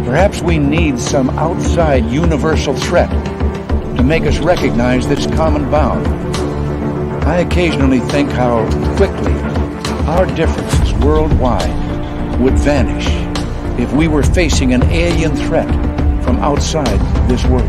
Perhaps we need some outside universal threat to make us recognize this common bound. I occasionally think how quickly our differences worldwide would vanish if we were facing an alien threat from outside this world.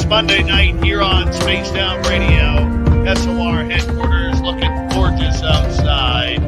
Monday night here on Space Down Radio, SOR headquarters, looking gorgeous outside.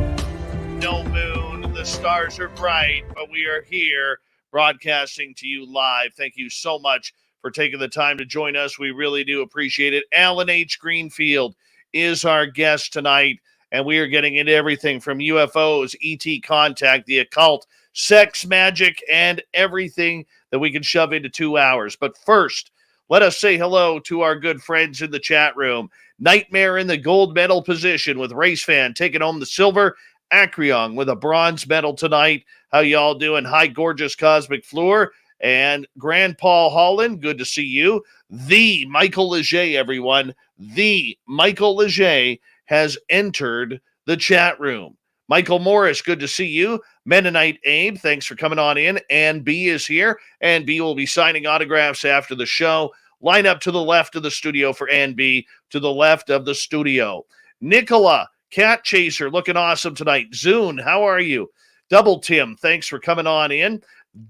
No moon, the stars are bright, but we are here broadcasting to you live. Thank you so much for taking the time to join us. We really do appreciate it. Alan H. Greenfield is our guest tonight, and we are getting into everything from UFOs, ET contact, the occult, sex, magic, and everything that we can shove into 2 hours. But first, let us say hello to our good friends in the chat room. Nightmare in the gold medal position with Race Fan taking home the silver. Acreon with a bronze medal tonight. How y'all doing? Hi, gorgeous Cosmic Fleur. And Grand Paul Holland, good to see you. The Michael Leger, everyone. The Michael Leger has entered the chat room. Michael Morris, good to see you. Mennonite Abe, thanks for coming on in. Ann B is here. Ann B will be signing autographs after the show. Line up to the left of the studio for Ann B, to the left of the studio. Nicola, Cat Chaser, looking awesome tonight. Zune, how are you? Double Tim, thanks for coming on in.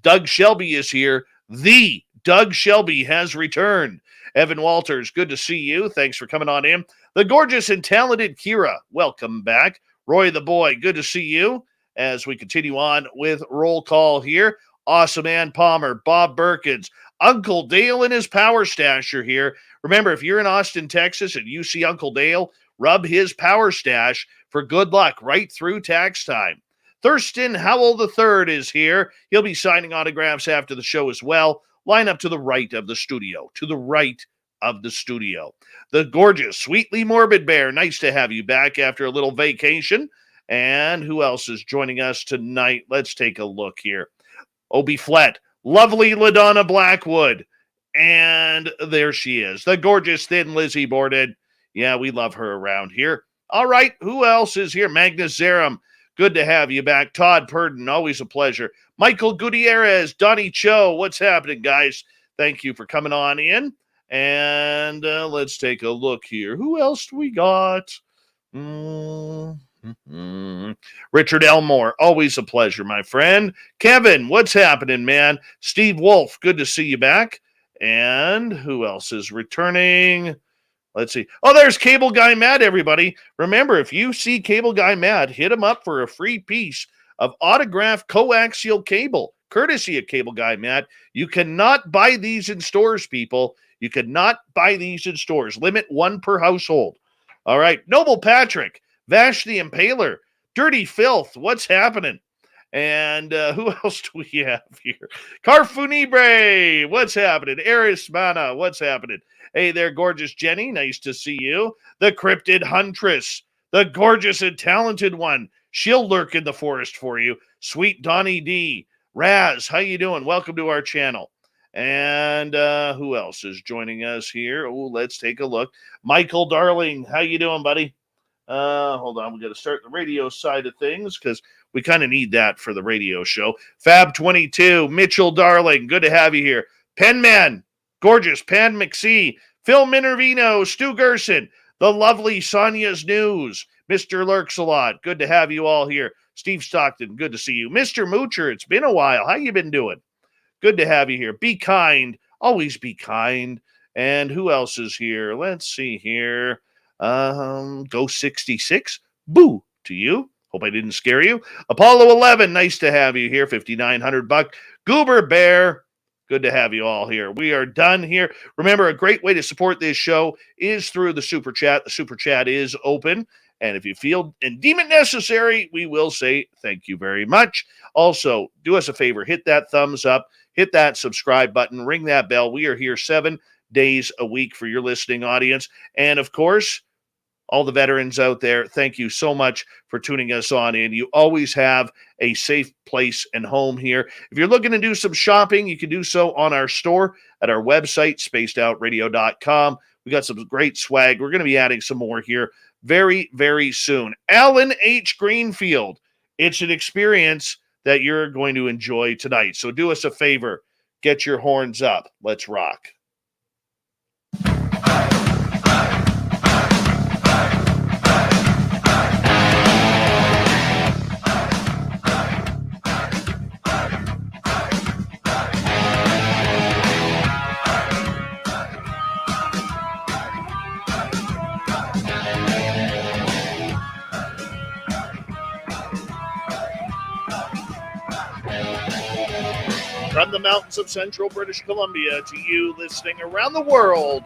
Doug Shelby is here. The Doug Shelby has returned. Evan Walters, good to see you. Thanks for coming on in. The gorgeous and talented Kira, welcome back. Roy the Boy, good to see you. As we continue on with roll call here. Awesome Ann Palmer, Bob Perkins, Uncle Dale and his power stash are here. Remember, if you're in Austin, Texas, and you see Uncle Dale, rub his power stash for good luck right through tax time. Thurston Howell III is here. He'll be signing autographs after the show as well. Line up to the right of the studio. To the right of the studio. The gorgeous, sweetly morbid bear. Nice to have you back after a little vacation. And who else is joining us tonight? Let's take a look here. Obie Flett, lovely LaDonna Blackwood. And there she is. The gorgeous Thin Lizzie Borden. Yeah, we love her around here. All right, who else is here? Magnus Zerum. Good to have you back. Todd Purdon, always a pleasure. Michael Gutierrez, Donnie Cho. What's happening, guys? Thank you for coming on in. And let's take a look here. Who else do we got? Richard Elmore, always a pleasure, my friend. Kevin, what's happening, man? Steve Wolf, good to see you back. And who else is returning? Let's see. Oh, there's Cable Guy Matt, everybody. Remember, if you see Cable Guy Matt, hit him up for a free piece of autographed coaxial cable, courtesy of Cable Guy Matt. You cannot buy these in stores, people. You cannot buy these in stores. Limit one per household. All right. Noble Patrick, Vash the Impaler, Dirty Filth, what's happening? And who else do we have here? Carfunibre, what's happening? Eris Mana, what's happening? Hey there, gorgeous Jenny, nice to see you. The Cryptid Huntress, the gorgeous and talented one. She'll lurk in the forest for you. Sweet Donnie D. Raz, how you doing? Welcome to our channel. And who else is joining us here? Oh, let's take a look. Michael Darling, how you doing, buddy? Hold on, we got to start the radio side of things because we kind of need that for the radio show. Fab22, Mitchell Darling, good to have you here. Penman, gorgeous Pan McSee, Phil Minervino, Stu Gerson, the lovely Sonia's News, Mr. Lurks a lot. Good to have you all here. Steve Stockton, good to see you. Mr. Moocher, it's been a while. How you been doing? Good to have you here. Be kind. Always be kind. And who else is here? Let's see here. Go 66. Boo to you. Hope I didn't scare you. Apollo 11, nice to have you here. $5,900. Goober Bear, good to have you all here. We are done here. Remember, a great way to support this show is through the Super Chat. The Super Chat is open. And if you feel and deem it necessary, we will say thank you very much. Also, do us a favor. Hit that thumbs up. Hit that subscribe button. Ring that bell. We are here 7 days a week for your listening audience. And, of course, all the veterans out there, thank you so much for tuning us on in. You always have a safe place and home here. If you're looking to do some shopping, you can do so on our store at our website, spacedoutradio.com. We got some great swag. We're going to be adding some more here very, very soon. Alan H. Greenfield. It's an experience that you're going to enjoy tonight. So do us a favor. Get your horns up. Let's rock. From the mountains of central British Columbia to you listening around the world,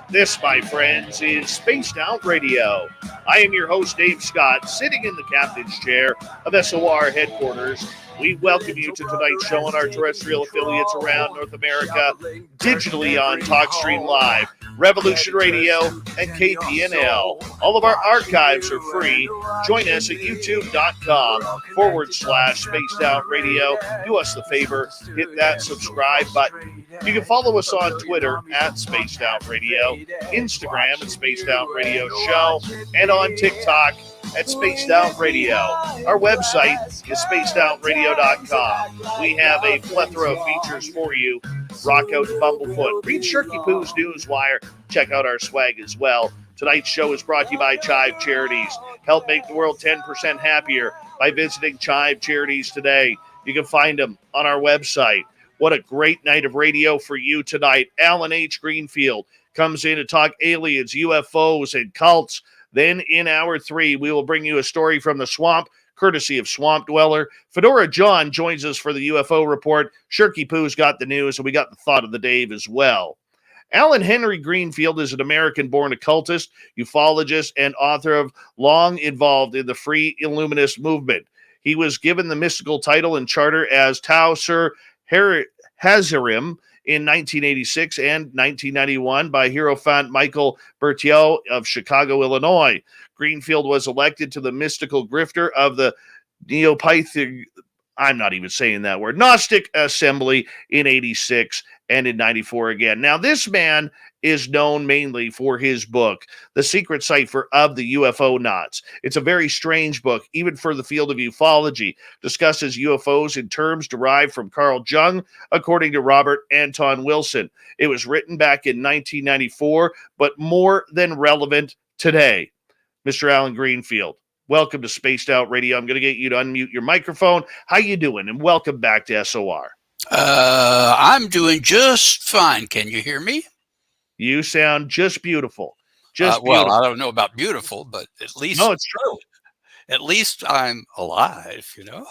this, my friends, is Spaced Out Radio. I am your host, Dave Scott, sitting in the captain's chair of SOR headquarters. We welcome you to tonight's show on our terrestrial affiliates around North America, digitally on TalkStream Live, Revolution Radio, and KPNL. All of our archives are free. Join us at youtube.com/Spaced Out Radio. Do us the favor, hit that subscribe button. You can follow us on Twitter at Spaced Out Radio, Instagram at Spaced Out Radio Show, and on TikTok at Spaced Out Radio. Our website is spacedoutradio.com. We have a plethora of features for you. Rock out Bumblefoot. Read Shirky Poo's Newswire. Check out our swag as well. Tonight's show is brought to you by Chive Charities. Help make the world 10% happier by visiting Chive Charities today. You can find them on our website. What a great night of radio for you tonight. Alan H. Greenfield comes in to talk aliens, UFOs, and cults. Then in hour 3, we will bring you a story from the swamp, courtesy of Swamp Dweller. Fedora John joins us for the UFO report. Shirky Poo's got the news, and we got the thought of the Dave as well. Alan Henry Greenfield is an American-born occultist, ufologist, and author of long involved in the Free Illuminist movement. He was given the mystical title and charter as Tau Sir Hasirim in 1986 and 1991 by Hierophant Michael Bertiaux of Chicago, Illinois. Greenfield was elected to the mystical grifter of the Neopythagorean, I'm not even saying that word, Gnostic Assembly in 86 and in 94 again. Now, this man is known mainly for his book, The Secret Cypher of the UFO Knots. It's a very strange book, even for the field of ufology. Discusses UFOs in terms derived from Carl Jung, according to Robert Anton Wilson. It was written back in 1994, but more than relevant today. Mr. Alan Greenfield, welcome to Spaced Out Radio. I'm going to get you to unmute your microphone. How you doing? And welcome back to SOR. I'm doing just fine. Can you hear me? You sound just beautiful. Just well, beautiful. I don't know about beautiful, but at least no, it's true. At least I'm alive, you know.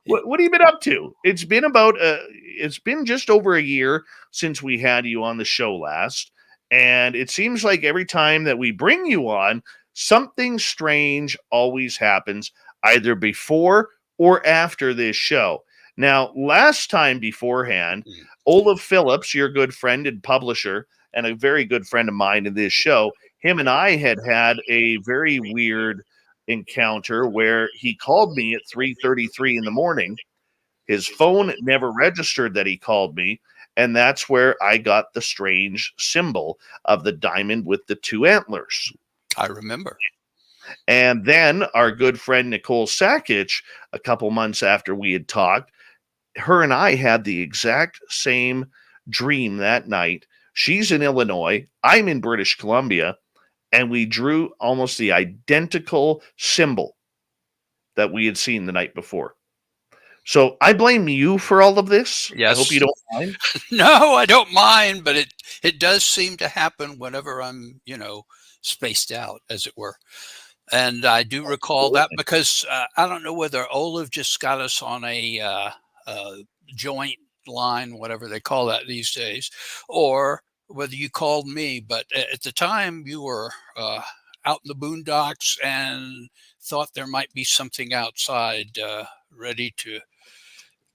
What have you been up to? It's been just over a year since we had you on the show last, and it seems like every time that we bring you on, something strange always happens, either before or after this show. Now, last time beforehand, Olaf Phillips, your good friend and publisher, and a very good friend of mine in this show, him and I had a very weird encounter where he called me at 3:33 in the morning. His phone never registered that he called me, and that's where I got the strange symbol of the diamond with the 2 antlers. I remember. And then our good friend Nicole Sakic, a couple months after we had talked, her and I had the exact same dream that night. She's in Illinois. I'm in British Columbia. And we drew almost the identical symbol. that we had seen the night before. So I blame you for all of this. Yes. I hope you don't mind. No, I don't mind, but it does seem to happen whenever I'm, spaced out, as it were. And I do recall that because I don't know whether Olive just got us on a joint line, whatever they call that these days, or whether you called me. But at the time, you were out in the boondocks and thought there might be something outside ready to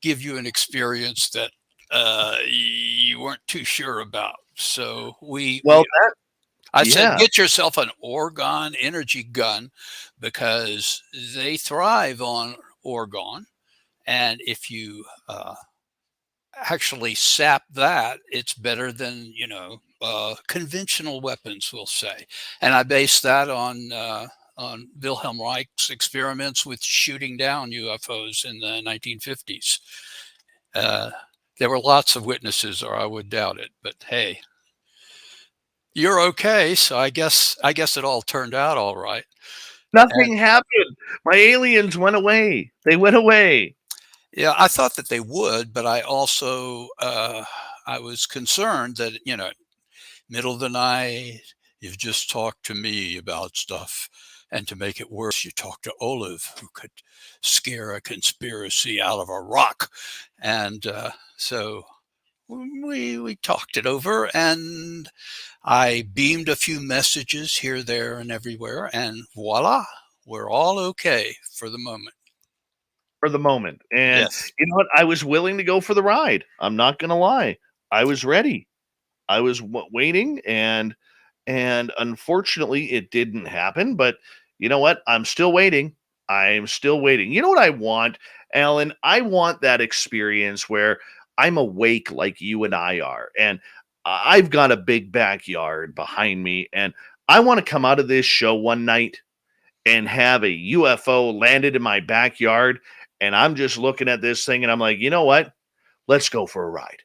give you an experience that you weren't too sure about. So I said, get yourself an orgone energy gun because they thrive on orgone. And if you actually sap that, it's better than, conventional weapons, we'll say. And I based that on Wilhelm Reich's experiments with shooting down UFOs in the 1950s. There were lots of witnesses, or I would doubt it. But hey, you're okay, so I guess it all turned out all right. Nothing happened. My aliens went away. They went away. Yeah, I thought that they would, but I also I was concerned that middle of the night you've just talked to me about stuff, and to make it worse, you talked to Olive, who could scare a conspiracy out of a rock, and so we talked it over, and I beamed a few messages here, there, and everywhere, and voila, we're all okay for the moment. For the moment. And yes. You know what? I was willing to go for the ride. I'm not going to lie. I was ready. I was waiting, and unfortunately it didn't happen. But you know what? I'm still waiting. I'm still waiting. You know what I want, Alan? I want that experience where I'm awake like you and I are. And I've got a big backyard behind me, and I want to come out of this show one night and have a UFO landed in my backyard, and I'm just looking at this thing, and I'm like, you know what? Let's go for a ride.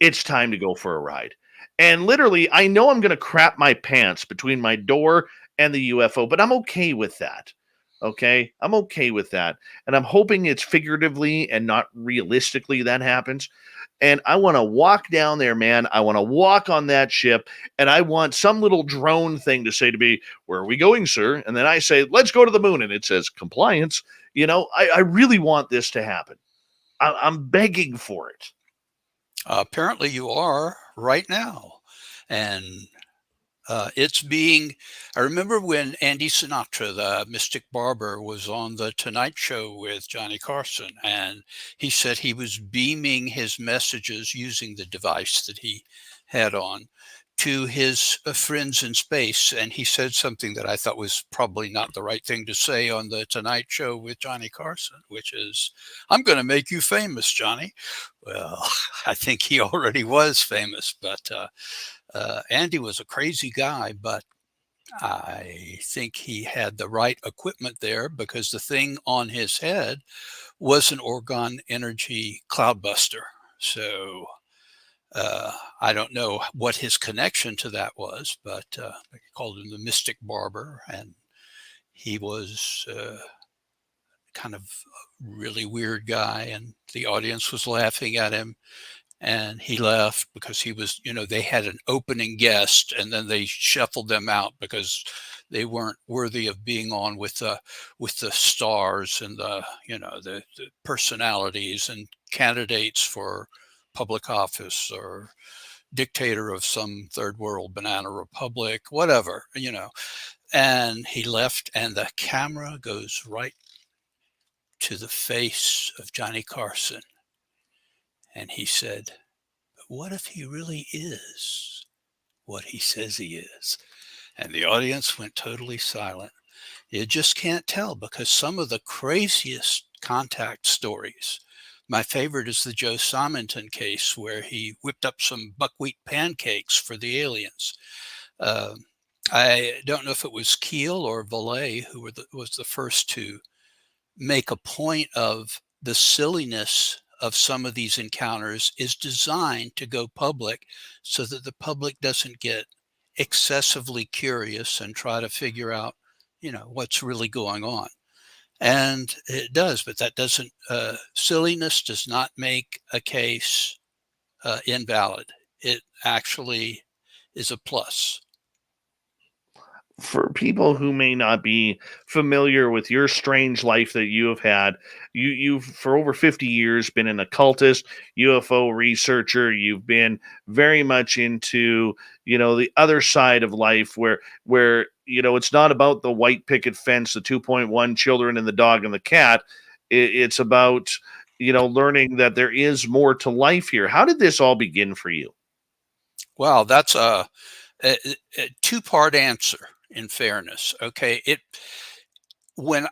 It's time to go for a ride. And literally, I know I'm going to crap my pants between my door and the UFO, but I'm okay with that. Okay? I'm okay with that. And I'm hoping it's figuratively and not realistically that happens. And I want to walk down there, man. I want to walk on that ship, and I want some little drone thing to say to me, "Where are we going, sir?" And then I say, "Let's go to the moon." And it says, "Compliance." I really want this to happen. I'm begging for it. Apparently you are right now. And it's being, I remember when Andy Sinatra, the mystic barber, was on the Tonight Show with Johnny Carson, and he said he was beaming his messages using the device that he had on to his friends in space. And he said something that I thought was probably not the right thing to say on the Tonight Show with Johnny Carson, which is, "I'm going to make you famous, Johnny." Well, I think he already was famous, but Andy was a crazy guy, but I think he had the right equipment there, because the thing on his head was an orgone energy cloudbuster. So I don't know what his connection to that was, but he called him the Mystic Barber, and he was kind of a really weird guy, and the audience was laughing at him. And he left because he was, they had an opening guest, and then they shuffled them out because they weren't worthy of being on with the stars and the personalities and candidates for public office or dictator of some third world banana republic, whatever, And he left, and the camera goes right to the face of Johnny Carson. And he said, "But what if he really is what he says he is?" And the audience went totally silent. You just can't tell, because some of the craziest contact stories. My favorite is the Joe Simonton case, where he whipped up some buckwheat pancakes for the aliens. I don't know if it was Keel or Valet who was the first to make a point of the silliness of some of these encounters is designed to go public, so that the public doesn't get excessively curious and try to figure out, what's really going on. And it does, but that doesn't, silliness does not make a case invalid. It actually is a plus. For people who may not be familiar with your strange life that you have had, you've for over 50 years been an occultist, UFO researcher. You've been very much into, the other side of life where it's not about the white picket fence, the 2.1 children and the dog and the cat. It's about, learning that there is more to life here. How did this all begin for you? Well, that's a two-part answer, in fairness. Okay. When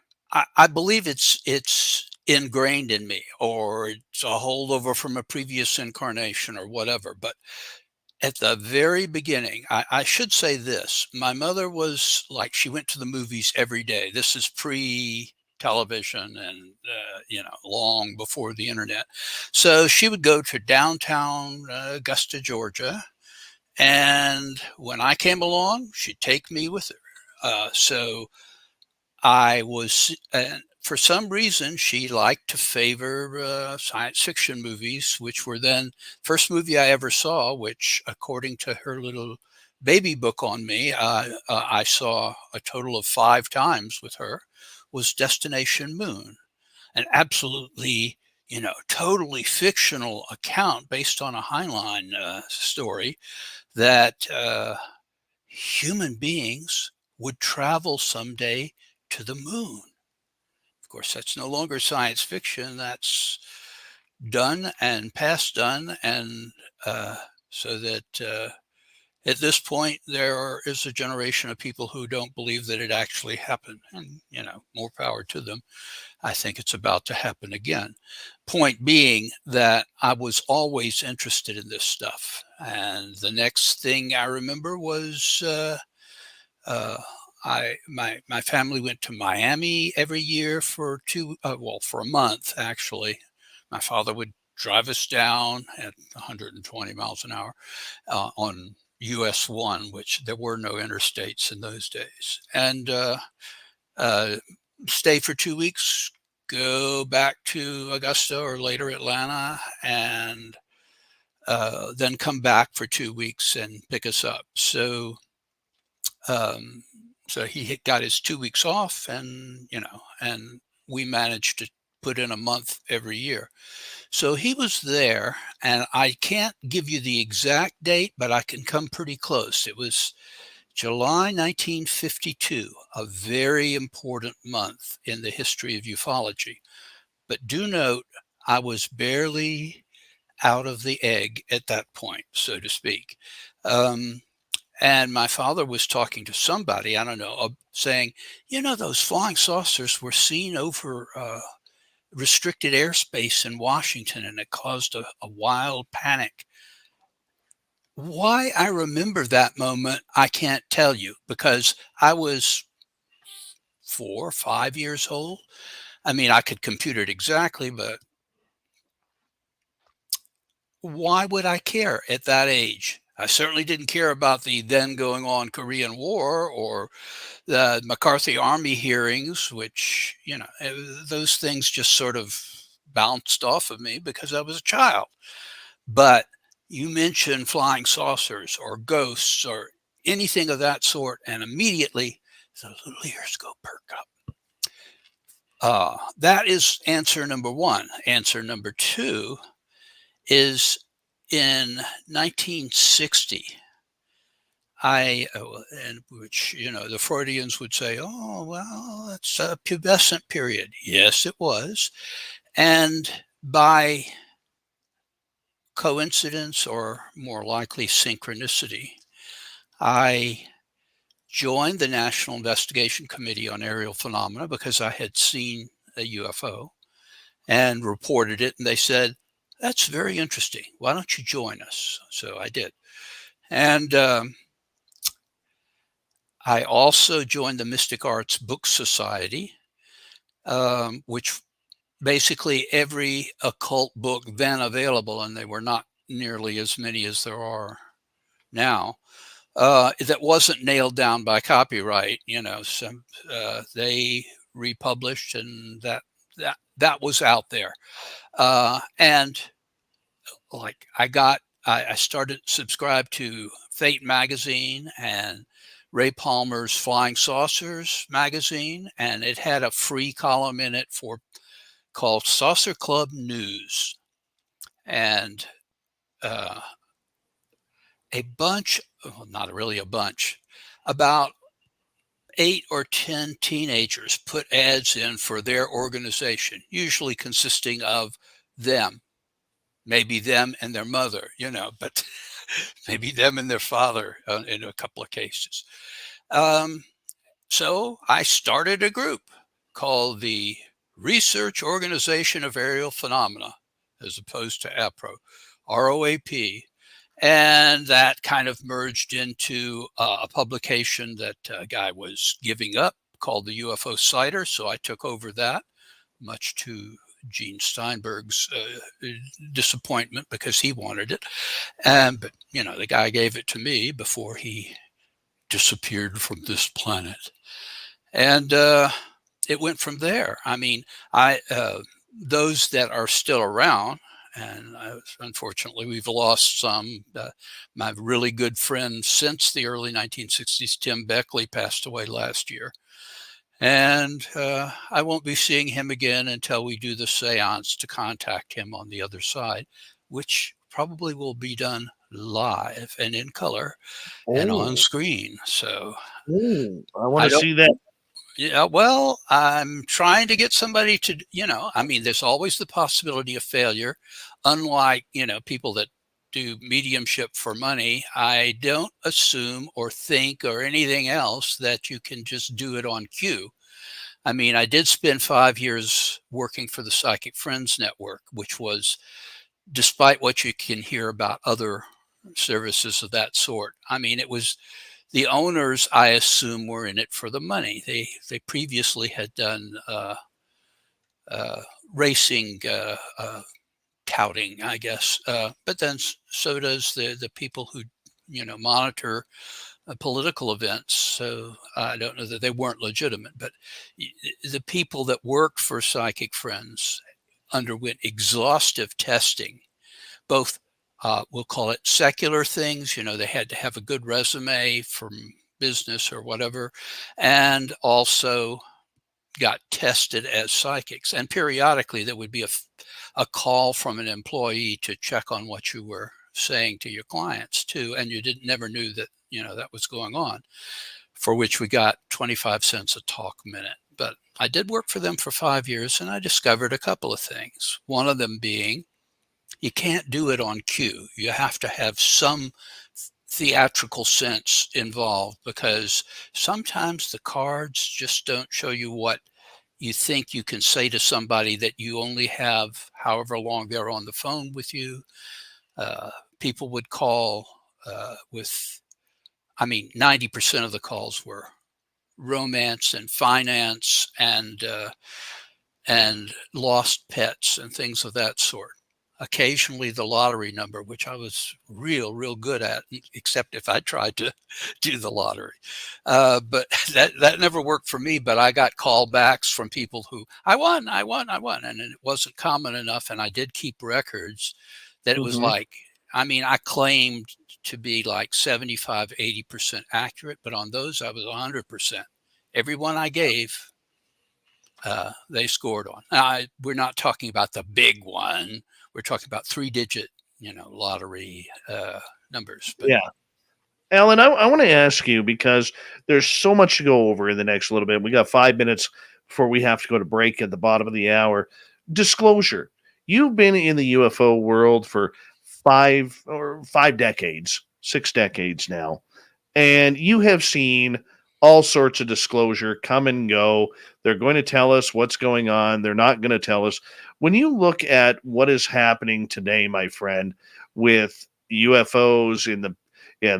I believe it's ingrained in me, or it's a holdover from a previous incarnation or whatever. But at the very beginning, I should say this. My mother was like, she went to the movies every day. This is pre-television and, long before the internet. So she would go to downtown Augusta, Georgia. And when I came along, she'd take me with her. So I was, for some reason, she liked to favor science fiction movies, which were then first movie I ever saw, which according to her little baby book on me, I saw a total of 5 times with her, was Destination Moon, an absolutely, totally fictional account based on a Heinlein story that human beings would travel someday to the moon. Of course, that's no longer science fiction. That's done and past done. And so that at this point, there is a generation of people who don't believe that it actually happened. And, more power to them. I think it's about to happen again. Point being that I was always interested in this stuff. And the next thing I remember was my family went to Miami every year for for a month, actually. My father would drive us down at 120 miles an hour on US 1, which there were no interstates in those days. And stay for 2 weeks, go back to Augusta or later Atlanta, and then come back for 2 weeks and pick us up. So he got his 2 weeks off, and and we managed to put in a month every year. So he was there, and I can't give you the exact date, but I can come pretty close. It was July 1952, a very important month in the history of ufology. But do note, I was barely out of the egg at that point, so to speak. And my father was talking to somebody, I don't know, saying, those flying saucers were seen over restricted airspace in Washington, and it caused a wild panic. Why I remember that moment, I can't tell you, because I was 4 or 5 years old. I mean, I could compute it exactly, but why would I care at that age? I certainly didn't care about the then going on Korean War or the McCarthy Army hearings, which, those things just sort of bounced off of me because I was a child. But you mention flying saucers or ghosts or anything of that sort, and immediately the little ears go perk up. That is answer number 1. Answer number 2 is in 1960. Which, the Freudians would say, oh, well, that's a pubescent period. Yes, it was. And by coincidence, or more likely synchronicity, I joined the National Investigation Committee on Aerial Phenomena because I had seen a UFO and reported it. And they said, that's very interesting. Why don't you join us? So I did. And I also joined the Mystic Arts Book Society, which basically every occult book then available, and they were not nearly as many as there are now, that wasn't nailed down by copyright. They republished, and that was out there. And like I started subscribe to Fate magazine and Ray Palmer's Flying Saucers magazine, and it had a free column in it called Saucer Club News, and a bunch, well, not really a bunch, about 8 or 10 teenagers put ads in for their organization, usually consisting of them, maybe them and their mother, but maybe them and their father in a couple of cases. So I started a group called the Research Organization of Aerial Phenomena, as opposed to APRO, ROAP. And that kind of merged into a publication that a guy was giving up called the UFO Citer. So I took over that, much to Gene Steinberg's disappointment, because he wanted it. But, the guy gave it to me before he disappeared from this planet. And it went from there. I mean, those that are still around, and unfortunately we've lost some. My really good friend since the early 1960s, Tim Beckley, passed away last year. And I won't be seeing him again until we do the seance to contact him on the other side, which probably will be done live and in color and on screen. So I want to see that. Yeah, well, I'm trying to get somebody to, there's always the possibility of failure. Unlike, people that do mediumship for money, I don't assume or think or anything else that you can just do it on cue. I mean, I did spend 5 years working for the Psychic Friends Network, which was, despite what you can hear about other services of that sort, I mean, it was the owners, I assume, were in it for the money. They previously had done racing touting, I guess. But then so does the people who, monitor political events. So I don't know that they weren't legitimate, but the people that worked for Psychic Friends underwent exhaustive testing, both we'll call it secular things. They had to have a good resume from business or whatever, and also got tested as psychics. And periodically there would be a call from an employee to check on what you were saying to your clients too. And you never knew that, that was going on, for which we got 25 cents a talk minute. But I did work for them for 5 years, and I discovered a couple of things. One of them being, you can't do it on cue. You have to have some theatrical sense involved, because sometimes the cards just don't show you what you think you can say to somebody that you only have however long they're on the phone with you. People would call 90% of the calls were romance and finance and lost pets and things of that sort. Occasionally the lottery number, which I was real good at, except if I tried to do the lottery. But that never worked for me. But I got callbacks from people who, I won. And it wasn't common enough. And I did keep records that it was like, I claimed to be like 75, 80% accurate, but on those I was 100%. Every one I gave, they scored on. Now, we're not talking about the big one. We're talking about 3-digit, lottery numbers. But. Yeah. Alan, I want to ask you, because there's so much to go over in the next little bit. We got 5 minutes before we have to go to break at the bottom of the hour. Disclosure. You've been in the UFO world for 5 decades, 6 decades now, and you have seen all sorts of disclosure come and go. They're going to tell us what's going on. They're not going to tell us. When you look at what is happening today, my friend, with UFOs in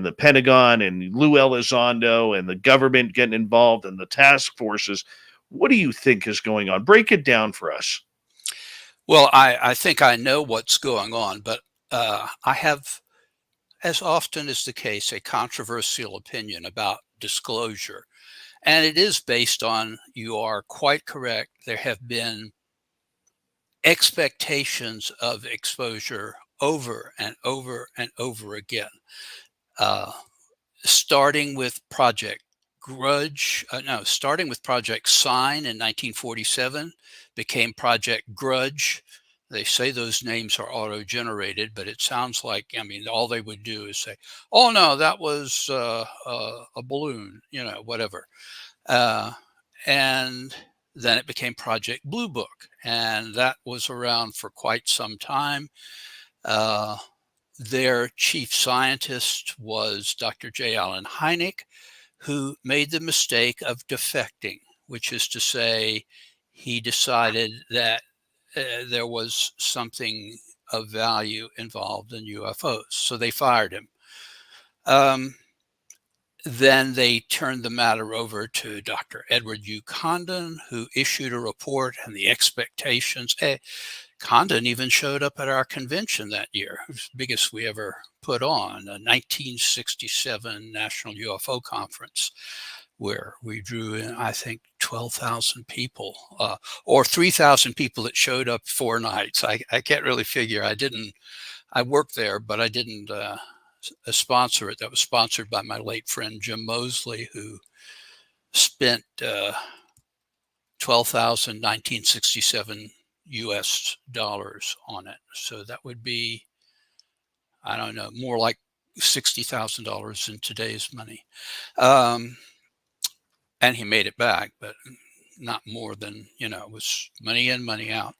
the Pentagon and Lou Elizondo and the government getting involved and the task forces, what do you think is going on? Break it down for us. Well, I think I know what's going on, but I have, as often is the case, a controversial opinion about disclosure. And it is based on, you are quite correct, there have been expectations of exposure over and over and over again, starting with Project starting with Project Sign in 1947, became Project Grudge. They say those names are auto-generated, but it sounds like, I mean, all they would do is say, oh no, that was a balloon, whatever. And then it became Project Blue Book, and that was around for quite some time. Their chief scientist was Dr. J. Allen Hynek, who made the mistake of defecting, which is to say, he decided that there was something of value involved in UFOs. So they fired him. Then they turned the matter over to Dr. Edward U. Condon, who issued a report, and the expectations. Condon even showed up at our convention that year. It was the biggest we ever put on, a 1967 National UFO Conference, where we drew in, I think, 12,000 people, or 3,000 people that showed up 4 nights. I can't really figure. I worked there, but I didn't sponsor it. That was sponsored by my late friend Jim Mosley, who spent 12,000 1967 US dollars on it. So that would be, I don't know, more like $60,000 in today's money. And he made it back, but not more than, it was money in, money out.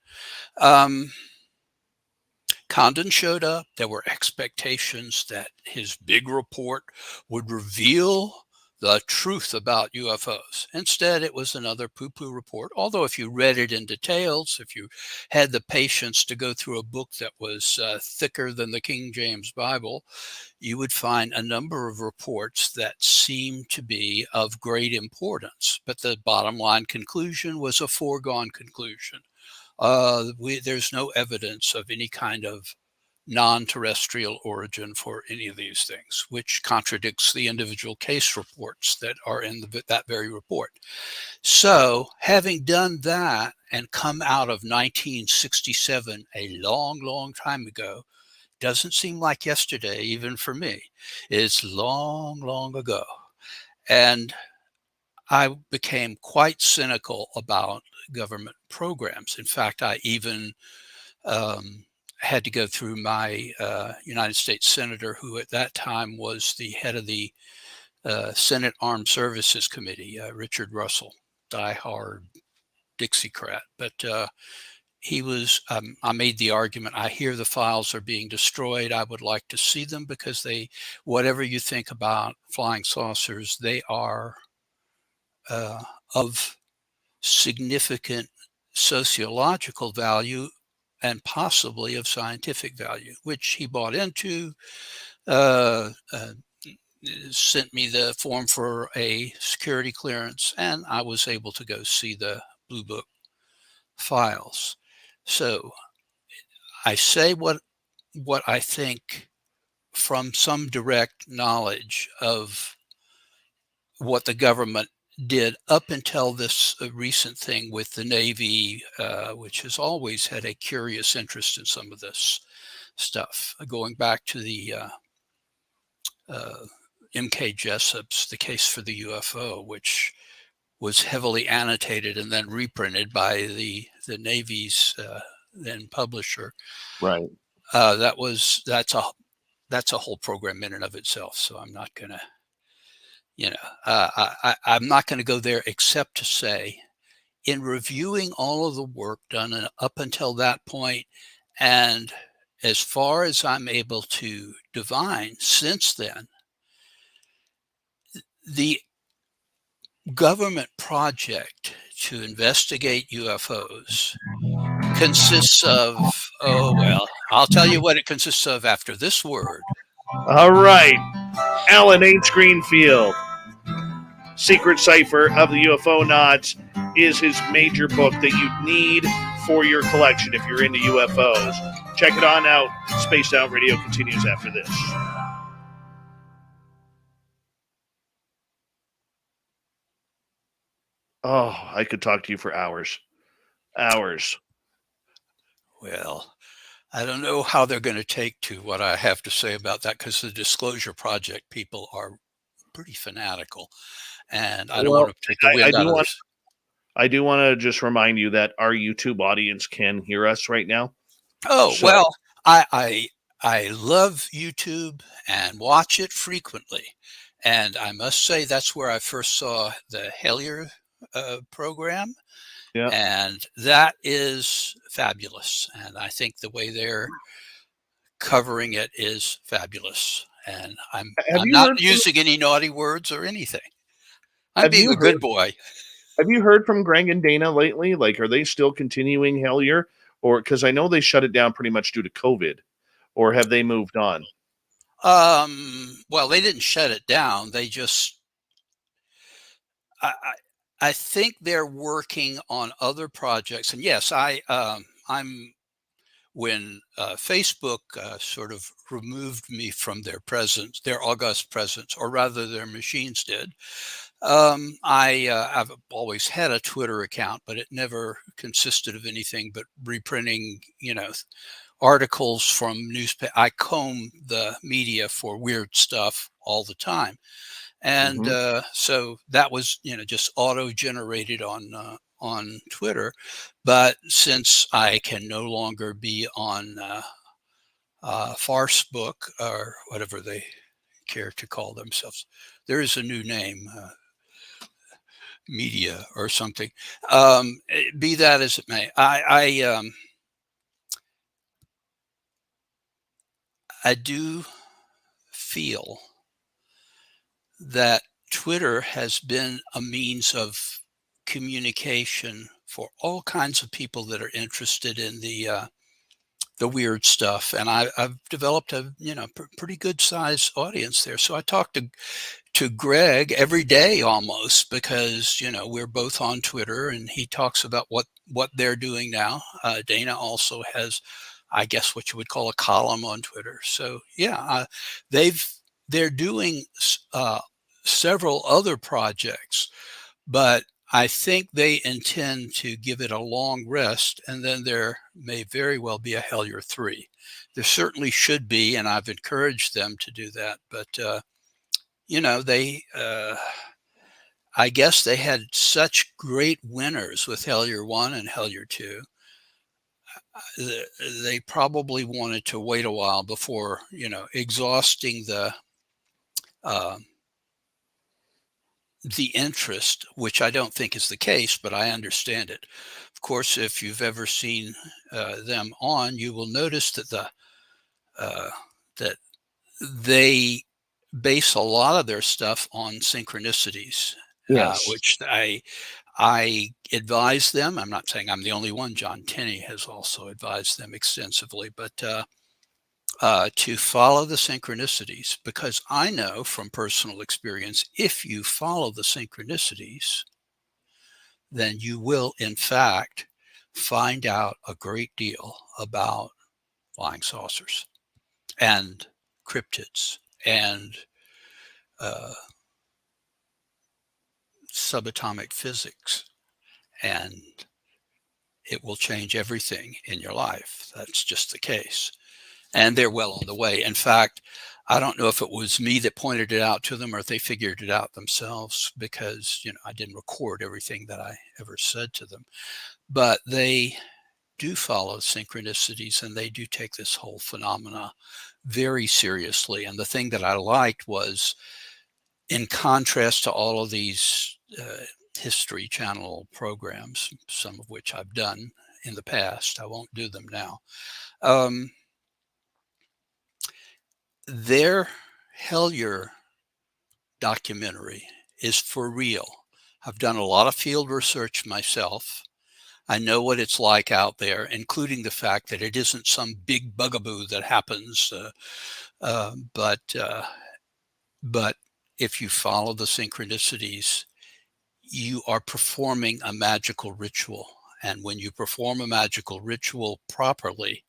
Condon showed up. There were expectations that his big report would reveal the truth about UFOs. Instead, it was another poo-poo report. Although if you read it in details, if you had the patience to go through a book that was thicker than the King James Bible, you would find a number of reports that seemed to be of great importance. But the bottom line conclusion was a foregone conclusion. There's no evidence of any kind of non-terrestrial origin for any of these things, which contradicts the individual case reports that are in that very report. So having done that and come out of 1967, a long, long time ago, doesn't seem like yesterday, even for me. It's long, long ago. And I became quite cynical about government programs. In fact, I even had to go through my United States Senator, who at that time was the head of the Senate Armed Services Committee, Richard Russell, diehard Dixiecrat. But he was, I made the argument, I hear the files are being destroyed. I would like to see them because whatever you think about flying saucers, they are of significant sociological value and possibly of scientific value, which he bought into, sent me the form for a security clearance, and I was able to go see the Blue Book files. So I say what I think from some direct knowledge of what the government did up until this recent thing with the Navy, which has always had a curious interest in some of this stuff, going back to the M.K. Jessup's The Case for the UFO, which was heavily annotated and then reprinted by the Navy's then publisher. Right. That's a whole program in and of itself. So I'm not going to, I'm not going to go there except to say, in reviewing all of the work done up until that point, and as far as I'm able to divine since then, the government project to investigate UFOs consists of, I'll tell you what it consists of after this word. All right. Allen H. Greenfield, Secret Cypher of the UFOnauts, is his major book that you need for your collection if you're into UFOs. Check it on out. Spaced Out Radio continues after this. Oh, I could talk to you for hours. Hours. Well, I don't know how they're going to take to what I have to say about that, because the Disclosure Project people are pretty fanatical, and I don't want Well, to take the I wind out do of want this. I do want to just remind you that our YouTube audience can hear us right now. Oh, So well, I love YouTube and watch it frequently. And I must say that's where I first saw the Hellier program. yeah. And that is fabulous. And I think the way they're covering it is fabulous. And Have I'm you not heard from using any naughty words or anything. I'm Have being you a heard good boy. Have you heard from Greg and Dana lately? Like, are they still continuing Hellier, or because I know they shut it down pretty much due to COVID, or have they moved on? Well, they didn't shut it down. They just I think they're working on other projects. And yes, I'm when Facebook sort of removed me from their presence, their august presence, or rather their machines did. I've always had a Twitter account, but it never consisted of anything but reprinting, articles from newspaper. I comb the media for weird stuff all the time. And Mhm. so that was, just auto-generated on Twitter. But since I can no longer be on Farcebook or whatever they care to call themselves, there is a new name, Media or something. Be that as it may, I do feel that Twitter has been a means of communication for all kinds of people that are interested in the weird stuff, and I've developed a pretty good size audience there. So I talk to Greg every day almost, because we're both on Twitter, and he talks about what they're doing now. Dana also has, I guess, what you would call a column on Twitter. So yeah, they're doing several other projects, but I think they intend to give it a long rest, and then there may very well be a Hellier 3. There certainly should be, and I've encouraged them to do that. But I guess they had such great winners with Hellier 1 and Hellier 2. They probably wanted to wait a while before, exhausting uh, the interest, which I don't think is the case, but I understand it. Of course, if you've ever seen them on, you will notice that that they base a lot of their stuff on synchronicities, Yes. which I advise them. I'm not saying I'm the only one. John Tenney has also advised them extensively, but to follow the synchronicities, because I know from personal experience, if you follow the synchronicities, then you will, in fact, find out a great deal about flying saucers and cryptids and uh, subatomic physics, and it will change everything in your life. That's just the case. And they're well on the way. In fact, I don't know if it was me that pointed it out to them or if they figured it out themselves, because I didn't record everything that I ever said to them. But they do follow synchronicities, and they do take this whole phenomena very seriously. And the thing that I liked was, in contrast to all of these History Channel programs, some of which I've done in the past, I won't do them now. Their Hellier documentary is for real. I've done a lot of field research myself. I know what it's like out there, including the fact that it isn't some big bugaboo that happens. But if you follow the synchronicities, you are performing a magical ritual. And when you perform a magical ritual properly,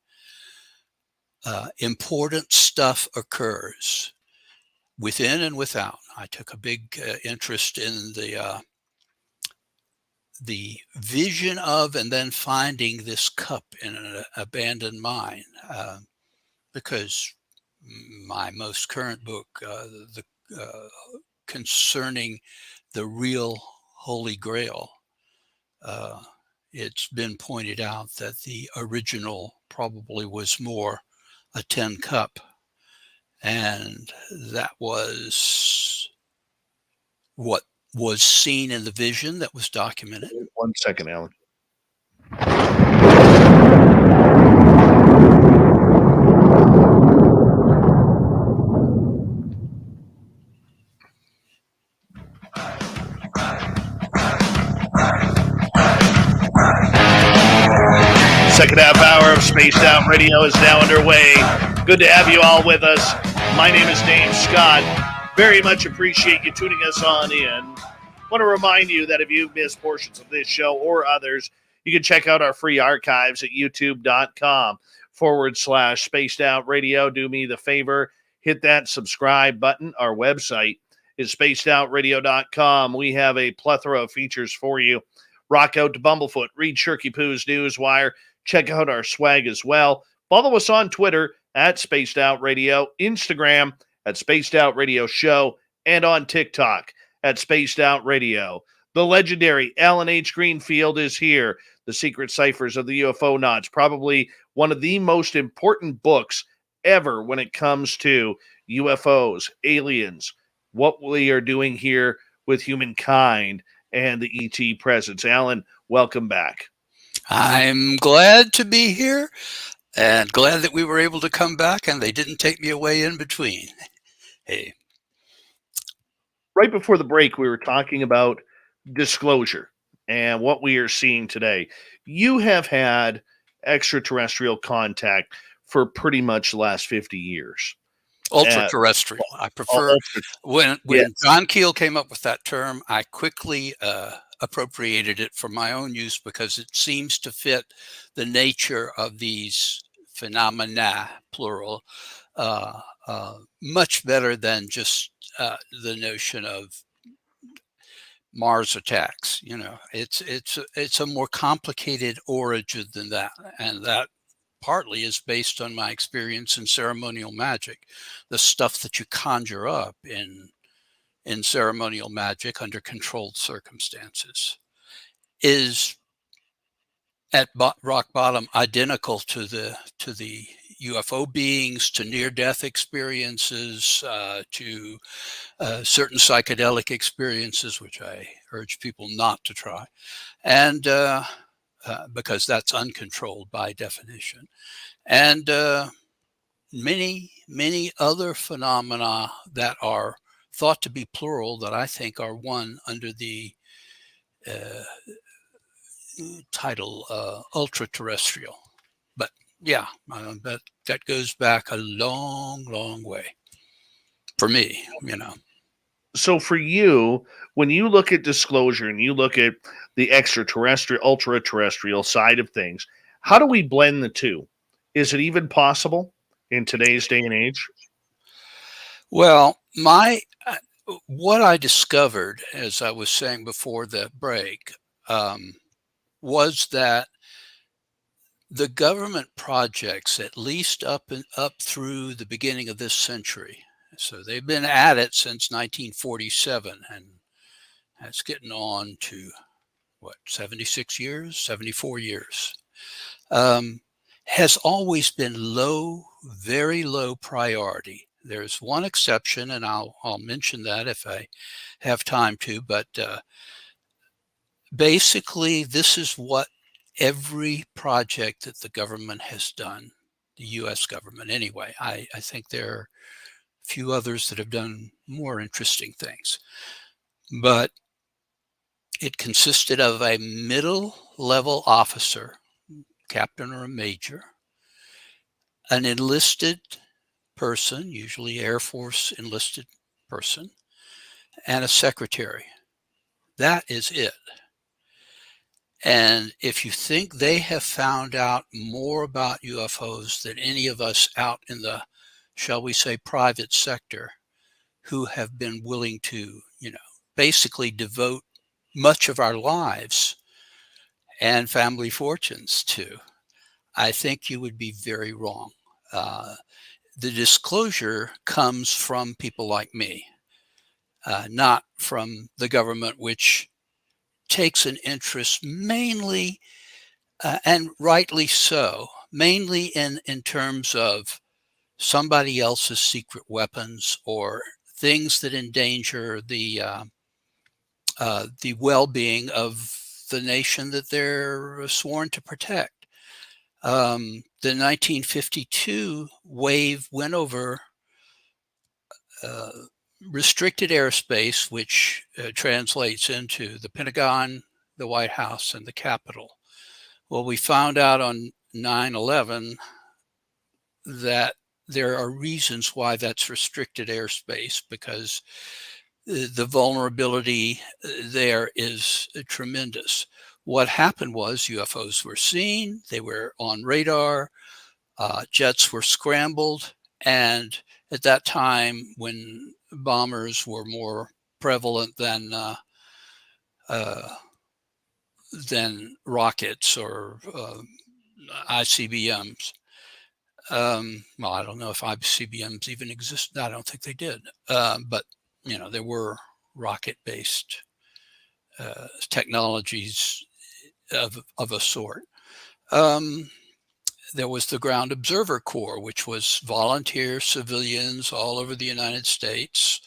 important stuff occurs within and without. I took a big interest in the the vision of and then finding this cup in an abandoned mine, because my most current book, concerning the real Holy Grail, it's been pointed out that the original probably was more a tin cup, and that was what was seen in the vision that was documented. 1 second, Alan. Second half hour of Spaced Out Radio is now underway. Good to have you all with us. My name is Dave Scott. Very much appreciate you tuning us on in. Want to remind you that if you've missed portions of this show or others, you can check out our free archives at youtube.com/Spaced Out Radio. Do me the favor, hit that subscribe button. Our website is spacedoutradio.com. We have a plethora of features for you. Rock out to Bumblefoot, read Shirky Poo's Newswire, check out our swag as well. Follow us on Twitter at Spaced Out Radio, Instagram at Spaced Out Radio Show, and on TikTok at Spaced Out Radio. The legendary Alan H. Greenfield is here. The Secret Ciphers of the UFOnauts, probably one of the most important books ever when it comes to UFOs, aliens, what we are doing here with humankind, and the ET presence. Alan, welcome back. I'm glad to be here and glad that we were able to come back and they didn't take me away in between. Hey. Right before the break, we were talking about disclosure and what we are seeing today. You have had extraterrestrial contact for pretty much the last 50 years. Ultraterrestrial. I prefer when yes. John Keel came up with that term, I quickly appropriated it for my own use because it seems to fit the nature of these phenomena, plural, much better than just the notion of Mars attacks. You know, it's a more complicated origin than that, and that partly is based on my experience in ceremonial magic. The stuff that you conjure up in ceremonial magic under controlled circumstances is at rock bottom identical to the UFO beings, to near-death experiences, to certain psychedelic experiences, which I urge people not to try, and because that's uncontrolled by definition, and many other phenomena that are thought to be plural that I think are one under the title ultraterrestrial. But yeah, that goes back a long way for me, you know. So for you, when you look at disclosure and you look at the extraterrestrial, ultra-terrestrial side of things, how do we blend the two? Is it even possible in today's day and age? Well, what I discovered, as I was saying before the break, was that the government projects, at least up through the beginning of this century, so they've been at it since 1947, and that's getting on to, 76 years, 74 years, has always been low, very low priority. There's one exception, and I'll mention that if I have time to, but basically this is what every project that the government has done, the U.S. government anyway. I think there are a few others that have done more interesting things, but it consisted of a middle-level officer, captain or a major, an enlisted person, usually Air Force enlisted person, and a secretary. That is it. And if you think they have found out more about UFOs than any of us out in the, shall we say, private sector, who have been willing to, basically devote much of our lives and family fortunes too, I think you would be very wrong. The disclosure comes from people like me, not from the government, which takes an interest mainly, and rightly so, mainly in terms of somebody else's secret weapons or things that endanger the well-being of the nation that they're sworn to protect. The 1952 wave went over restricted airspace, which translates into the Pentagon, the White House, and the Capitol. Well, we found out on 9/11 that there are reasons why that's restricted airspace, because the vulnerability there is tremendous. What happened was UFOs were seen, they were on radar, jets were scrambled, and at that time, when bombers were more prevalent than rockets or ICBMs. Well, I don't know if ICBMs even exist. I don't think they did. But, there were rocket-based technologies of a sort. There was the Ground Observer Corps, which was volunteer civilians all over the United States,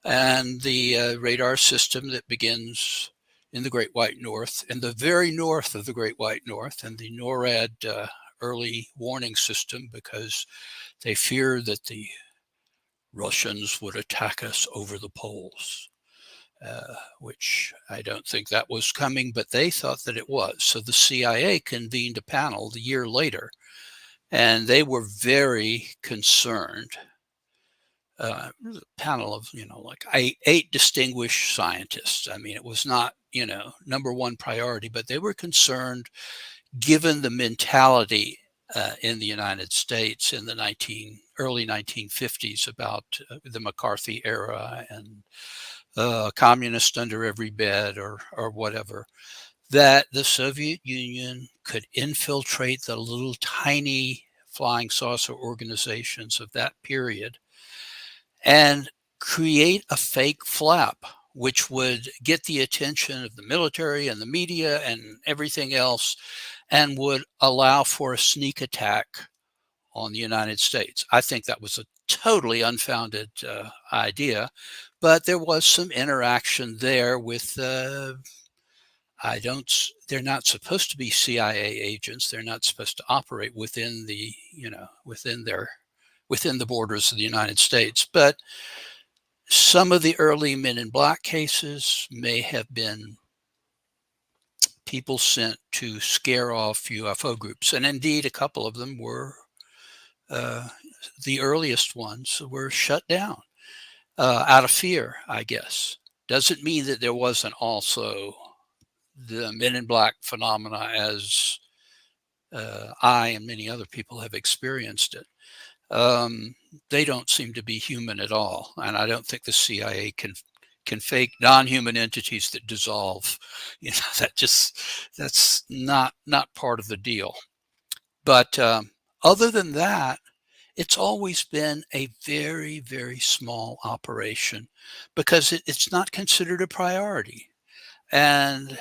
and the radar system that begins in the Great White North, in the very north of the Great White North, and the NORAD early warning system, because they feared that the Russians would attack us over the poles, which I don't think that was coming, but they thought that it was. So the CIA convened a panel the year later, and they were very concerned. A panel of, like eight distinguished scientists. I mean, it was not, number one priority, but they were concerned, given the mentality in the United States in the early 1950s about the McCarthy era and communist under every bed or whatever, that the Soviet Union could infiltrate the little tiny flying saucer organizations of that period and create a fake flap, which would get the attention of the military and the media and everything else, and would allow for a sneak attack on the United States. I think that was a totally unfounded idea, but there was some interaction there with, they're not supposed to be CIA agents. They're not supposed to operate within the, within the borders of the United States. But some of the early Men in Black cases may have been people sent to scare off UFO groups. And indeed, a couple of them were, the earliest ones were shut down out of fear, I guess. Doesn't mean that there wasn't also the Men in Black phenomena as I and many other people have experienced it. They don't seem to be human at all. And I don't think the CIA can fake non-human entities that dissolve. That's not part of the deal. But other than that, it's always been a very, very small operation because it's not considered a priority. And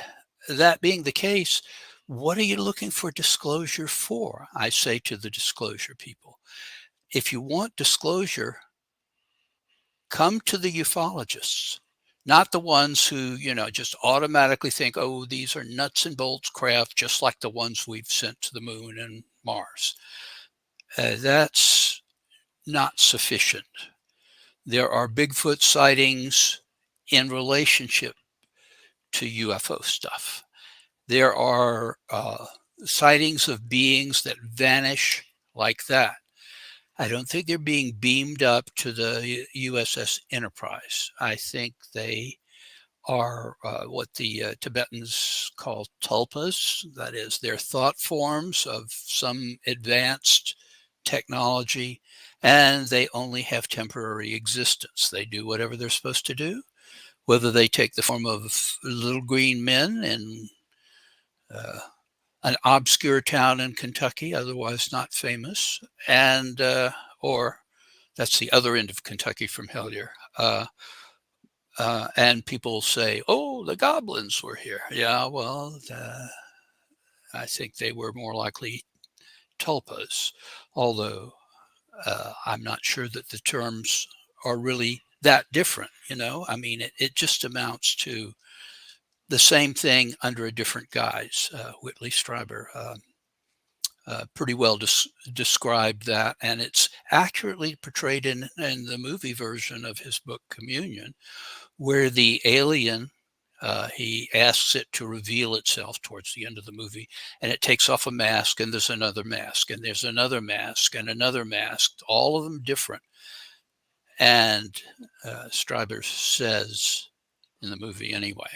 that being the case, what are you looking for disclosure for? I say to the disclosure people, if you want disclosure, come to the ufologists, not the ones who, just automatically think, oh, these are nuts and bolts craft, just like the ones we've sent to the moon and Mars. That's not sufficient. There are Bigfoot sightings in relationship to UFO stuff. There are sightings of beings that vanish like that. I don't think they're being beamed up to the USS Enterprise. I think they are what the Tibetans call tulpas. That is, they're thought forms of some advanced technology, and they only have temporary existence. They do whatever they're supposed to do, whether they take the form of little green men in an obscure town in Kentucky, otherwise not famous, and or that's the other end of Kentucky from Hellier. And people say, "Oh, the goblins were here." Yeah, well, I think they were more likely tulpas, although I'm not sure that the terms are really that different. I mean, it just amounts to the same thing under a different guise. Whitley Strieber pretty well described that, and it's accurately portrayed in the movie version of his book Communion, where the alien, he asks it to reveal itself towards the end of the movie, and it takes off a mask, and there's another mask, and there's another mask, and another mask, all of them different. And Strieber says in the movie anyway,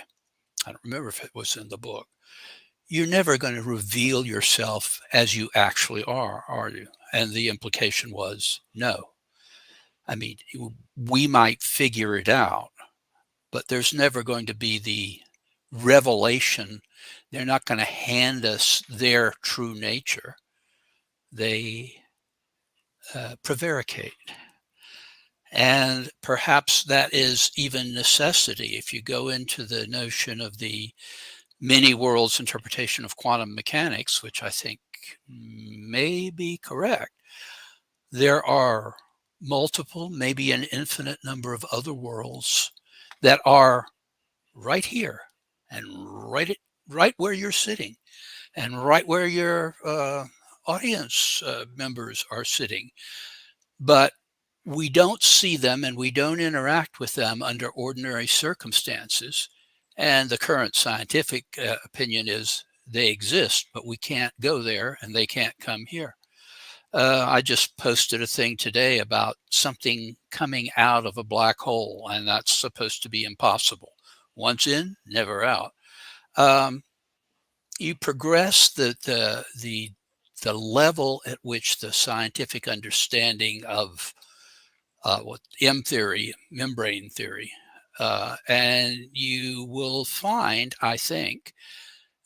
I don't remember if it was in the book, you're never going to reveal yourself as you actually are you? And the implication was no. I mean, we might figure it out, but there's never going to be the revelation. They're not going to hand us their true nature. They prevaricate. And perhaps that is even necessity. If you go into the notion of the many worlds interpretation of quantum mechanics, which I think may be correct, there are multiple, maybe an infinite number of other worlds that are right here and right where you're sitting and right where your audience members are sitting. But we don't see them and we don't interact with them under ordinary circumstances. And the current scientific opinion is they exist, but we can't go there and they can't come here. I just posted a thing today about something coming out of a black hole, and that's supposed to be impossible. Once in, never out. You progress the level at which the scientific understanding of what M theory, membrane theory, and you will find, I think,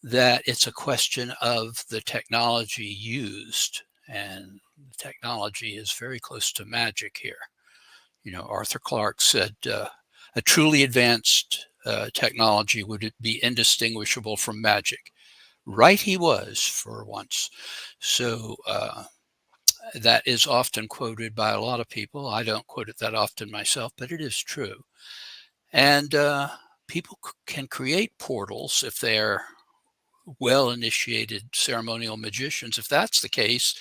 that it's a question of the technology used. And technology is very close to magic here. Arthur Clarke said a truly advanced technology would be indistinguishable from magic. Right he was for once. So that is often quoted by a lot of people. I don't quote it that often myself, but it is true. And people can create portals if they're well-initiated ceremonial magicians. If that's the case,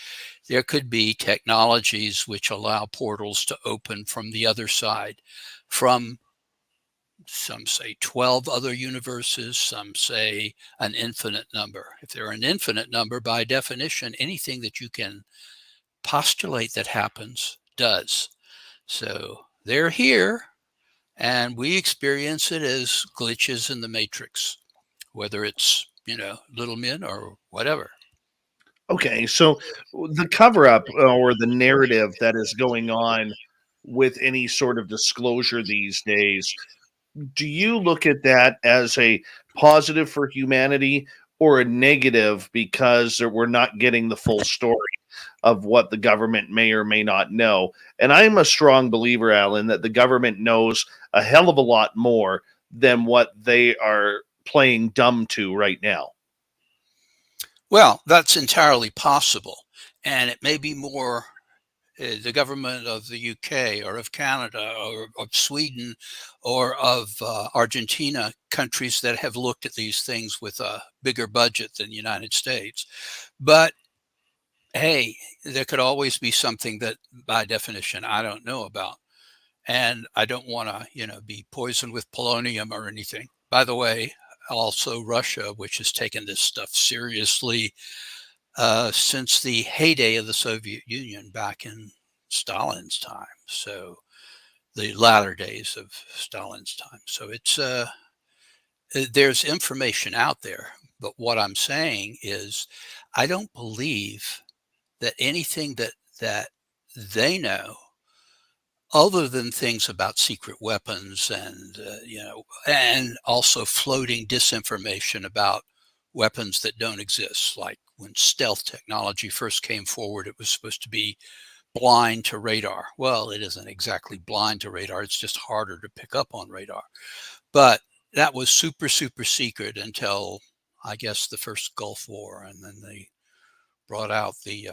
there could be technologies which allow portals to open from the other side, from some say 12 other universes, some say an infinite number. If they're an infinite number, by definition, anything that you can postulate that happens does. So they're here, and we experience it as glitches in the matrix, whether it's little men or whatever. Okay, so the cover up or the narrative that is going on with any sort of disclosure these days, do you look at that as a positive for humanity or a negative because we're not getting the full story of what the government may or may not know? And I'm a strong believer, Alan, that the government knows a hell of a lot more than what they are playing dumb to right now. Well, that's entirely possible. And it may be more the government of the UK or of Canada or of Sweden or of Argentina, countries that have looked at these things with a bigger budget than the United States. But hey, there could always be something that by definition I don't know about. And I don't want to, be poisoned with polonium or anything. By the way, also Russia, which has taken this stuff seriously since the heyday of the Soviet Union back in Stalin's time. So the latter days of Stalin's time. So it's there's information out there. But what I'm saying is I don't believe that anything that they know, other than things about secret weapons and, and also floating disinformation about weapons that don't exist. Like when stealth technology first came forward, it was supposed to be blind to radar. Well, it isn't exactly blind to radar. It's just harder to pick up on radar. But that was super, super secret until, I guess, the first Gulf War. And then they brought out the,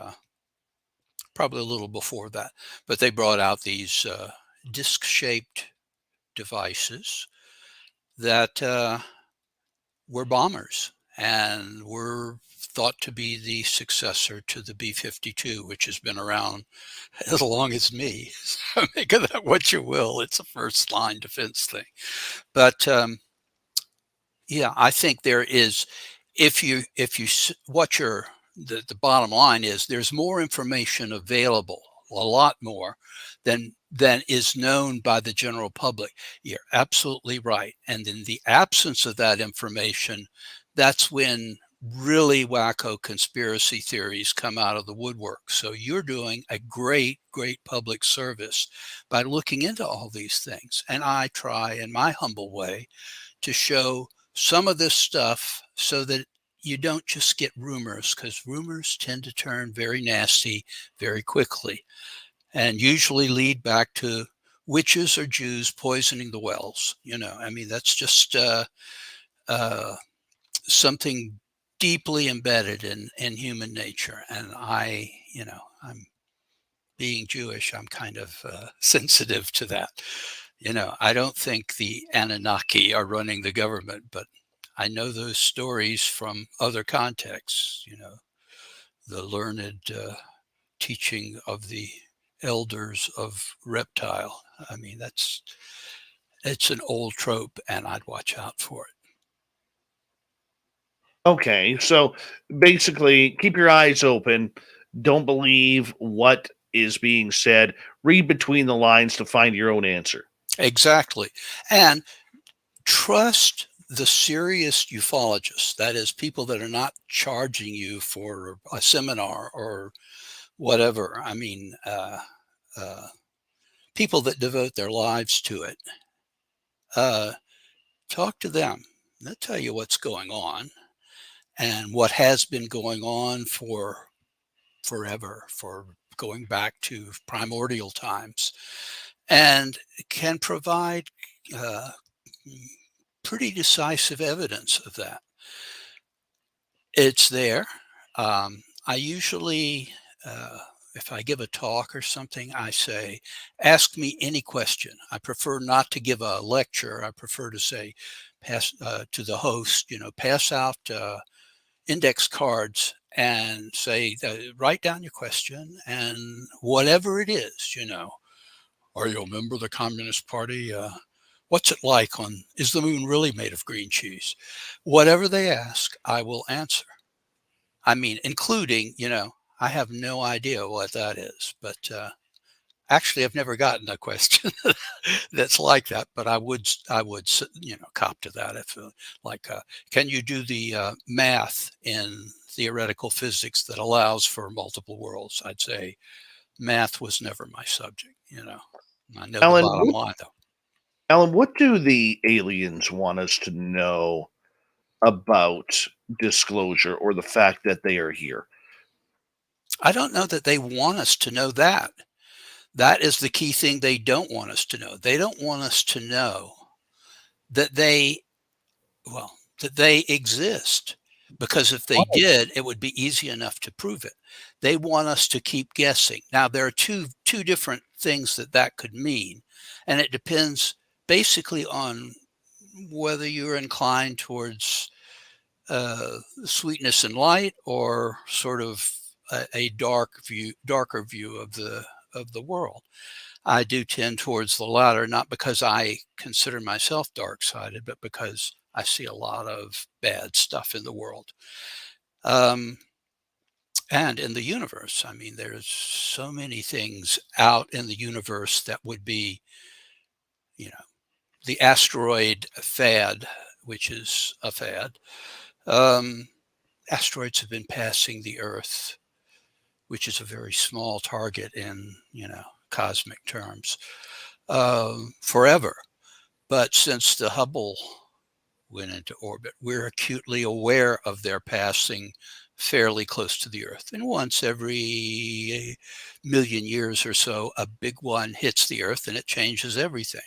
probably a little before that, but they brought out these disc-shaped devices that were bombers and were thought to be the successor to the B-52, which has been around as long as me. So make of that what you will. It's a first line defense thing. But yeah, I think there is, if you what you're, the bottom line is there's more information available, a lot more than is known by the general public. You're absolutely right. And in the absence of that information, that's when really wacko conspiracy theories come out of the woodwork. So you're doing a great, great public service by looking into all these things. And I try, in my humble way, to show some of this stuff so that you don't just get rumors, because rumors tend to turn very nasty very quickly and usually lead back to witches or Jews poisoning the wells. You know, I mean, that's just something deeply embedded in human nature. And I, you know, I'm being Jewish, I'm kind of sensitive to that. You know, I don't think the Anunnaki are running the government, but I know those stories from other contexts, you know, the learned teaching of the elders of reptile. I mean, it's an old trope, and I'd watch out for it. Okay, so basically, keep your eyes open. Don't believe what is being said. Read between the lines to find your own answer. Exactly. And trust the serious ufologists. That is, people that are not charging you for a seminar or whatever. I mean, people that devote their lives to it. Talk to them. They'll tell you what's going on and what has been going on for forever, for going back to primordial times, and can provide pretty decisive evidence of that. It's there. I usually, if I give a talk or something, I say, ask me any question. I prefer not to give a lecture. I prefer to say, pass to the host, you know, pass out index cards and say, write down your question, and whatever it is, you know, are you a member of the Communist Party? What's it like is the moon really made of green cheese? Whatever they ask, I will answer. I mean, including, you know, I have no idea what that is, but actually I've never gotten a question that's like that, but I would, you know, cop to that. If can you do the math in theoretical physics that allows for multiple worlds? I'd say math was never my subject, you know. I know Alan, the bottom line, though. Alan, what do the aliens want us to know about disclosure or the fact that they are here? I don't know that they want us to know that. That is the key thing they don't want us to know. They don't want us to know that they exist, because if they did, it would be easy enough to prove it. They want us to keep guessing. Now, there are two different things that could mean, and it depends basically on whether you're inclined towards sweetness and light, or sort of a darker view of the world. I do tend towards the latter, not because I consider myself dark-sided, but because I see a lot of bad stuff in the world. And in the universe. I mean, there's so many things out in the universe that would be, you know, the asteroid fad, which is a fad. Asteroids have been passing the Earth, which is a very small target in, you know, cosmic terms, forever. But since the Hubble went into orbit. We're acutely aware of their passing fairly close to the Earth. And once every million years or so, a big one hits the Earth and it changes everything.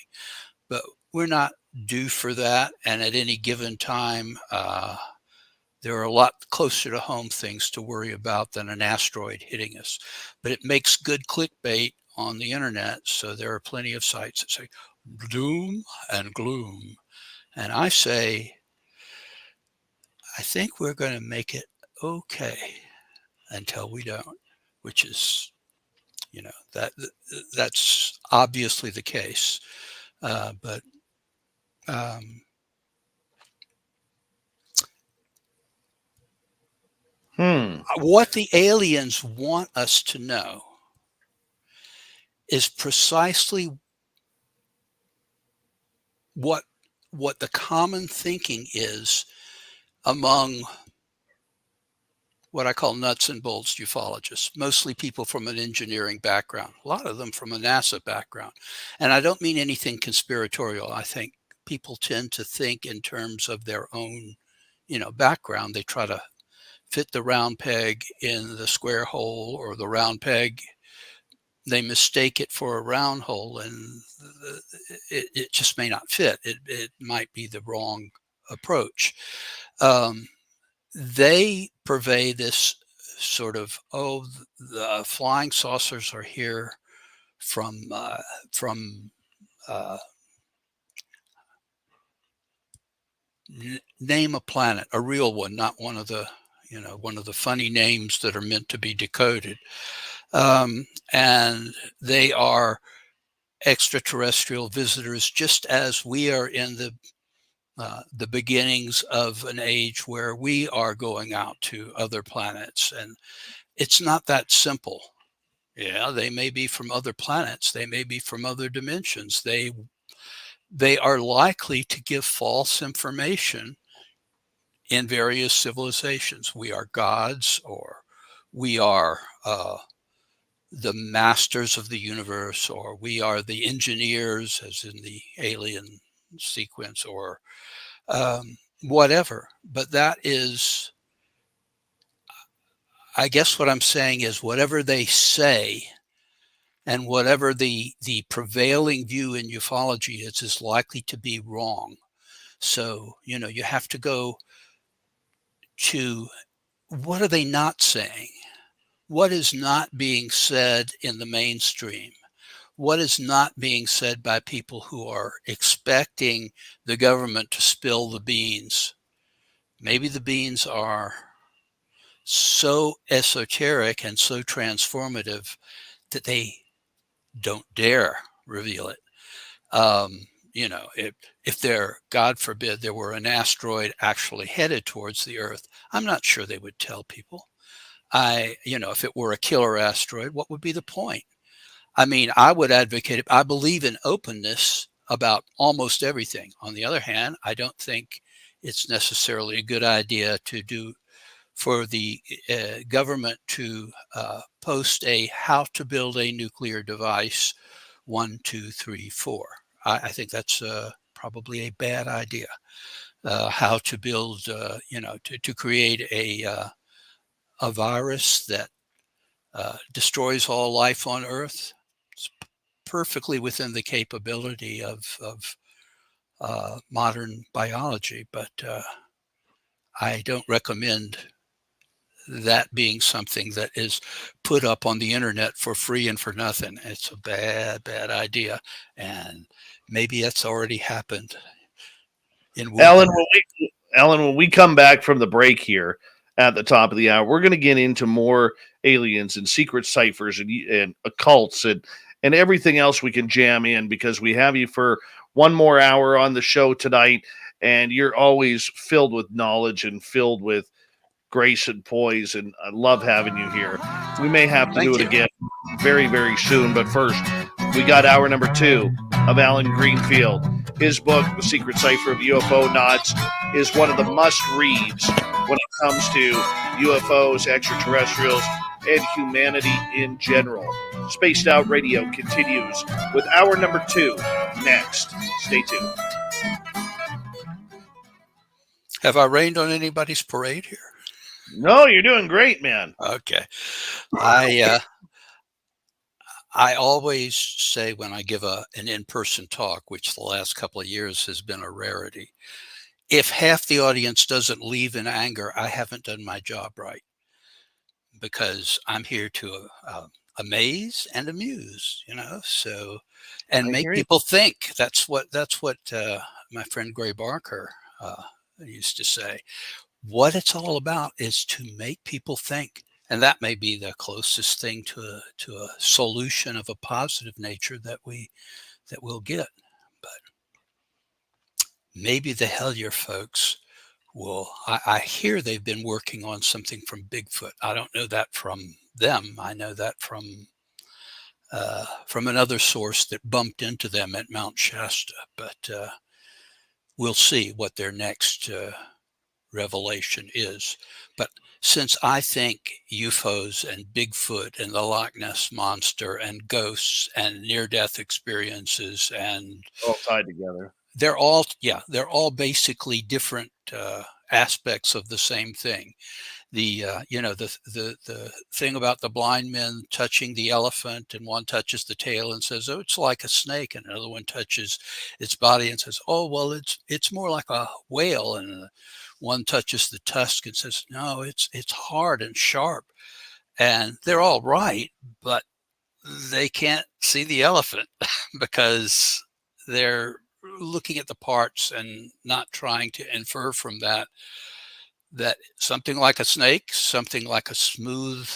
But we're not due for that. And at any given time, there are a lot closer to home things to worry about than an asteroid hitting us. But it makes good clickbait on the internet. So there are plenty of sites that say doom and gloom. And I say, I think we're going to make it okay until we don't, which is, that's obviously the case. But what the aliens want us to know is precisely what the common thinking is among what I call nuts and bolts ufologists, mostly people from an engineering background, a lot of them from a NASA background. And I don't mean anything conspiratorial. I think people tend to think in terms of their own, background. They try to fit the round peg in the square hole, or the round peg, they mistake it for a round hole, and it just may not fit. It might be the wrong approach. They purvey this sort of, the flying saucers are here from name a planet, a real one, not one of the funny names that are meant to be decoded. And they are extraterrestrial visitors, just as we are in the beginnings of an age where we are going out to other planets. And it's not that simple. Yeah, they may be from other planets. They may be from other dimensions. They are likely to give false information in various civilizations. We are gods, or we are the masters of the universe, or we are the engineers, as in the alien sequence, or whatever. But that is, I guess what I'm saying is, whatever they say and whatever the prevailing view in ufology is likely to be wrong. So, you have to go to, what are they not saying? What is not being said in the mainstream? What is not being said by people who are expecting the government to spill the beans? Maybe the beans are so esoteric and so transformative that they don't dare reveal it. If there, God forbid, there were an asteroid actually headed towards the Earth, I'm not sure they would tell people. If it were a killer asteroid, what would be the point? I mean, I would advocate it. I believe in openness about almost everything. On the other hand, I don't think it's necessarily a good idea for the government to post a how to build a nuclear device 1, 2, 3, 4. I think that's probably a bad idea. How to build, to create a virus that destroys all life on Earth. It's perfectly within the capability of modern biology, but I don't recommend that being something that is put up on the internet for free and for nothing. It's a bad, bad idea. And maybe that's already happened in Alan, when we come back from the break here at the top of the hour, we're going to get into more aliens and secret ciphers and occults and everything else we can jam in, because we have you for one more hour on the show tonight, and you're always filled with knowledge and filled with grace and poise, and I love having you here. We may have to do it again very, very soon, but first, we got hour number 2 of Allen Greenfield. His book, The Secret Cipher of UFO Knots, is one of the must-reads when it comes to UFOs, extraterrestrials, and humanity in general. Spaced Out Radio continues with hour number 2 next. Stay tuned. Have I rained on anybody's parade here? No, you're doing great, man. Okay. I always say when I give an in-person talk, which the last couple of years has been a rarity, if half the audience doesn't leave in anger, I haven't done my job right, because I'm here to amaze and amuse, so, and make people think. That's what my friend Gray Barker used to say. What it's all about is to make people think. And that may be the closest thing to a solution of a positive nature that we'll get. But maybe the Hellier folks will. I hear they've been working on something from Bigfoot. I don't know that from them. I know that from another source that bumped into them at Mount Shasta. But we'll see what their next revelation is. But since I think UFOs and Bigfoot and the Loch Ness Monster and ghosts and near-death experiences and all tied together, they're all basically different aspects of the same thing. The the thing about the blind men touching the elephant, and one touches the tail and says, "Oh, it's like a snake," and another one touches its body and says, "Oh, well, it's more like a whale," and one touches the tusk and says, "No, it's hard and sharp." And they're all right, but they can't see the elephant because they're looking at the parts and not trying to infer from that something like a snake, something like a smooth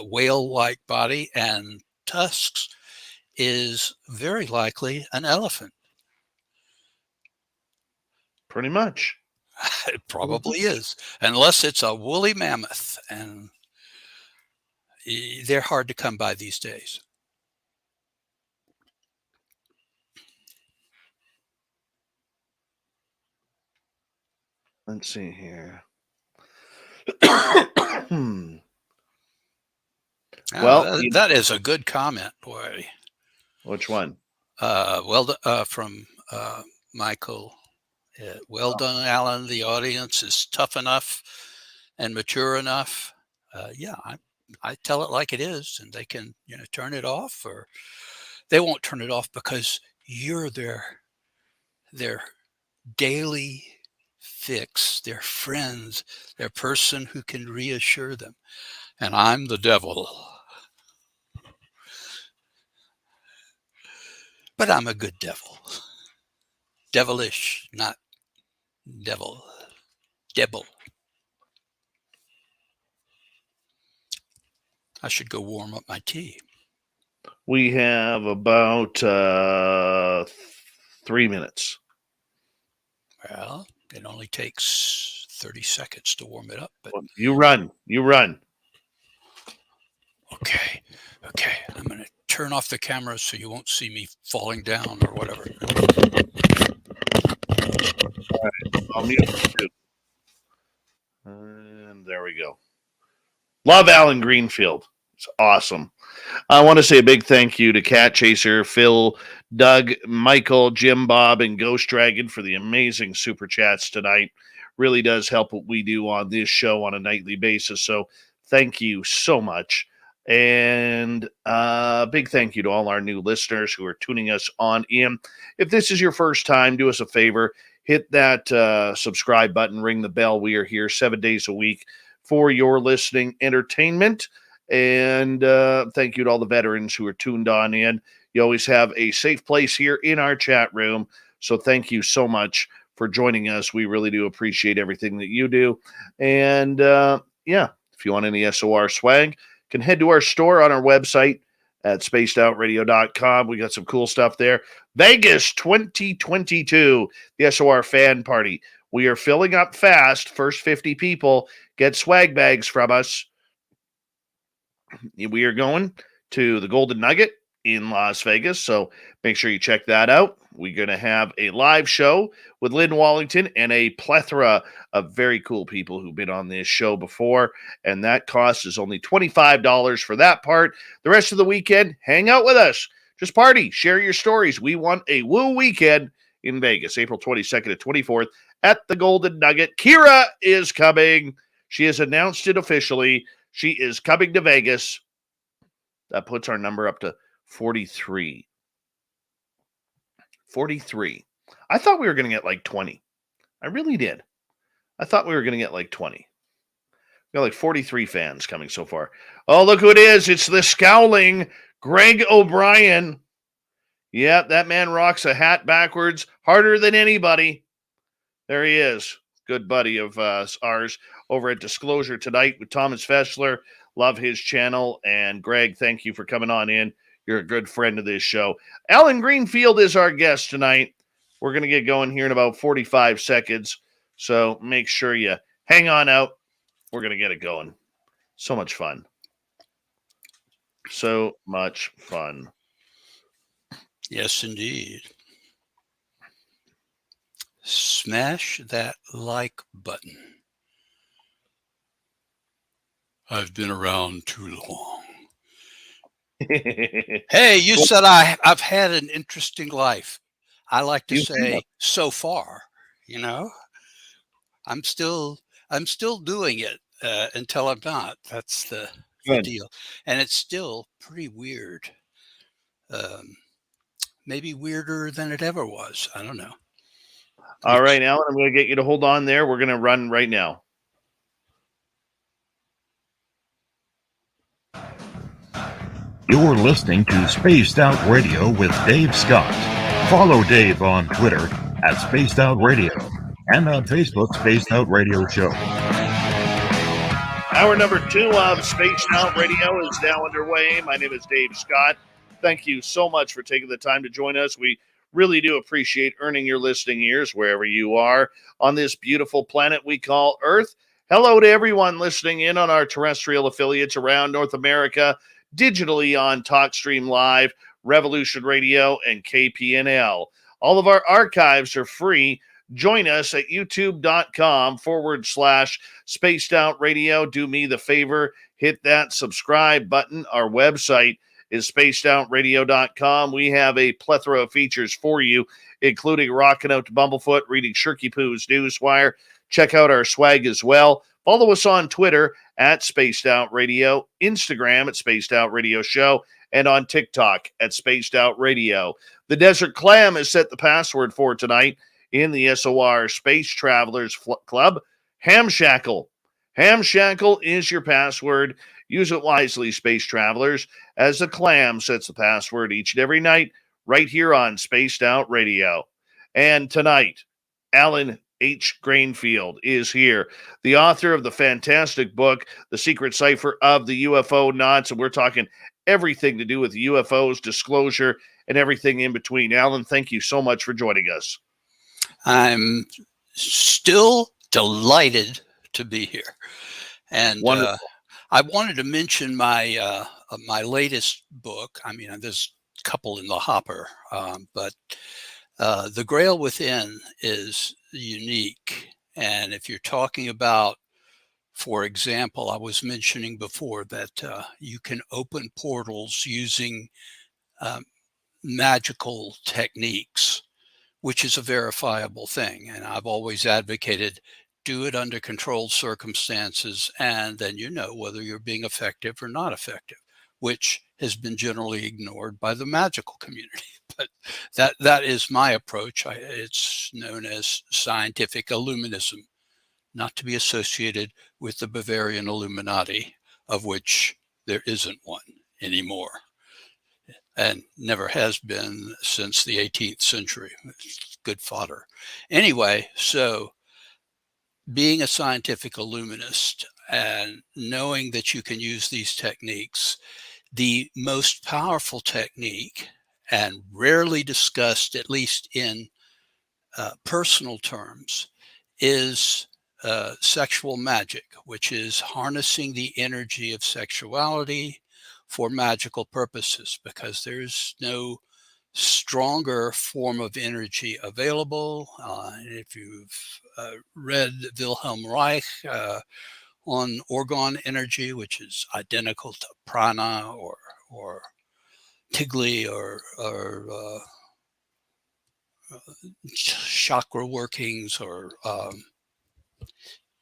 whale-like body and tusks is very likely an elephant. Pretty much. It probably is, unless it's a woolly mammoth, and they're hard to come by these days. Let's see here. Well, that is a good comment, boy. Which one? From Michael. Well done, Alan. The audience is tough enough and mature enough. I tell it like it is, and they can, turn it off, or they won't turn it off because you're their daily fix, their friends, their person who can reassure them. And I'm the devil. But I'm a good devil. Devilish, not devil. Devil. I should go warm up my tea. We have about 3 minutes. Well, it only takes 30 seconds to warm it up. But you run. Okay. I'm going to turn off the camera so you won't see me falling down or whatever. All right. I'll mute you too. And there we go. Love Allen Greenfield. It's awesome. I want to say a big thank you to Cat Chaser, Phil, Doug, Michael, Jim, Bob, and Ghost Dragon for the amazing super chats tonight. Really does help what we do on this show on a nightly basis. So thank you so much. And big thank you to all our new listeners who are tuning us on in. If this is your first time, do us a favor. Hit that subscribe button, ring the bell. We are here 7 days a week for your listening entertainment. And thank you to all the veterans who are tuned on in. You always have a safe place here in our chat room. So thank you so much for joining us. We really do appreciate everything that you do. And if you want any SOR swag, you can head to our store on our website at spacedoutradio.com. We got some cool stuff there. Vegas 2022, the SOR fan party. We are filling up fast. First 50 people get swag bags from us. We are going to the Golden Nugget in Las Vegas, so make sure you check that out. We're going to have a live show with Lynn Wallington and a plethora of very cool people who've been on this show before, and that cost is only $25 for that part. The rest of the weekend, hang out with us. Just party. Share your stories. We want a woo weekend in Vegas, April 22nd to 24th at the Golden Nugget. Kira is coming. She has announced it officially. She is coming to Vegas. That puts our number up to 43. 43. I thought we were going to get like 20. I really did. I thought we were going to get like 20. We got like 43 fans coming so far. Oh, look who it is. It's the scowling Greg O'Brien. Yeah, that man rocks a hat backwards harder than anybody. There he is. Good buddy of ours over at Disclosure Tonight with Thomas Fessler. Love his channel. And Greg, thank you for coming on in. You're a good friend of this show. Allen Greenfield is our guest tonight. We're going to get going here in about 45 seconds. So make sure you hang on out. We're going to get it going. So much fun. So much fun. Yes, indeed. Smash that like button. I've been around too long. Hey, you said I've had an interesting life. I like to say so far, you know. I'm still doing it until I'm not. That's the deal. And it's still pretty weird. Maybe weirder than it ever was. I don't know. All right, Alan, I'm going to get you to hold on there. We're going to run right now. You're listening to Spaced Out Radio with Dave Scott. Follow Dave on Twitter at Spaced Out Radio and on Facebook, Spaced Out Radio Show. Hour number 2 of Spaced Out Radio is now underway. My name is Dave Scott. Thank you so much for taking the time to join us. We really do appreciate earning your listening ears wherever you are on this beautiful planet we call Earth. Hello to everyone listening in on our terrestrial affiliates around North America, digitally on TalkStream Live, Revolution Radio, and KPNL. All of our archives are free. Join us at youtube.com/Spaced Out Radio. Do me the favor, hit that subscribe button. Our website is spacedoutradio.com. We have a plethora of features for you, including rocking out to Bumblefoot, reading Shirky Poo's Newswire. Check out our swag as well. Follow us on Twitter at Spaced Out Radio, Instagram at Spaced Out Radio Show, and on TikTok at Spaced Out Radio. The Desert Clam has set the password for tonight in the SOR Space Travelers Club. Hamshackle. Hamshackle is your password. Use it wisely, Space Travelers, as the Clam sets the password each and every night right here on Spaced Out Radio. And tonight, Allen H. Greenfield is here, the author of the fantastic book, The Secret Cypher of the UFO Knots, and we're talking everything to do with UFOs, disclosure, and everything in between. Allen, thank you so much for joining us. I'm still delighted to be here. And I wanted to mention my my latest book. I mean, there's a couple in the hopper, but The Grail Within is unique. And if you're talking about, for example, I was mentioning before that you can open portals using magical techniques, which is a verifiable thing. And I've always advocated do it under controlled circumstances, and then you know whether you're being effective or not effective, which has been generally ignored by the magical community. But that is my approach. It's known as scientific Illuminism, not to be associated with the Bavarian Illuminati, of which there isn't one anymore, and never has been since the 18th century. It's good fodder. Anyway, so being a scientific Illuminist and knowing that you can use these techniques, the most powerful technique, and rarely discussed, at least in personal terms, is sexual magic, which is harnessing the energy of sexuality for magical purposes, because there's no stronger form of energy available. If you've read Wilhelm Reich on orgone energy, which is identical to prana or Tigli or chakra workings, or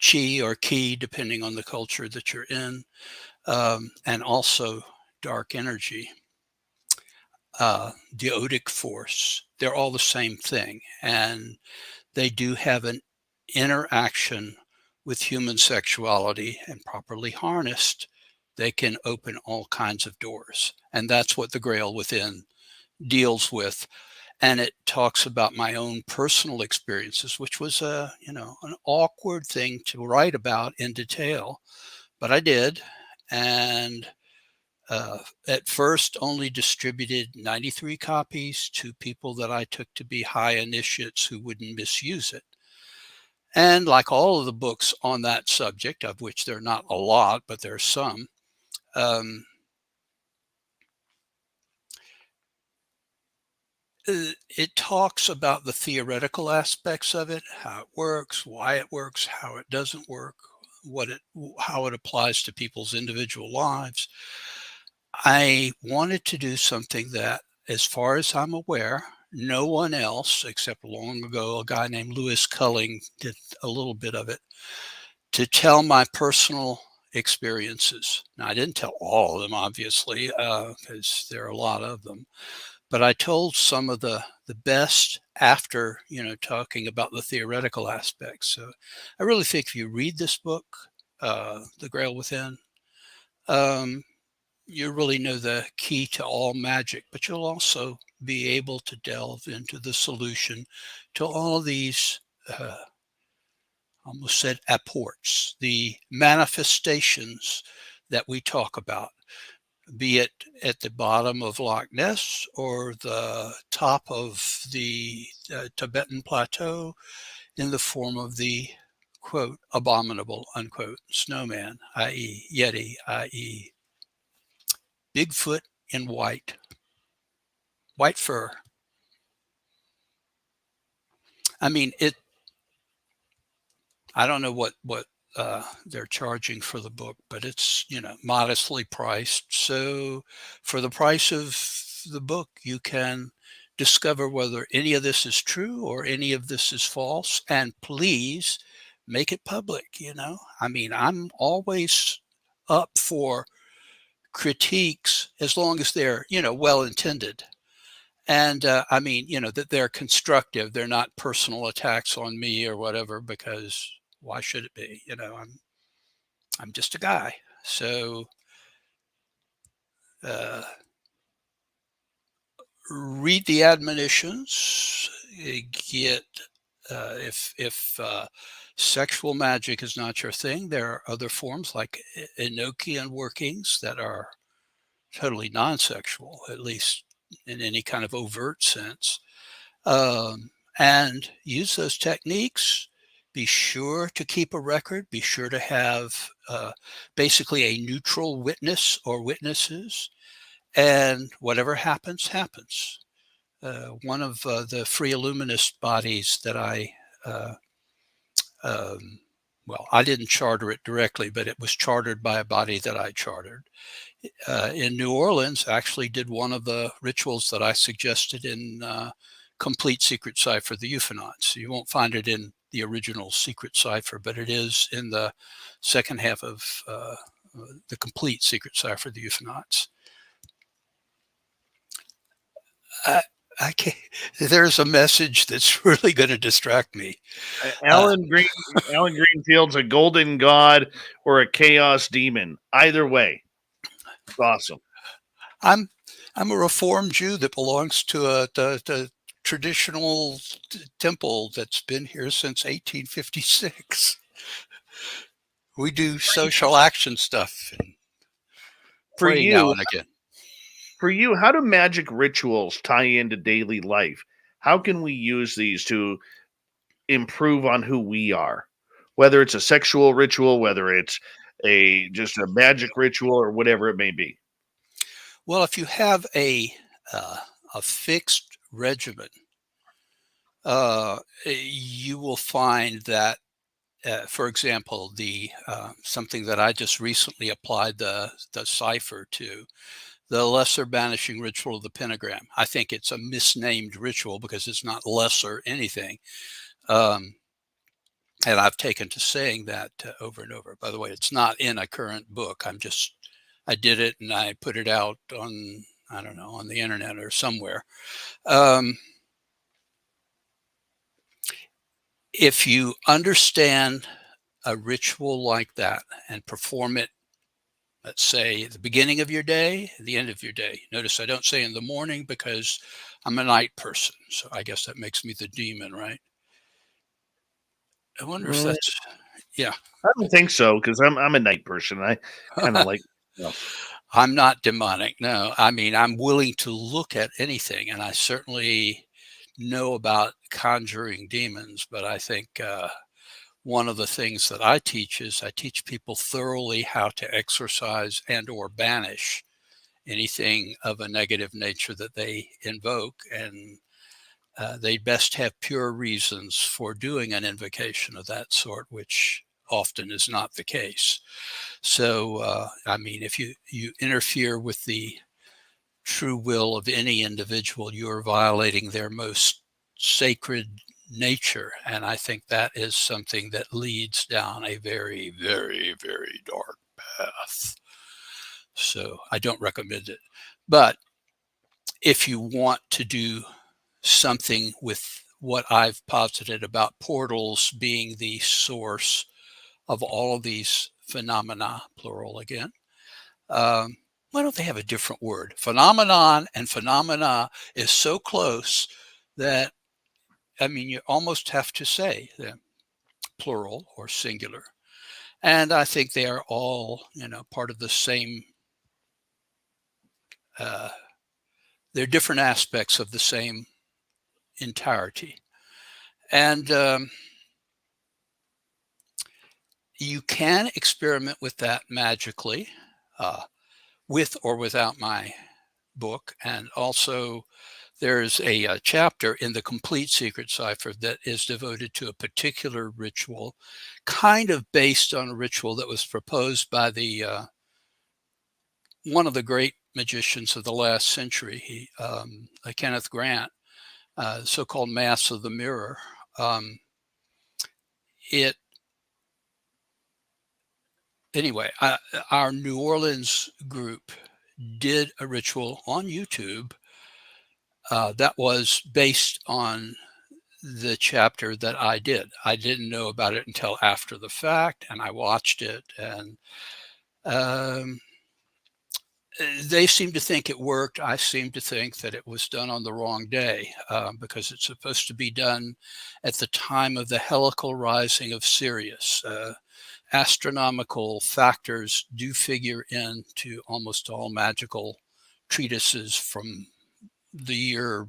chi or ki, depending on the culture that you're in, and also dark energy, deotic force. They're all the same thing, and they do have an interaction with human sexuality, and properly harnessed, they can open all kinds of doors. And that's what the Grail Within deals with. And it talks about my own personal experiences, which was an awkward thing to write about in detail, but I did. And at first only distributed 93 copies to people that I took to be high initiates who wouldn't misuse it. And like all of the books on that subject, of which there are not a lot, but there are some, it talks about the theoretical aspects of it, how it works, why it works, how it doesn't work, how it applies to people's individual lives. I wanted to do something that, as far as I'm aware, no one else, except long ago, a guy named Louis Culling did a little bit of it, to tell my personal experiences. Now, I didn't tell all of them, obviously, because there are a lot of them, but I told some of the best after, talking about the theoretical aspects. So I really think if you read this book, The Grail Within, you really know the key to all magic, but you'll also be able to delve into the solution to all these, almost said apports, the manifestations that we talk about, be it at the bottom of Loch Ness or the top of the Tibetan plateau in the form of the, quote, abominable, unquote, snowman, i.e. Yeti, i.e. Bigfoot in white fur. I mean, I don't know what they're charging for the book, but it's, modestly priced. So for the price of the book, you can discover whether any of this is true or any of this is false. And please make it public, I mean, I'm always up for critiques as long as they're, well intended. And I mean, that they're constructive. They're not personal attacks on me or whatever, because why should it be? I'm just a guy. So read the admonitions. Get if sexual magic is not your thing, there are other forms like Enochian workings that are totally non-sexual, at least in any kind of overt sense, and use those techniques. Be sure to keep a record. Be sure to have basically a neutral witness or witnesses, and whatever happens, happens. One of the free Illuminist bodies that I didn't charter it directly, but it was chartered by a body that I chartered in New Orleans, actually did one of the rituals that I suggested in Complete Secret Cypher, the Euphonauts. You won't find it in the original Secret Cypher, but it is in the second half of the Complete Secret Cypher, the Euphonauts. I can't, there's a message that's really going to distract me. Alan Greenfield's a golden god or a chaos demon. Either way, it's awesome. I'm a Reformed Jew that belongs to a traditional temple that's been here since 1856. We do social action stuff and pray now and again. For you, how do magic rituals tie into daily life? How can we use these to improve on who we are? Whether it's a sexual ritual, whether it's just a magic ritual, or whatever it may be. Well, if you have a fixed regimen, you will find that, for example, the something that I just recently applied the Cypher to, the lesser banishing ritual of the pentagram. I think it's a misnamed ritual because it's not lesser anything. And I've taken to saying that over and over. By the way, it's not in a current book. I did it and I put it out on, I don't know, on the internet or somewhere. If you understand a ritual like that and perform it, let's say at the beginning of your day, at the end of your day. Notice I don't say in the morning because I'm a night person. So I guess that makes me the demon, right? I wonder if that's, yeah. I don't think so, because I'm a night person. I kind of like, you know. I'm not demonic. No, I mean, I'm willing to look at anything, and I certainly know about conjuring demons, but I think one of the things that I teach is I teach people thoroughly how to exorcise and or banish anything of a negative nature that they invoke, and they best have pure reasons for doing an invocation of that sort, which often is not the case. So, I mean, if you interfere with the true will of any individual, you are violating their most sacred nature. And I think that is something that leads down a very, very, very dark path. So I don't recommend it. But if you want to do something with what I've posited about portals being the source of all of these phenomena, plural again, why don't they have a different word? Phenomenon and phenomena is so close that, I mean, you almost have to say them plural or singular. And I think they are all, you know, part of the same, they're different aspects of the same entirety. And you can experiment with that magically, with or without my book. And also there's a chapter in the Complete Secret Cypher that is devoted to a particular ritual, kind of based on a ritual that was proposed by the one of the great magicians of the last century, Kenneth Grant, so-called Mass of the Mirror. Anyway, our New Orleans group did a ritual on YouTube that was based on the chapter that I did. I didn't know about it until after the fact, and I watched it, and they seemed to think it worked. I seem to think that it was done on the wrong day because it's supposed to be done at the time of the helical rising of Sirius. Astronomical factors do figure into almost all magical treatises from the year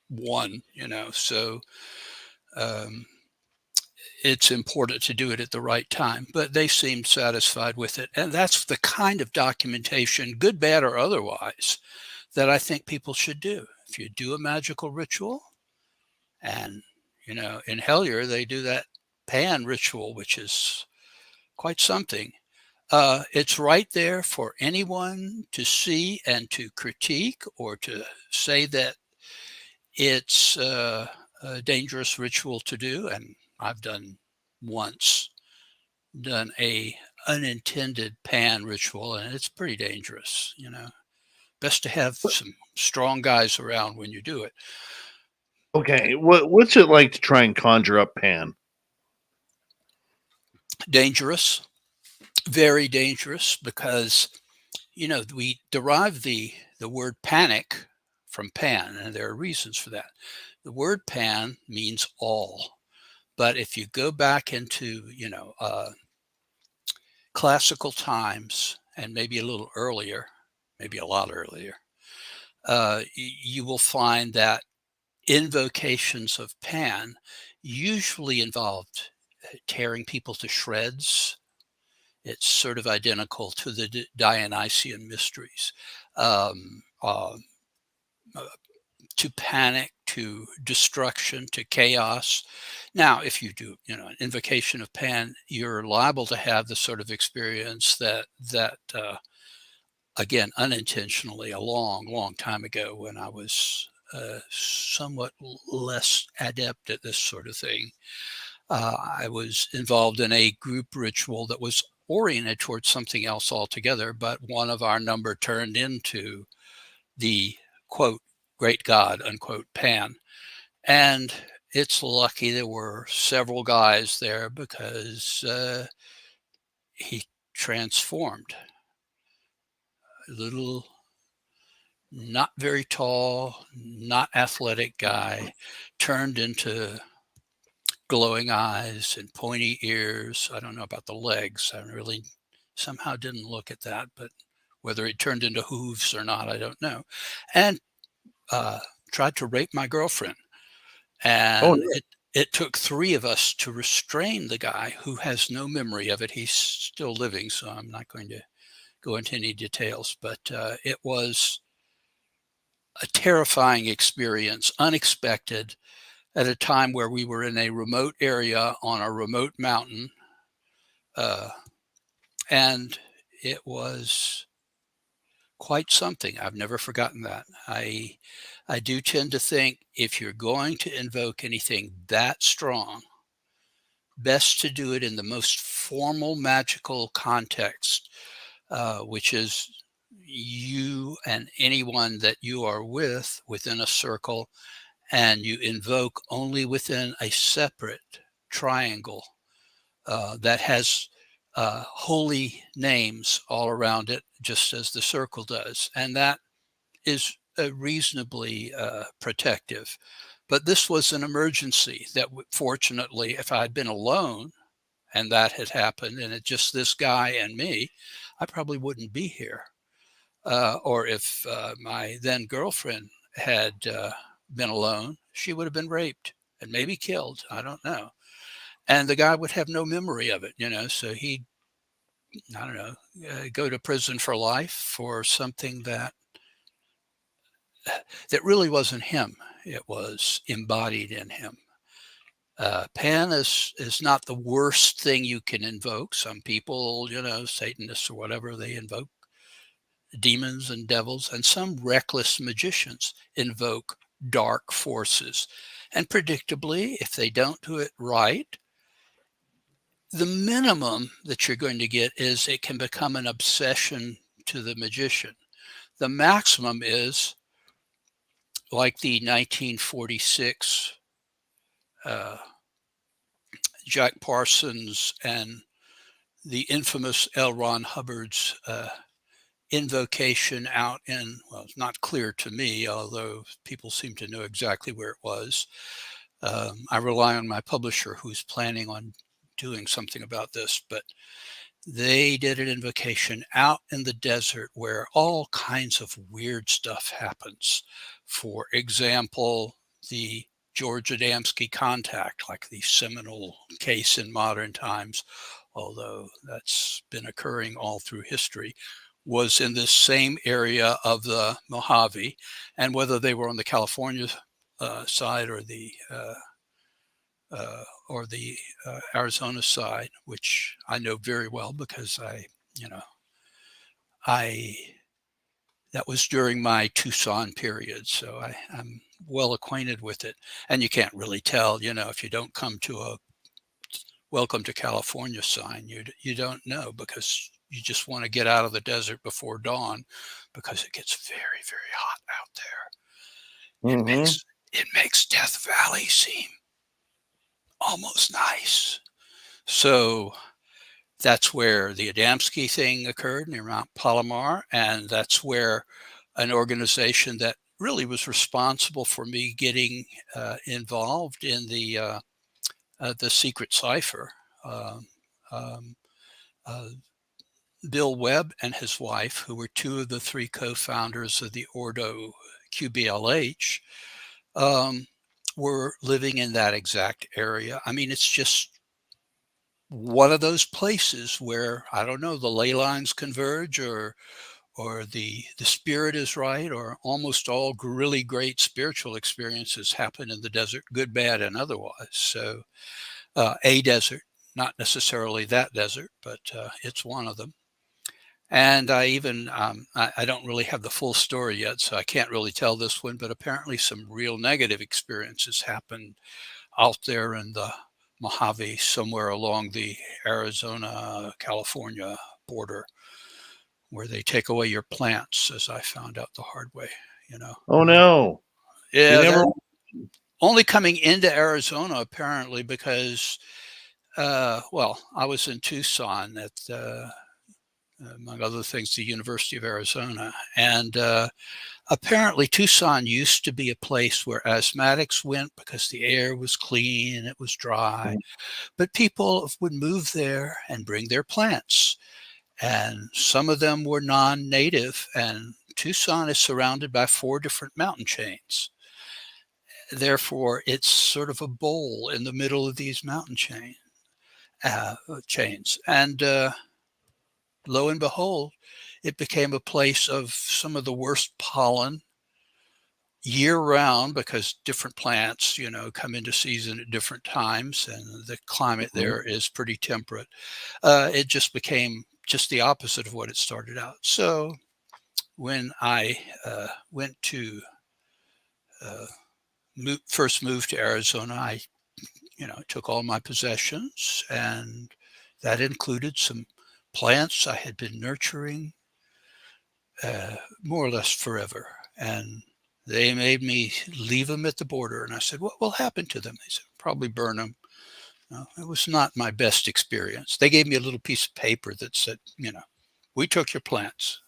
one, you know, so it's important to do it at the right time, but they seemed satisfied with it. And that's the kind of documentation, good, bad, or otherwise, that I think people should do. If you do a magical ritual, and, you know, in Hellier, they do that Pan ritual, which is quite something. It's right there for anyone to see and to critique or to say that it's a dangerous ritual to do. And I've done a unintended Pan ritual, and it's pretty dangerous, you know. Best to have some strong guys around when you do it. Okay, what's it like to try and conjure up Pan? Dangerous, very dangerous, because, you know, we derive the word panic from Pan, and there are reasons for that. The word Pan means all, but if you go back into, you know, classical times, and maybe a little earlier, maybe a lot earlier, you will find that invocations of Pan usually involved tearing people to shreds. It's sort of identical to the Dionysian mysteries, to panic, to destruction, to chaos. Now, if you do, you know, an invocation of Pan, you're liable to have the sort of experience that again, unintentionally, a long, long time ago when I was somewhat less adept at this sort of thing. I was involved in a group ritual that was oriented towards something else altogether, but one of our number turned into the, quote, great God, unquote, Pan. And it's lucky there were several guys there because he transformed. A little, not very tall, not athletic guy turned into glowing eyes and pointy ears. I don't know about the legs. I really somehow didn't look at that, but whether it turned into hooves or not, I don't know. And tried to rape my girlfriend. And it took 3 of us to restrain the guy who has no memory of it. He's still living, so I'm not going to go into any details, but it was a terrifying experience, unexpected, at a time where we were in a remote area on a remote mountain. And it was quite something. I've never forgotten that. I do tend to think if you're going to invoke anything that strong, best to do it in the most formal magical context, which is you and anyone that you are with within a circle, and you invoke only within a separate triangle that has holy names all around it, just as the circle does. And that is reasonably protective. But this was an emergency that fortunately, if I had been alone and that had happened and it's just this guy and me, I probably wouldn't be here. Or if my then girlfriend had been alone, she would have been raped and maybe killed. I don't know. And the guy would have no memory of it, so he'd, I don't know, go to prison for life for something that really wasn't him. It was embodied in him. Pan is not the worst thing you can invoke. Some people, Satanists or whatever, they invoke demons and devils, and some reckless magicians invoke dark forces. And predictably, if they don't do it right, the minimum that you're going to get is it can become an obsession to the magician. The maximum is like the 1946 Jack Parsons and the infamous L. Ron Hubbard's invocation out in, well, it's not clear to me, although people seem to know exactly where it was. I rely on my publisher who's planning on doing something about this, but they did an invocation out in the desert where all kinds of weird stuff happens. For example, the George Adamski contact, like the seminal case in modern times, although that's been occurring all through history, was in this same area of the Mojave. And whether they were on the California side or the Arizona side, which I know very well because that was during my Tucson period. So I'm well acquainted with it. And you can't really tell, if you don't come to a welcome to California sign, you don't know, because you just want to get out of the desert before dawn because it gets very, very hot out there. Mm-hmm. It makes Death Valley seem almost nice. So that's where the Adamski thing occurred near Mount Palomar, and that's where an organization that really was responsible for me getting involved in the secret Cypher. Bill Webb and his wife, who were 2 of the 3 co-founders of the Ordo QBLH, were living in that exact area. I mean, it's just one of those places where, I don't know, the ley lines converge or the spirit is right, or almost all really great spiritual experiences happen in the desert, good, bad, and otherwise. So a desert, not necessarily that desert, but it's one of them. And I even, I don't really have the full story yet, so I can't really tell this one, but apparently some real negative experiences happened out there in the Mojave, somewhere along the Arizona-California border, where they take away your plants, as I found out the hard way, you know. Oh, no. Yeah, only coming into Arizona, apparently, because, well, I was in Tucson at, among other things, the University of Arizona. And apparently Tucson used to be a place where asthmatics went because the air was clean and it was dry. But people would move there and bring their plants. And some of them were non-native. And Tucson is surrounded by 4 different mountain chains. Therefore, it's sort of a bowl in the middle of these mountain chains. And lo and behold, it became a place of some of the worst pollen year round, because different plants, you know, come into season at different times, and the climate there is pretty temperate. It just became just the opposite of what it started out. So when I went to first moved to Arizona, I, you know, took all my possessions, and that included some plants I had been nurturing more or less forever. And they made me leave them at the border. And I said, what will happen to them? They said, probably burn them. No, it was not my best experience. They gave me a little piece of paper that said, you know, we took your plants.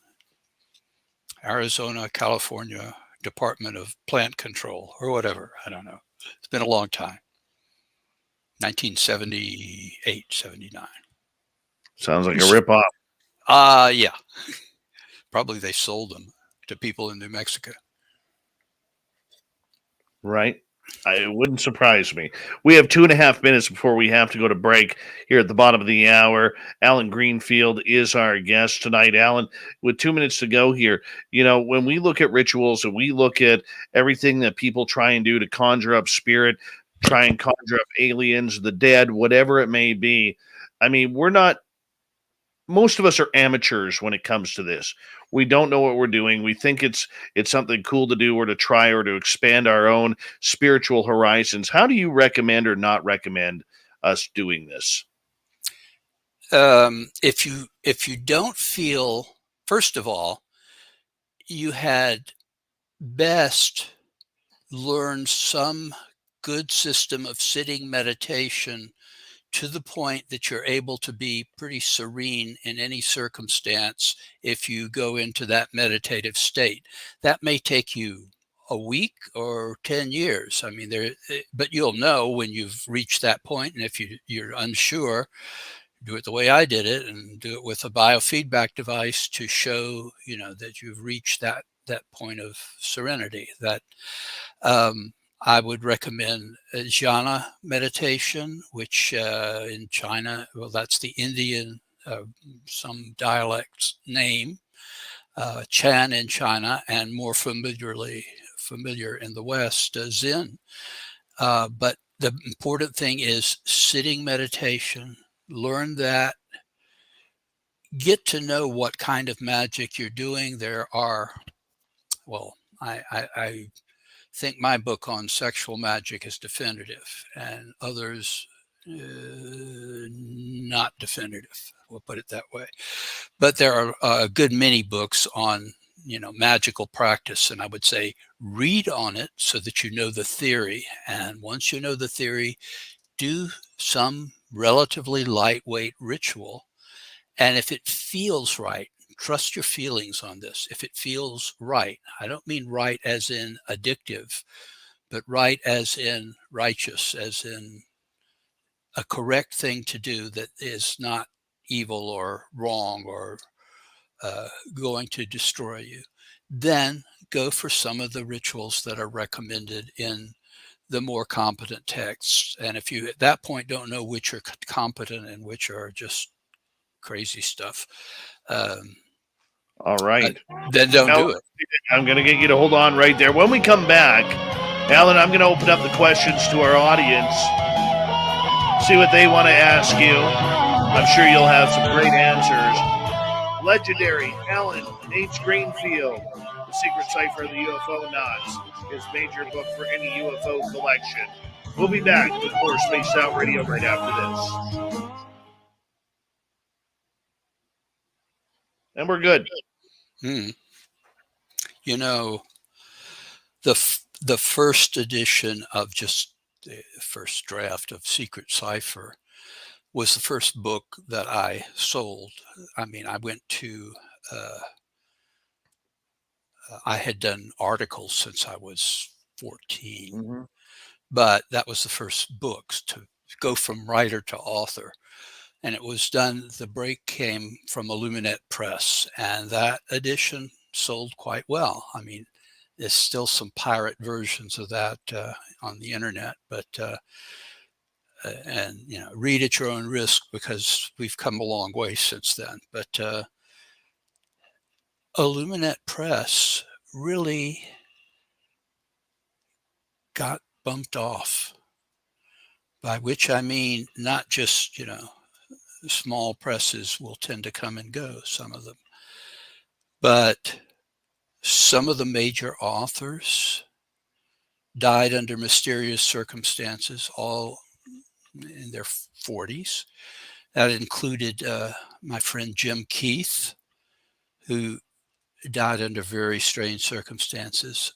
Arizona, California Department of Plant Control, or whatever. I don't know. It's been a long time. 1978, 79. Sounds like a ripoff. Yeah. Probably they sold them to people in New Mexico. Right. It wouldn't surprise me. We have 2.5 minutes before we have to go to break here at the bottom of the hour. Allen Greenfield is our guest tonight. Allen, with 2 minutes to go here, you know, when we look at rituals and we look at everything that people try and do to conjure up spirit, try and conjure up aliens, the dead, whatever it may be, I mean, most of us are amateurs when it comes to this. We don't know what we're doing. We think it's something cool to do or to try or to expand our own spiritual horizons. How do you recommend or not recommend us doing this? If you don't feel, first of all, you had best learn some good system of sitting meditation to the point that you're able to be pretty serene in any circumstance if you go into that meditative state. That may take you a week or 10 years. I mean, but you'll know when you've reached that point. And if you're unsure, do it the way I did it, and do it with a biofeedback device to show, you know, that you've reached that point of serenity. That I would recommend jhana meditation, which in China, well, that's the Indian, some dialects name, Chan in China, and more familiar in the West, Zen. But the important thing is sitting meditation. Learn that. Get to know what kind of magic you're doing. There are, well, I think my book on sexual magic is definitive, and others not definitive. We'll put it that way. But there are a good many books on, you know, magical practice, and I would say read on it so that you know the theory. And once you know the theory, do some relatively lightweight ritual. And if it feels right, trust your feelings on this. If it feels right, I don't mean right as in addictive, but right as in righteous, as in a correct thing to do that is not evil or wrong or going to destroy you, then go for some of the rituals that are recommended in the more competent texts. And if you at that point don't know which are competent and which are just crazy stuff, all right, then don't do it. I'm going to get you to hold on right there. When we come back, Allen, I'm going to open up the questions to our audience, see what they want to ask you. I'm sure you'll have some great answers. legendary Allen H. Greenfield, The Secret Cypher of the UFO Knots, his major book for any UFO collection. We'll be back with more Spaced Out Radio right after this. And we're good. You know, the first edition of just the first draft of Secret Cypher was the first book that I sold. I mean, I went to, I had done articles since I was 14, but that was the first books to go from writer to author. And it was done, the break came from Illuminist Press, and that edition sold quite well. I mean, there's still some pirate versions of that on the internet, but and you know, read at your own risk because we've come a long way since then. But Illuminist Press really got bumped off, by which I mean not just, you know, small presses will tend to come and go, some of them, but some of the major authors died under mysterious circumstances, all in their 40s. That included my friend Jim Keith, who died under very strange circumstances.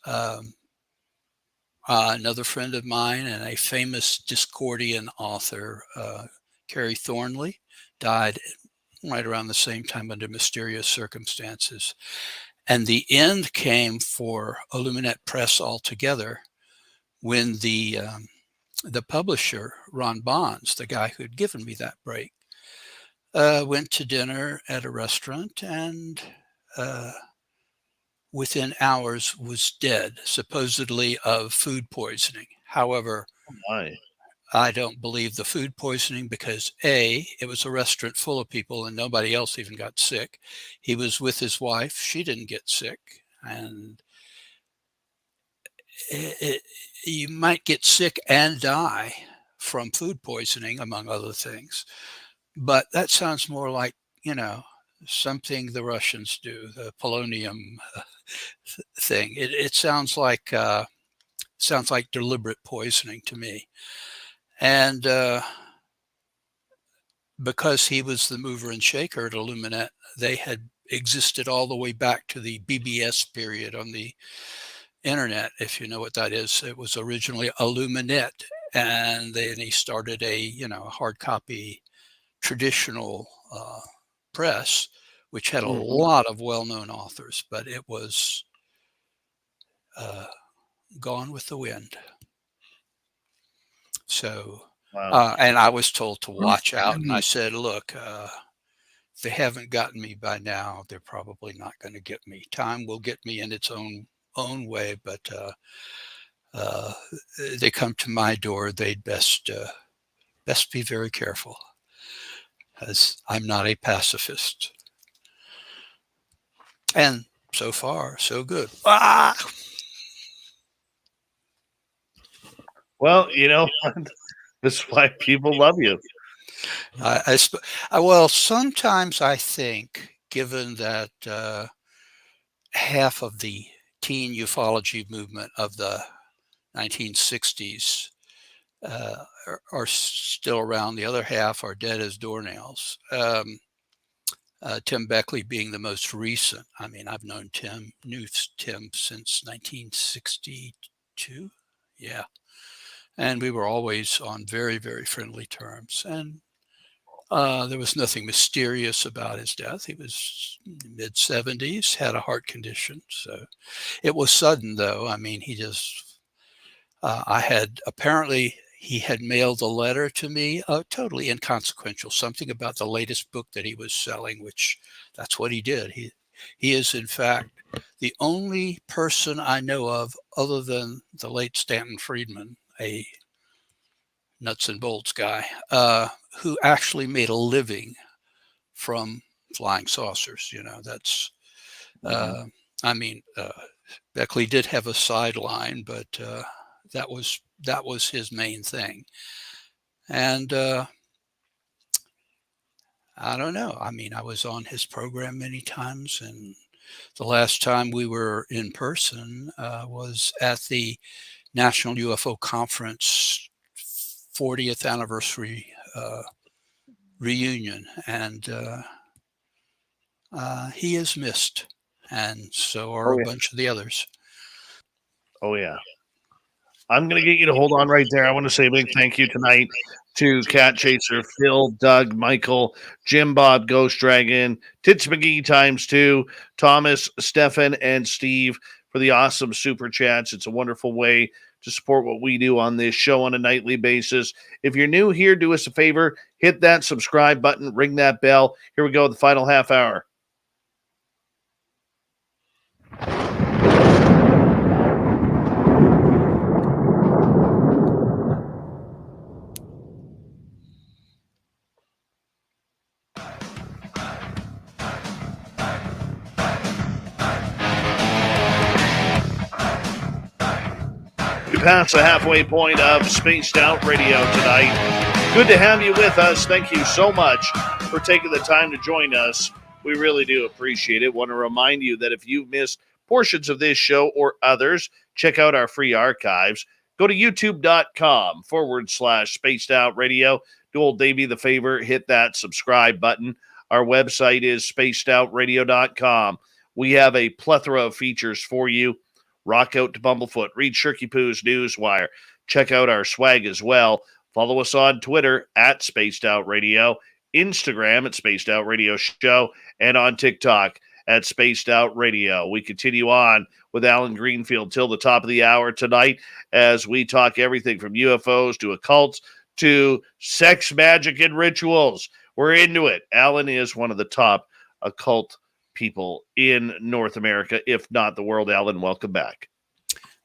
Another friend of mine and a famous Discordian author, Carrie Thornley, died right around the same time under mysterious circumstances. And the end came for Illuminist Press altogether when the publisher, Ron Bonds, the guy who had given me that break, went to dinner at a restaurant and within hours was dead, supposedly of food poisoning. However, I don't believe the food poisoning because A, it was a restaurant full of people and nobody else even got sick. He was with his wife. She didn't get sick. And you might get sick and die from food poisoning, among other things. But that sounds more like, you know, something the Russians do, the polonium thing. It sounds like deliberate poisoning to me. And because he was the mover and shaker at Illuminist, they had existed all the way back to the BBS period on the internet, if you know what that is. It was originally Illuminist, and then he started a, you know, a hard copy traditional press, which had a lot of well-known authors, but it was gone with the wind. So, and I was told to watch out, and I said, look, if they haven't gotten me by now, they're probably not going to get me. Time will get me in its own way, but they come to my door, they'd best be very careful, as I'm not a pacifist. And so far, so good. Well, you know, this is why people love you. Well, sometimes I think, given that half of the teen ufology movement of the 1960s are still around, the other half are dead as doornails. Tim Beckley being the most recent. I mean, I've known Tim since 1962. Yeah. And we were always on very, very friendly terms. And there was nothing mysterious about his death. He was mid-70s, had a heart condition. So it was sudden, though. I mean, he just, apparently he had mailed a letter to me, totally inconsequential, something about the latest book that he was selling, which that's what he did. He is, in fact, the only person I know of, other than the late Stanton Friedman, a nuts and bolts guy, who actually made a living from flying saucers. You know, that's, I mean, Beckley did have a sideline, but that was his main thing. And I don't know. I mean, I was on his program many times, and the last time we were in person was at the National UFO Conference 40th anniversary reunion, and he is missed, and so are Oh, a yeah. bunch of the others. Oh, yeah. I'm going to get you to hold on right there. I want to say a big thank you tonight to Cat Chaser, Phil, Doug, Michael, Jim Bob, Ghost Dragon, Tits McGee ×2, Thomas, Stefan, and Steve for the awesome super chats. It's a wonderful way to support what we do on this show on a nightly basis. If you're new here, do us a favor, hit that subscribe button, ring that bell. Here we go, the final half hour. Past the halfway point of Spaced Out Radio tonight. Good to have you with us. Thank you so much for taking the time to join us. We really do appreciate it. Want to remind you that if you've missed portions of this show or others, check out our free archives. Go to youtube.com/Spaced Out Radio. Do old Davey the favor, hit that subscribe button. Our website is spacedoutradio.com. We have a plethora of features for you. Rock out to Bumblefoot. Read Shirky Poo's Newswire. Check out our swag as well. Follow us on Twitter at Spaced Out Radio, Instagram at Spaced Out Radio Show, and on TikTok at Spaced Out Radio. We continue on with Allen Greenfield till the top of the hour tonight as we talk everything from UFOs to occults to sex, magic, and rituals. We're into it. Allen is one of the top occult people in North America, if not the world. Allen, welcome back.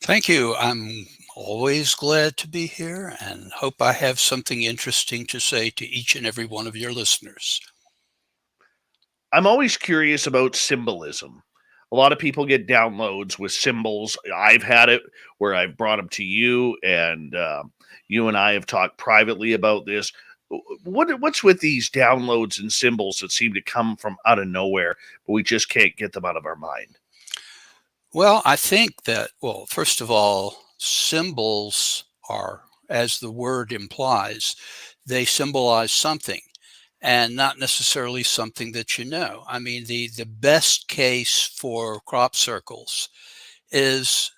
Thank you. I'm always glad to be here and hope I have something interesting to say to each and every one of your listeners. I'm always curious about symbolism. A lot of people get downloads with symbols. I've had it where I've brought them to you, and you and I have talked privately about this. What's with these downloads and symbols that seem to come from out of nowhere, but we just can't get them out of our mind? Well, I think that, first of all, symbols are, as the word implies, they symbolize something and not necessarily something that you know. I mean, the best case for crop circles is,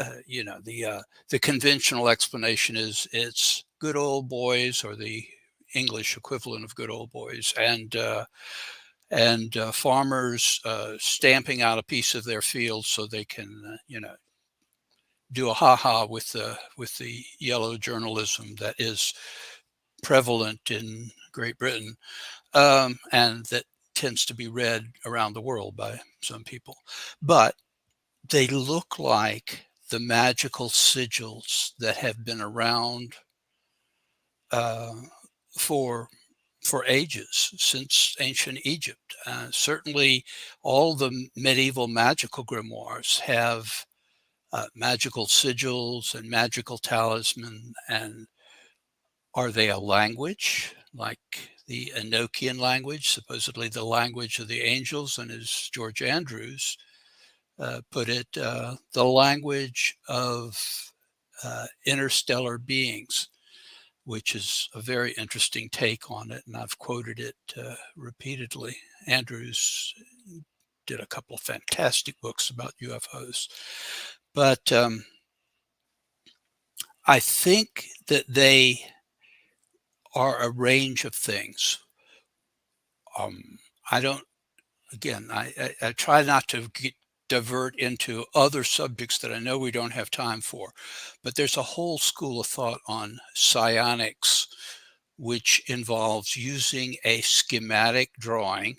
the conventional explanation is it's good old boys, or the English equivalent of good old boys, and farmers stamping out a piece of their field so they can, do a ha-ha with the yellow journalism that is prevalent in Great Britain, and that tends to be read around the world by some people. But they look like the magical sigils that have been around for ages, since ancient Egypt. Certainly all the medieval magical grimoires have magical sigils and magical talisman. And are they a language like the Enochian language, supposedly the language of the angels, and as George Andrews put it, the language of interstellar beings, which is a very interesting take on it, and I've quoted it repeatedly. Andrews did a couple of fantastic books about UFOs. But I think that they are a range of things. I try not to divert into other subjects that I know we don't have time for, but there's a whole school of thought on psionics, which involves using a schematic drawing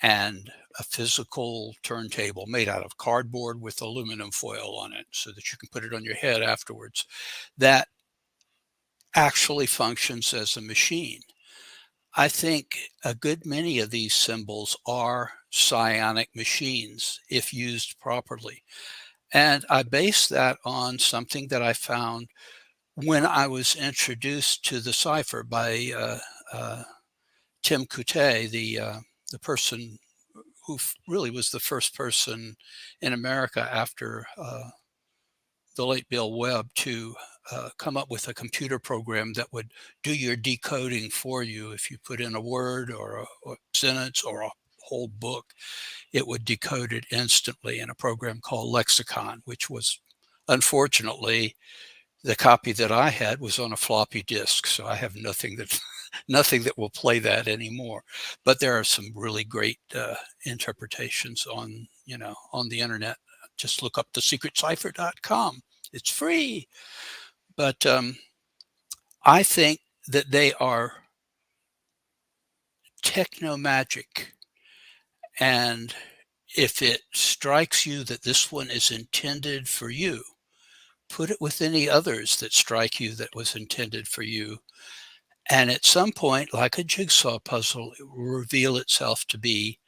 and a physical turntable made out of cardboard with aluminum foil on it so that you can put it on your head afterwards, that actually functions as a machine. I think a good many of these symbols are psionic machines if used properly. And I base that on something that I found when I was introduced to the Cypher by Tim Coutet, the person who really was the first person in America after the late Bill Webb to come up with a computer program that would do your decoding for you. If you put in a word or a sentence or a whole book, it would decode it instantly in a program called Lexicon, which was, unfortunately, the copy that I had was on a floppy disk. So I have nothing that will play that anymore. But there are some really great interpretations on the internet. Just look up thesecretcypher.com. It's free. But I think that they are techno-magic. And if it strikes you that this one is intended for you, put it with any others that strike you that was intended for you. And at some point, like a jigsaw puzzle, it will reveal itself to be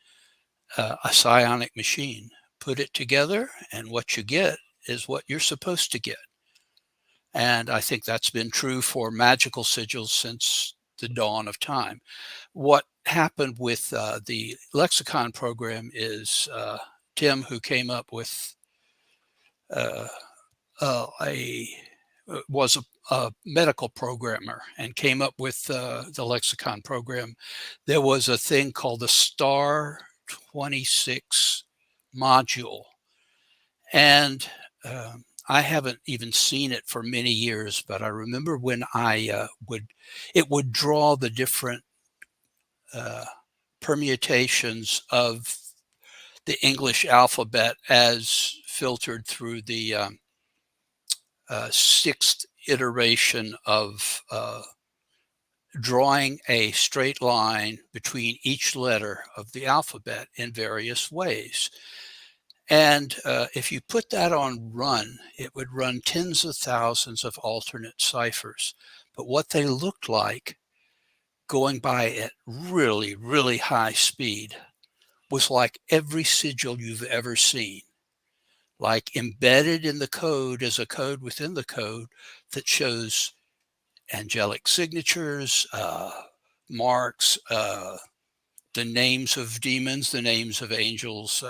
a psionic machine. Put it together, and what you get is what you're supposed to get. And I think that's been true for magical sigils since the dawn of time. What happened with the lexicon program is Tim, who came up with was a medical programmer and came up with the lexicon program. There was a thing called the Star 26 module. And I haven't even seen it for many years, but I remember when it would draw the different permutations of the English alphabet as filtered through the sixth iteration of drawing a straight line between each letter of the alphabet in various ways. And if you put that on run, it would run tens of thousands of alternate ciphers. But what they looked like going by at really, really high speed was like every sigil you've ever seen. Like embedded in the code as a code within the code that shows angelic signatures, marks, the names of demons, the names of angels,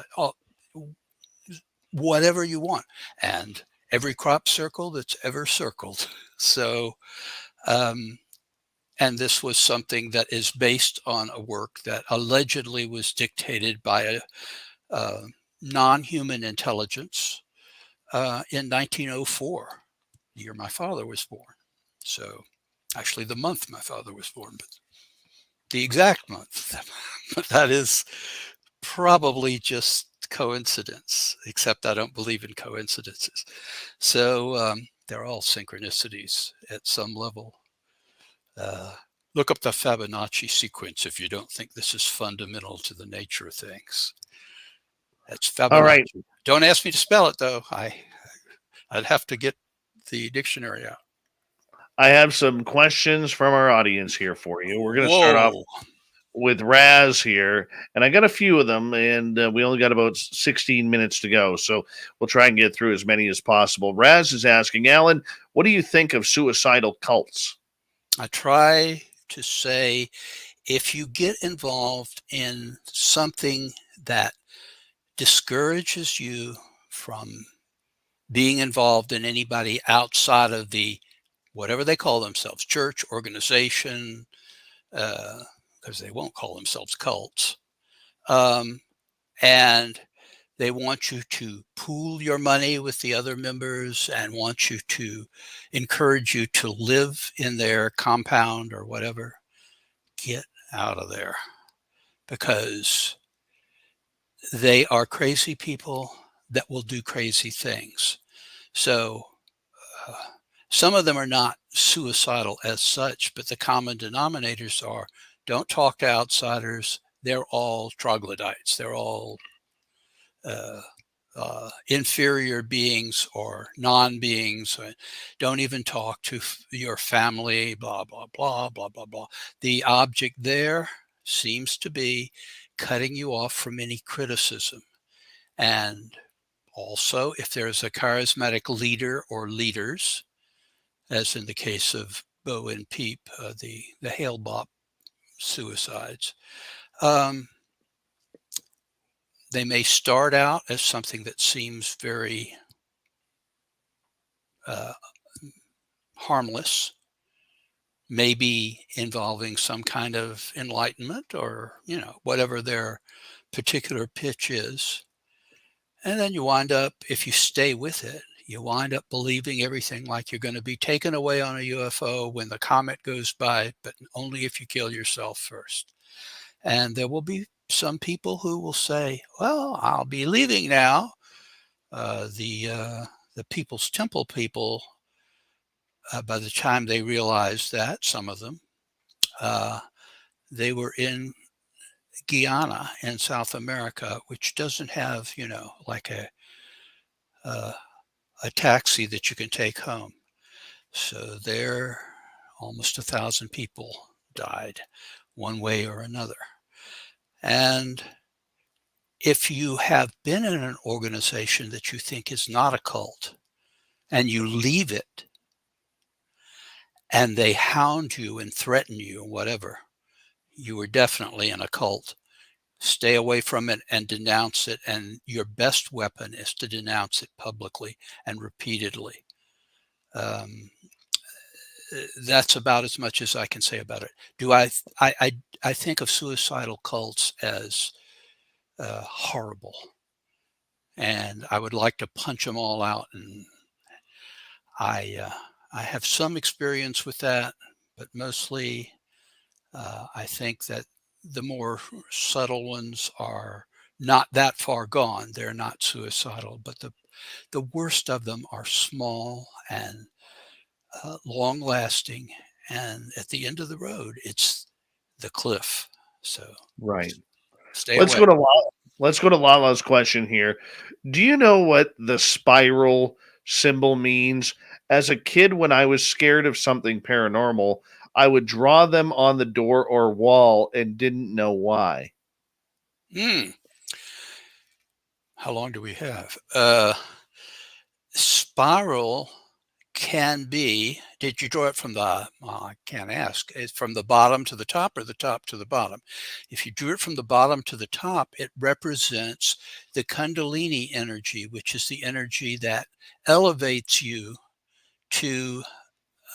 whatever you want, and every crop circle that's ever circled. So, and this was something that is based on a work that allegedly was dictated by a non-human intelligence in 1904, the year my father was born. So actually the month my father was born, but the exact month, that is probably just coincidence, except I don't believe in coincidences. So they're all synchronicities at some level. Look up the Fibonacci sequence if you don't think this is fundamental to the nature of things. That's Fibonacci. All right. Don't ask me to spell it, though. I'd have to get the dictionary out. I have some questions from our audience here for you. We're going to start off with Raz here, and I got a few of them, and we only got about 16 minutes to go, so we'll try and get through as many as possible. Raz is asking, Alan, what do you think of suicidal cults? I try to say, if you get involved in something that discourages you from being involved in anybody outside of the, whatever they call themselves, church, organization, because they won't call themselves cults, and they want you to pool your money with the other members and want you to encourage you to live in their compound or whatever, get out of there, because they are crazy people that will do crazy things. So some of them are not suicidal as such, but the common denominators are, don't talk to outsiders. They're all troglodytes. They're all inferior beings or non-beings. Don't even talk to your family, blah, blah, blah, blah, blah, blah. The object there seems to be cutting you off from any criticism. And also, if there's a charismatic leader or leaders, as in the case of Bo and Peep, the Hale-Bopp suicides. They may start out as something that seems very harmless, maybe involving some kind of enlightenment or, whatever their particular pitch is. And then you wind up, if you stay with it, you wind up believing everything like you're going to be taken away on a UFO when the comet goes by, but only if you kill yourself first. And there will be some people who will say, well, I'll be leaving now. The People's Temple people, by the time they realized that, some of them, they were in Guyana in South America, which doesn't have, like a taxi that you can take home. So there, almost 1,000 people died one way or another. And if you have been in an organization that you think is not a cult and you leave it and they hound you and threaten you or whatever, you are definitely in a cult. Stay away from it and denounce it. And your best weapon is to denounce it publicly and repeatedly. That's about as much as I can say about it. I think of suicidal cults as horrible, and I would like to punch them all out. And I have some experience with that, but mostly I think that the more subtle ones are not that far gone. They're not suicidal, but the worst of them are small and long lasting. And at the end of the road, it's the cliff. So Right. stay Let's away. go to Lala. Let's go to Lala's question here. Do you know what the spiral symbol means? As a kid, when I was scared of something paranormal, I would draw them on the door or wall and didn't know why. How long do we have? Spiral can be, did you draw it from the, well, I can't ask, it's from the bottom to the top or the top to the bottom? If you drew it from the bottom to the top, it represents the Kundalini energy, which is the energy that elevates you to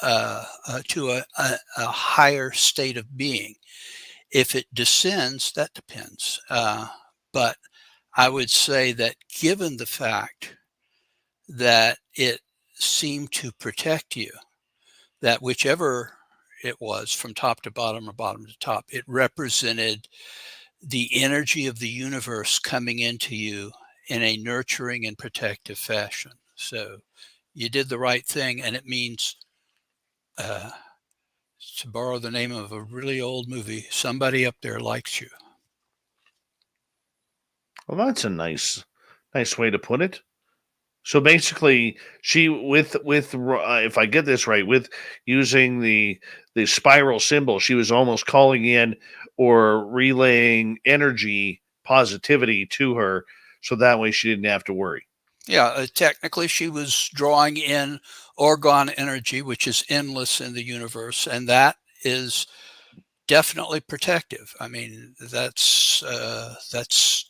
a higher state of being. If it descends, that depends. But I would say that given the fact that it seemed to protect you, that whichever it was from top to bottom or bottom to top, it represented the energy of the universe coming into you in a nurturing and protective fashion. So you did the right thing, and it means, to borrow the name of a really old movie, somebody up there likes you. Well, that's a nice way to put it. So basically, she with if I get this right, with using the spiral symbol, she was almost calling in or relaying energy positivity to her, so that way she didn't have to worry. Yeah, technically she was drawing in orgone energy, which is endless in the universe, and that is definitely protective. I mean, that's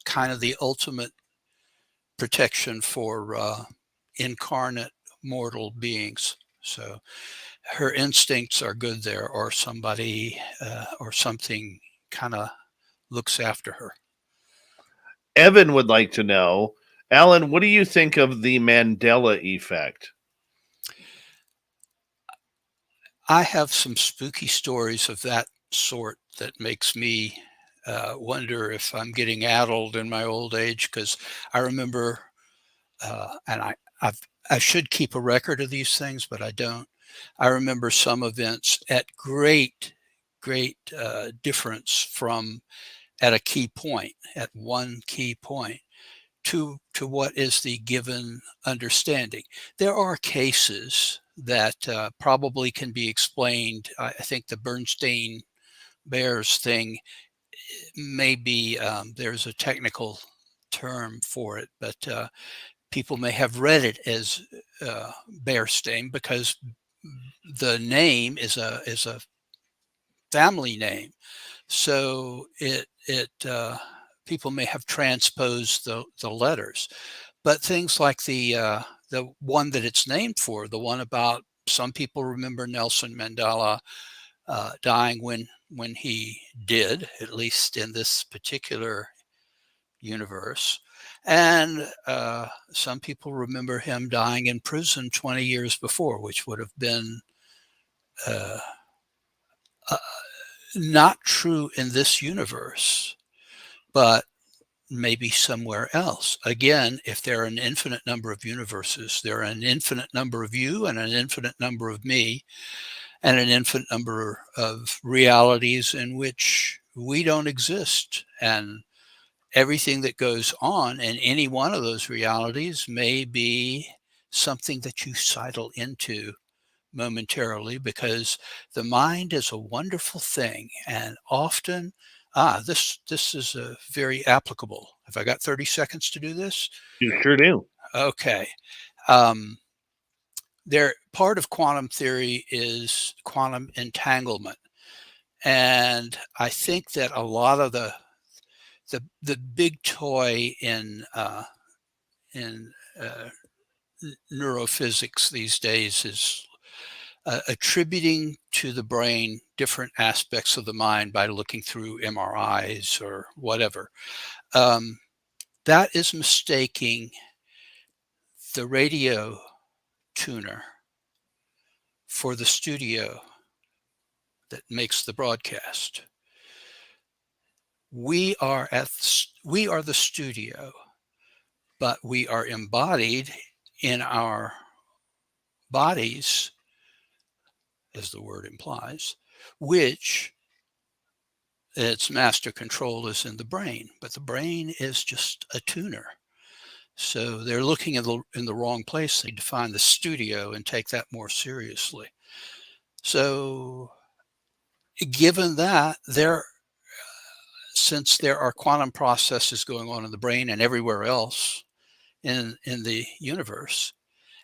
kind of the ultimate protection for incarnate mortal beings. So her instincts are good there, or somebody or something kind of looks after her. Evan would like to know, Alan, what do you think of the Mandela effect? I have some spooky stories of that sort that makes me wonder if I'm getting addled in my old age, because I remember, and I should keep a record of these things, but I don't. I remember some events at great difference from at a key point, at one key point, to what is the given understanding. There are cases that probably can be explained. I think the Bernstein Bears thing, maybe there's a technical term for it, but people may have read it as Bearstein because the name is a family name. So people may have transposed the letters, but things like the one that it's named for, the one about some people remember Nelson Mandela dying when he did, at least in this particular universe. And some people remember him dying in prison 20 years before, which would have been not true in this universe, but maybe somewhere else. Again, if there are an infinite number of universes, there are an infinite number of you and an infinite number of me and an infinite number of realities in which we don't exist. And everything that goes on in any one of those realities may be something that you sidle into momentarily, because the mind is a wonderful thing. And often, this is a very applicable. Have I got 30 seconds to do this? You sure do. Okay. Part of quantum theory is quantum entanglement. And I think that a lot of the big toy in neurophysics these days is attributing to the brain different aspects of the mind by looking through MRIs or whatever. That is mistaking the radio tuner for the studio that makes the broadcast. We are the studio, but we are embodied in our bodies, as the word implies, which its master control is in the brain, but the brain is just a tuner. So they're looking in the wrong place. They define the studio and take that more seriously. So given that, since there are quantum processes going on in the brain and everywhere else in the universe,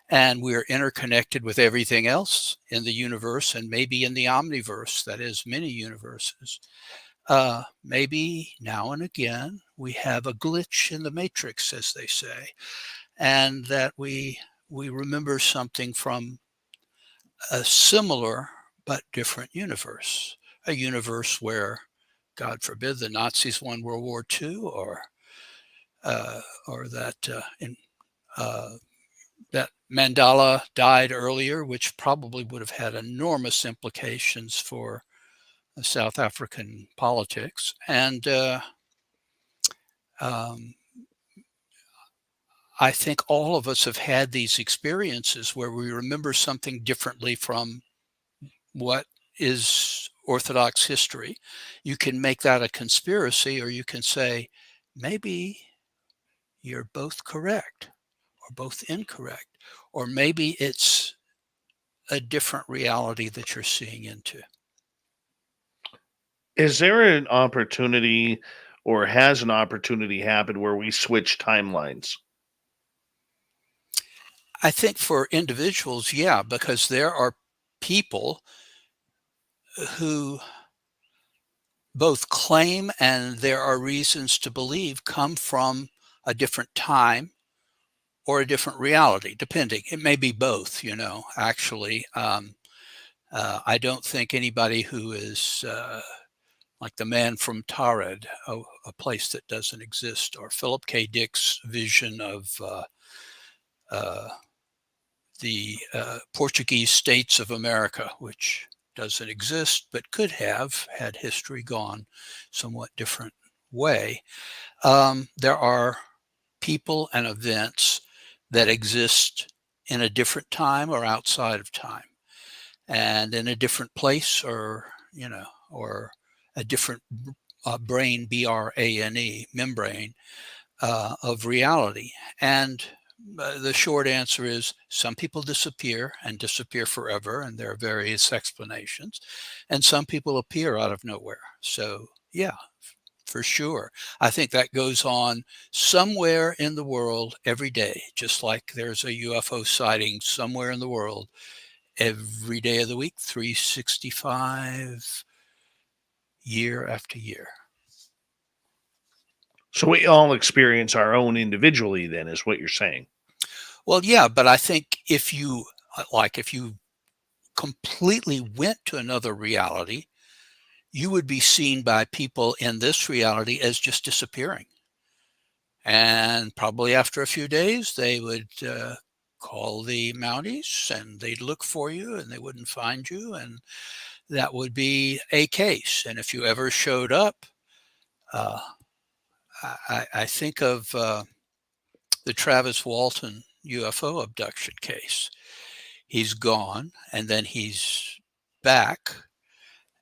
and we're interconnected with everything else in the universe and maybe in the omniverse, that is many universes, maybe now and again we have a glitch in the matrix, as they say, and that we remember something from a similar but different universe, a universe where, God forbid, the Nazis won World War II, or that that Mandela died earlier, which probably would have had enormous implications for South African politics. And I think all of us have had these experiences where we remember something differently from what is Orthodox history. You can make that a conspiracy, or you can say, maybe you're both correct or both incorrect, or maybe it's a different reality that you're seeing into. Is there an opportunity, or has an opportunity happened, where we switch timelines? I think for individuals, yeah, because there are people who both claim, and there are reasons to believe, come from a different time or a different reality, depending. It may be both, actually. I don't think anybody who is like the man from Tared, a place that doesn't exist, or Philip K. Dick's vision of the Portuguese states of America, which doesn't exist, but could have had history gone somewhat different way. There are people and events that exist in a different time or outside of time, and in a different place, or a different brain, B-R-A-N-E, membrane of reality. And the short answer is some people disappear and disappear forever, and there are various explanations, and some people appear out of nowhere. So yeah, for sure. I think that goes on somewhere in the world every day, just like there's a UFO sighting somewhere in the world every day of the week, 365 year after year. So we all experience our own individually, then, is what you're saying. Well, yeah, but I think if you completely went to another reality, you would be seen by people in this reality as just disappearing. And probably after a few days, they would call the Mounties and they'd look for you and they wouldn't find you. And that would be a case. And if you ever showed up, I think of the Travis Walton UFO abduction case. He's gone and then he's back,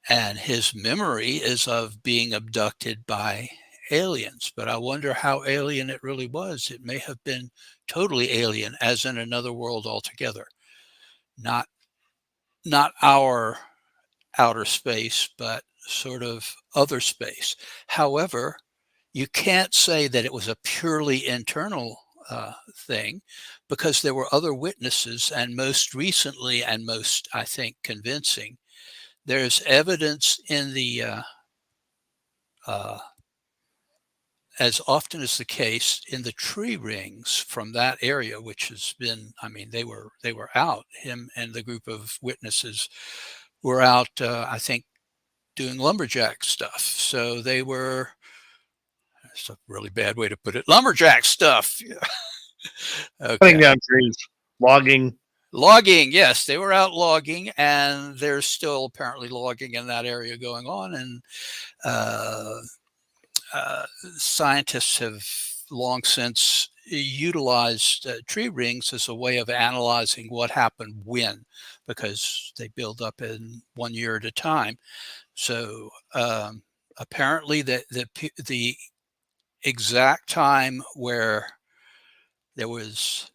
and his memory is of being abducted by aliens. But I wonder how alien it really was. It may have been totally alien, as in another world altogether. Not our outer space, but sort of other space. However, you can't say that it was a purely internal thing, because there were other witnesses, and most recently and most, I think, convincing, there's evidence in the, as often is the case, in the tree rings from that area, which has been, I mean, they were out, him and the group of witnesses were out, I think, doing lumberjack stuff. So they were, it's a really bad way to put it, lumberjack stuff. Okay. Cutting down trees, logging. Logging, yes, they were out logging, and there's still apparently logging in that area going on. And scientists have long since utilized tree rings as a way of analyzing what happened when, because they build up in 1 year at a time. So apparently the exact time where there was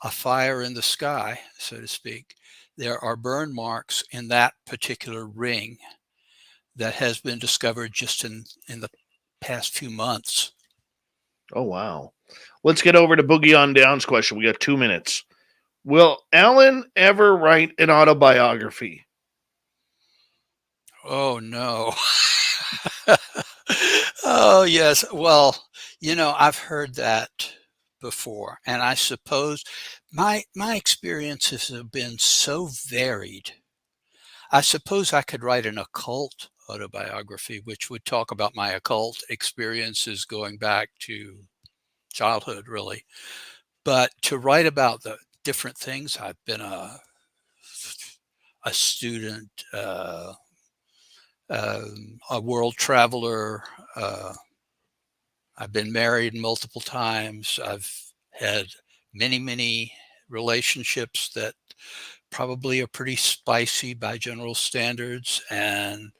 a fire in the sky, so to speak, there are burn marks in that particular ring that has been discovered just in the past few months. Oh, wow. Let's get over to Boogie on Down's question. We got 2 minutes. Will Alan ever write an autobiography? Oh, no. Oh, yes. Well, I've heard that before, and I suppose my experiences have been so varied. I suppose I could write an occult autobiography, which would talk about my occult experiences going back to childhood, really. But to write about the different things, I've been a student, a world traveler. I've been married multiple times. I've had many relationships that probably are pretty spicy by general standards. And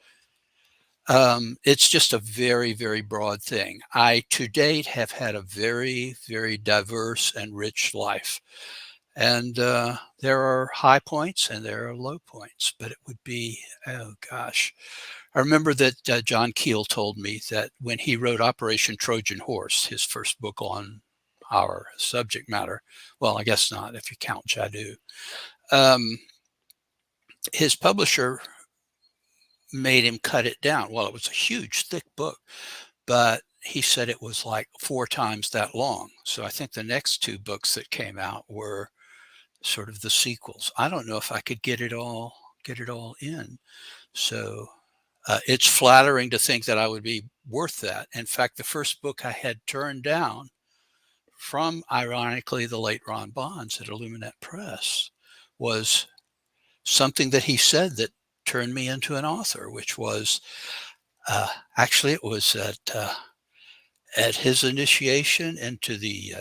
it's just a very, very broad thing. I, to date, have had a very, very diverse and rich life. And there are high points and there are low points, but it would be, oh gosh. I remember that John Keel told me that when he wrote Operation Trojan Horse, his first book on our subject matter, well, I guess not if you count Jadu, his publisher made him cut it down. Well, it was a huge, thick book, but he said it was like 4 times that long. So I think the next 2 books that came out were sort of the sequels. I don't know if I could get it all in. So it's flattering to think that I would be worth that. In fact, the first book I had turned down from, ironically, the late Ron Bonds at Illuminist Press was something that he said that turned me into an author, which was actually it was at his initiation into the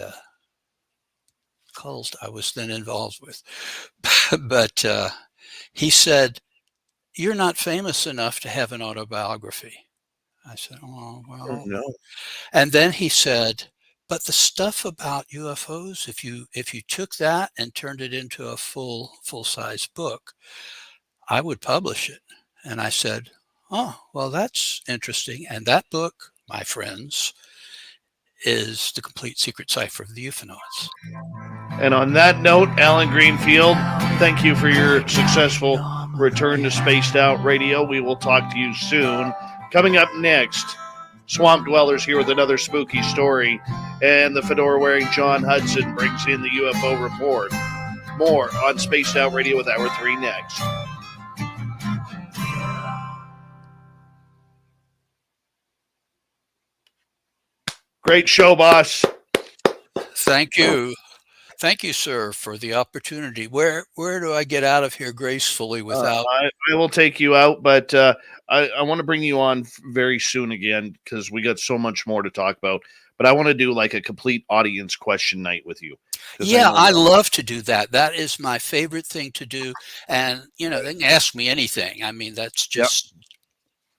cult I was then involved with. But he said, "You're not famous enough to have an autobiography." I said, "Oh, well." Oh, no. And then he said, "But the stuff about UFOs, if you took that and turned it into a full-size book, I would publish it." And I said, "Oh, well, that's interesting." And that book, my friends, is The Complete Secret Cypher of the Ufonauts. And on that note, Alan Greenfield, thank you for your successful return to Spaced Out Radio. We will talk to you soon. Coming up next, Swamp Dwellers here with another spooky story, and the fedora-wearing John Hudson brings in the UFO report. More on Spaced Out Radio with Hour 3 next. Great show, boss. Thank you. Thank you, sir, for the opportunity. Where do I get out of here gracefully without... I will take you out, but I want to bring you on very soon again because we got so much more to talk about. But I want to do like a complete audience question night with you. Yeah, I love to do that. That is my favorite thing to do. And, you know, they can ask me anything. I mean, that's just... Yep.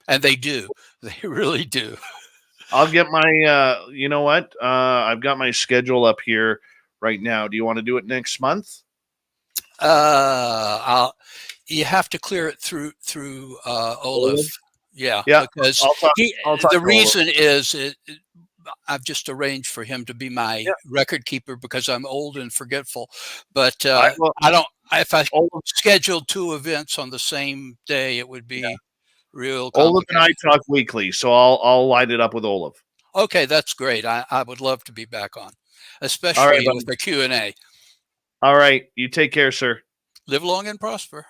And they do. They really do. I'll get my, you know what? I've got my schedule up here right now. Do you want to do it next month? You have to clear it through Olaf. Yeah. Because the reason is I've just arranged for him to be my record keeper because I'm old and forgetful. But I don't. If I scheduled 2 events on the same day, it would be real complicated. Olaf and I talk weekly, so I'll line it up with Olaf. Okay, that's great. I would love to be back on, especially with the Q&A. All right. You take care, sir. Live long and prosper.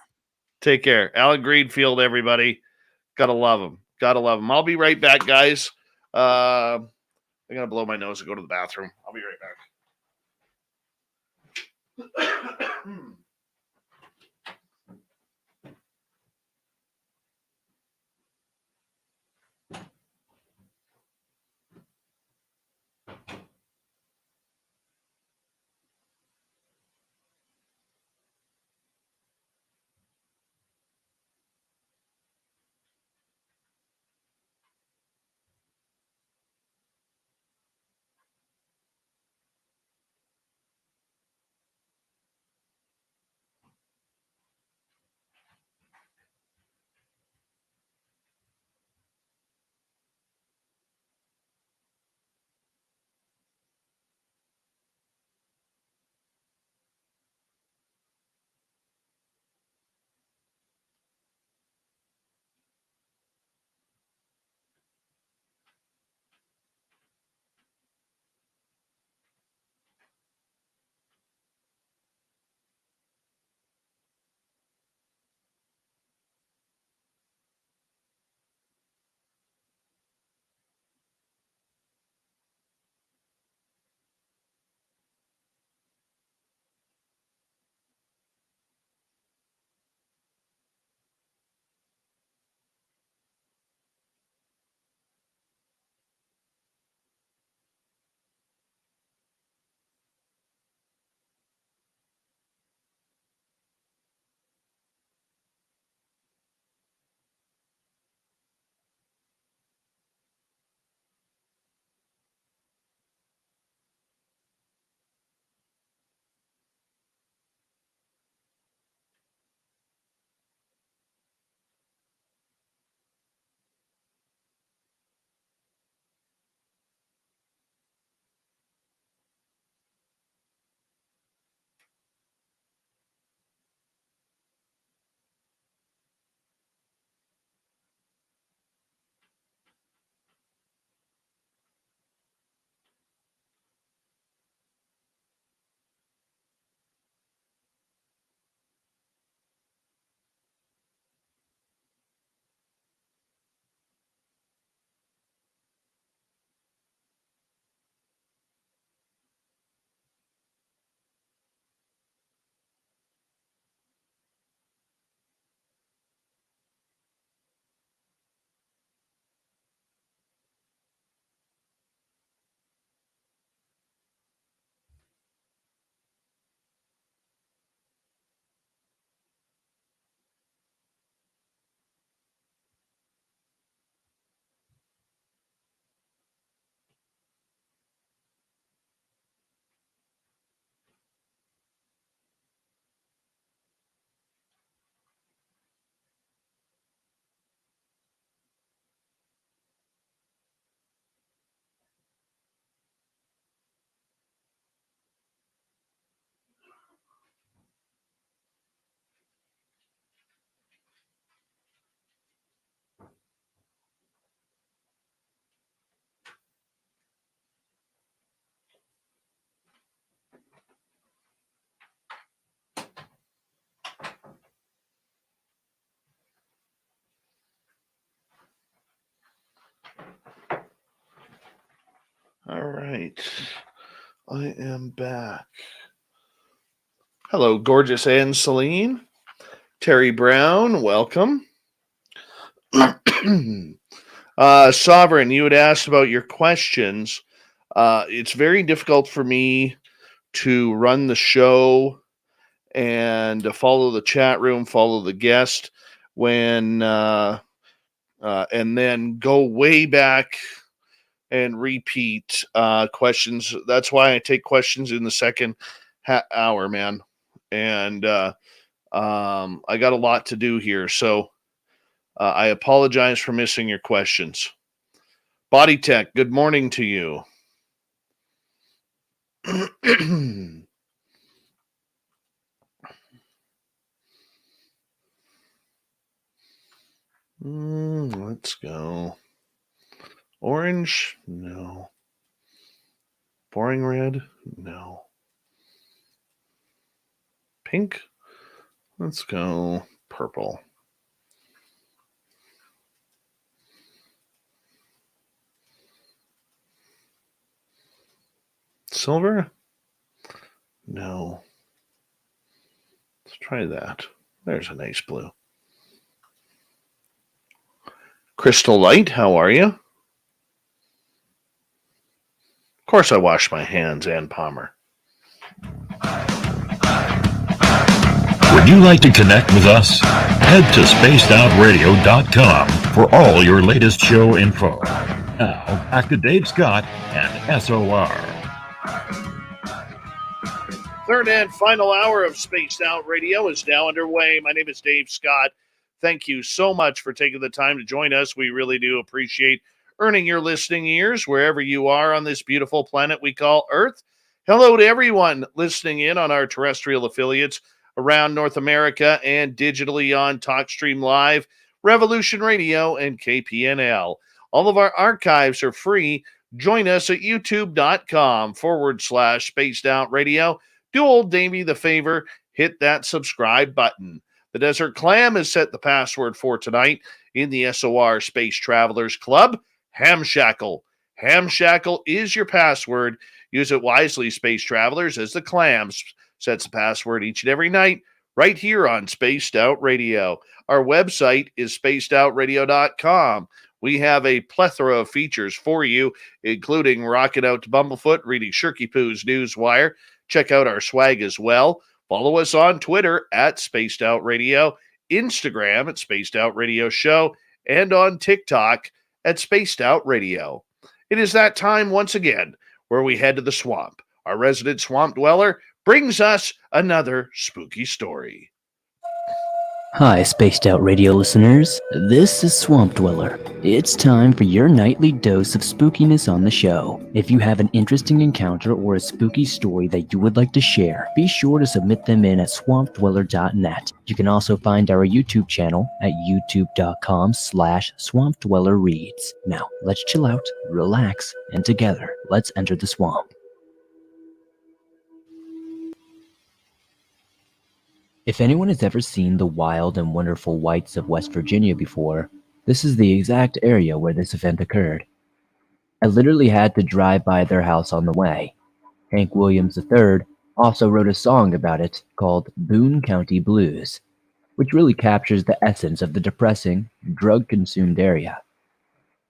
Take care. Allen Greenfield, everybody. Gotta love him. Gotta love him. I'll be right back, guys. I'm going to blow my nose and go to the bathroom. I'll be right back. All right. I am back. Hello, gorgeous Anne Celine. Terry Brown, welcome. Sovereign, you had asked about your questions. It's very difficult for me to run the show and follow the chat room, follow the guest when and then go way back and repeat questions. That's why I take questions in the second hour, man. And I got a lot to do here, so I apologize for missing your questions. Body Tech, good morning to you. Let's go. Orange? No. Boring red? No. Pink? Let's go purple. Silver? No. Let's try that. There's a nice blue. Crystal Light, how are you? Of course I wash my hands, Ann Palmer. Would you like to connect with us? Head to spacedoutradio.com for all your latest show info. Now, back to Dave Scott and SOR. Third and final hour of Spaced Out Radio is now underway. My name is Dave Scott. Thank you so much for taking the time to join us. We really do appreciate earning your listening ears wherever you are on this beautiful planet we call Earth. Hello to everyone listening in on our terrestrial affiliates around North America and digitally on TalkStream Live, Revolution Radio, and KPNL. All of our archives are free. Join us at youtube.com/Spaced Out Radio. Do old Davey the favor, hit that subscribe button. The Desert Clam has set the password for tonight in the SOR Space Travelers Club, Hamshackle. Hamshackle is your password. Use it wisely, Space Travelers, as the Clams sets the password each and every night right here on Spaced Out Radio. Our website is spacedoutradio.com. We have a plethora of features for you, including rocking out to Bumblefoot, reading Shirky Poo's Newswire. Check out our swag as well. Follow us on Twitter at Spaced Out Radio, Instagram at Spaced Out Radio Show, and on TikTok at Spaced Out Radio. It is that time once again where we head to the swamp. Our resident swamp dweller brings us another spooky story. Hi, Spaced Out Radio listeners. This is Swamp Dweller. It's time for your nightly dose of spookiness on the show. If you have an interesting encounter or a spooky story that you would like to share, be sure to submit them in at swampdweller.net. You can also find our YouTube channel at youtube.com/swampdwellerreads. Now, let's chill out, relax, and together, let's enter the swamp. If anyone has ever seen the wild and wonderful whites of West Virginia before, this is the exact area where this event occurred. I literally had to drive by their house on the way. Hank Williams III also wrote a song about it called Boone County Blues, which really captures the essence of the depressing, drug-consumed area.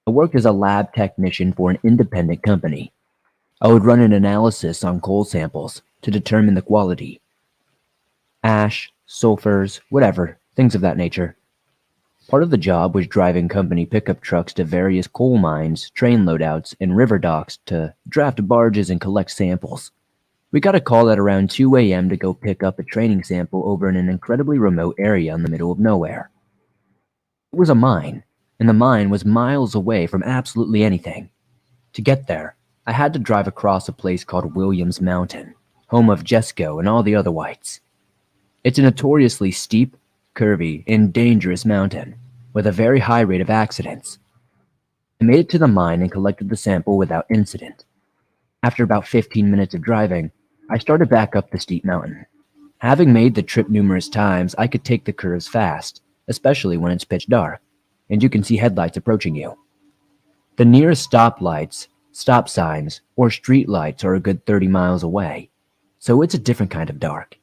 I worked as a lab technician for an independent company. I would run an analysis on coal samples to determine the quality. Ash, sulfurs, whatever, things of that nature. Part of the job was driving company pickup trucks to various coal mines, train loadouts, and river docks to draft barges and collect samples. We got a call at around 2 a.m. to go pick up a training sample over in an incredibly remote area in the middle of nowhere. It was a mine, and the mine was miles away from absolutely anything. To get there, I had to drive across a place called Williams Mountain, home of Jesco and all the other whites. It's a notoriously steep, curvy, and dangerous mountain, with a very high rate of accidents. I made it to the mine and collected the sample without incident. After about 15 minutes of driving, I started back up the steep mountain. Having made the trip numerous times, I could take the curves fast, especially when it's pitch dark, and you can see headlights approaching you. The nearest stoplights stop signs, or street lights are a good 30 miles away, so it's a different kind of dark.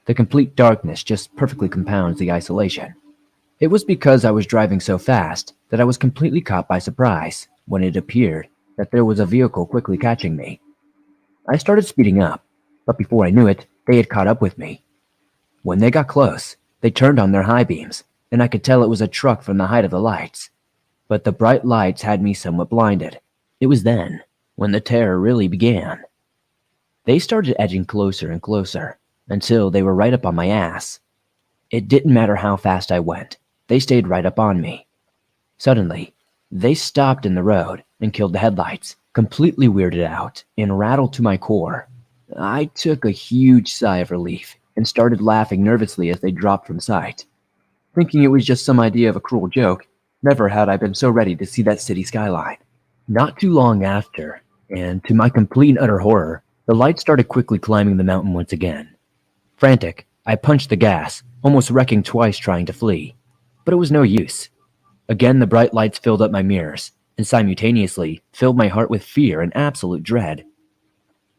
The complete darkness just perfectly compounds the isolation. It was because I was driving so fast that I was completely caught by surprise when it appeared that there was a vehicle quickly catching me. I started speeding up, but before I knew it, they had caught up with me. When they got close, they turned on their high beams, and I could tell it was a truck from the height of the lights. But the bright lights had me somewhat blinded. It was then when the terror really began. They started edging closer and closer until they were right up on my ass. It didn't matter how fast I went. They stayed right up on me. Suddenly, they stopped in the road and killed the headlights, completely weirded out and rattled to my core. I took a huge sigh of relief and started laughing nervously as they dropped from sight. Thinking it was just some idea of a cruel joke, never had I been so ready to see that city skyline. Not too long after, and to my complete and utter horror, the lights started quickly climbing the mountain once again. Frantic, I punched the gas, almost wrecking twice trying to flee. But it was no use. Again, the bright lights filled up my mirrors, and simultaneously filled my heart with fear and absolute dread.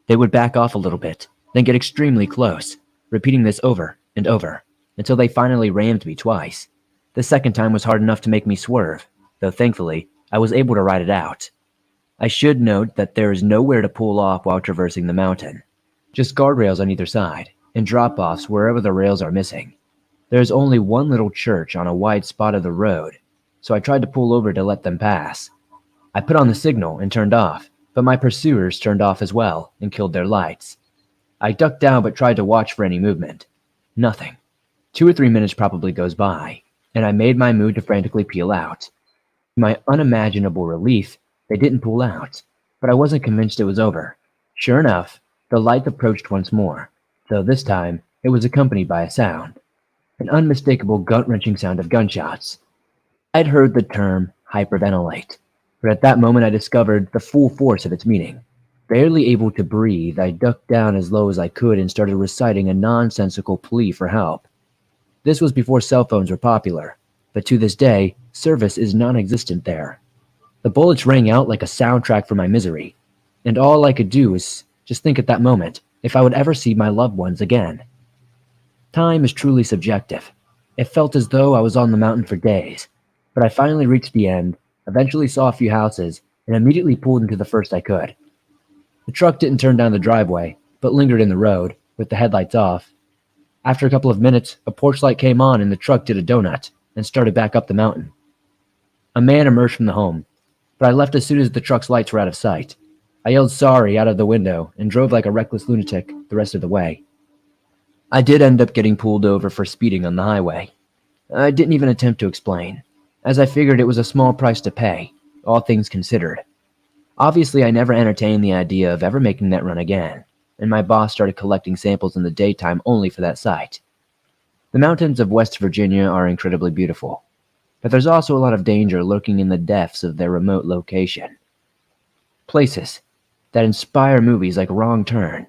They would back off a little bit, then get extremely close, repeating this over and over, until they finally rammed me twice. The second time was hard enough to make me swerve, though thankfully, I was able to ride it out. I should note that there is nowhere to pull off while traversing the mountain. Just guardrails on either side, and drop-offs wherever the rails are missing. There is only one little church on a wide spot of the road, so I tried to pull over to let them pass. I put on the signal and turned off, but my pursuers turned off as well and killed their lights. I ducked down but tried to watch for any movement. Nothing. 2 or 3 minutes probably goes by, and I made my move to frantically peel out. To my unimaginable relief, they didn't pull out, but I wasn't convinced it was over. Sure enough, the light approached once more, though this time it was accompanied by a sound. An unmistakable gut-wrenching sound of gunshots. I'd heard the term hyperventilate, but at that moment I discovered the full force of its meaning. Barely able to breathe, I ducked down as low as I could and started reciting a nonsensical plea for help. This was before cell phones were popular, but to this day, service is non-existent there. The bullets rang out like a soundtrack for my misery, and all I could do was just think at that moment if I would ever see my loved ones again. Time is truly subjective. It felt as though I was on the mountain for days, but I finally reached the end, eventually saw a few houses, and immediately pulled into the first I could. The truck didn't turn down the driveway, but lingered in the road, with the headlights off. After a couple of minutes, a porch light came on and the truck did a donut, and started back up the mountain. A man emerged from the home, but I left as soon as the truck's lights were out of sight. I yelled sorry out of the window and drove like a reckless lunatic the rest of the way. I did end up getting pulled over for speeding on the highway. I didn't even attempt to explain, as I figured it was a small price to pay, all things considered. Obviously, I never entertained the idea of ever making that run again, and my boss started collecting samples in the daytime only for that site. The mountains of West Virginia are incredibly beautiful, but there's also a lot of danger lurking in the depths of their remote location. Places that inspire movies like Wrong Turn.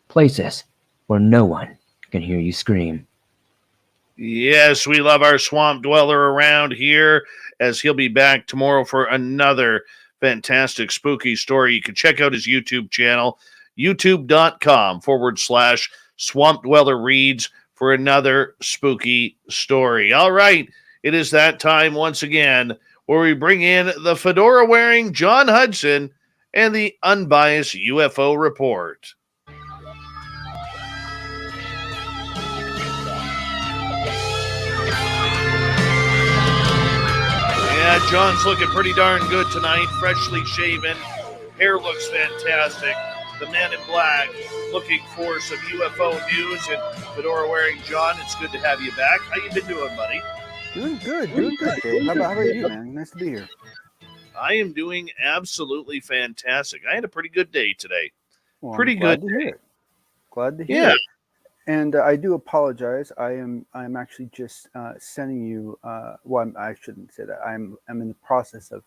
Places where no one can hear you scream. Yes, we love our swamp dweller around here, as he'll be back tomorrow for another fantastic spooky story. You can check out his YouTube channel, youtube.com/swamp dweller reads, for another spooky story. All right, it is that time once again where we bring in the fedora-wearing John Hudson and the unbiased UFO report. Yeah, John's looking pretty darn good tonight. Freshly shaven. Hair looks fantastic. The man in black looking for some UFO news. And fedora-wearing John, it's good to have you back. How you been doing, buddy? Doing good, Dave. How about you, man? Nice to be here. I am doing absolutely fantastic. I had a pretty good day today. Well, Pretty good. Glad to hear it. And I do apologize. I'm actually just sending you. I shouldn't say that. I'm in the process of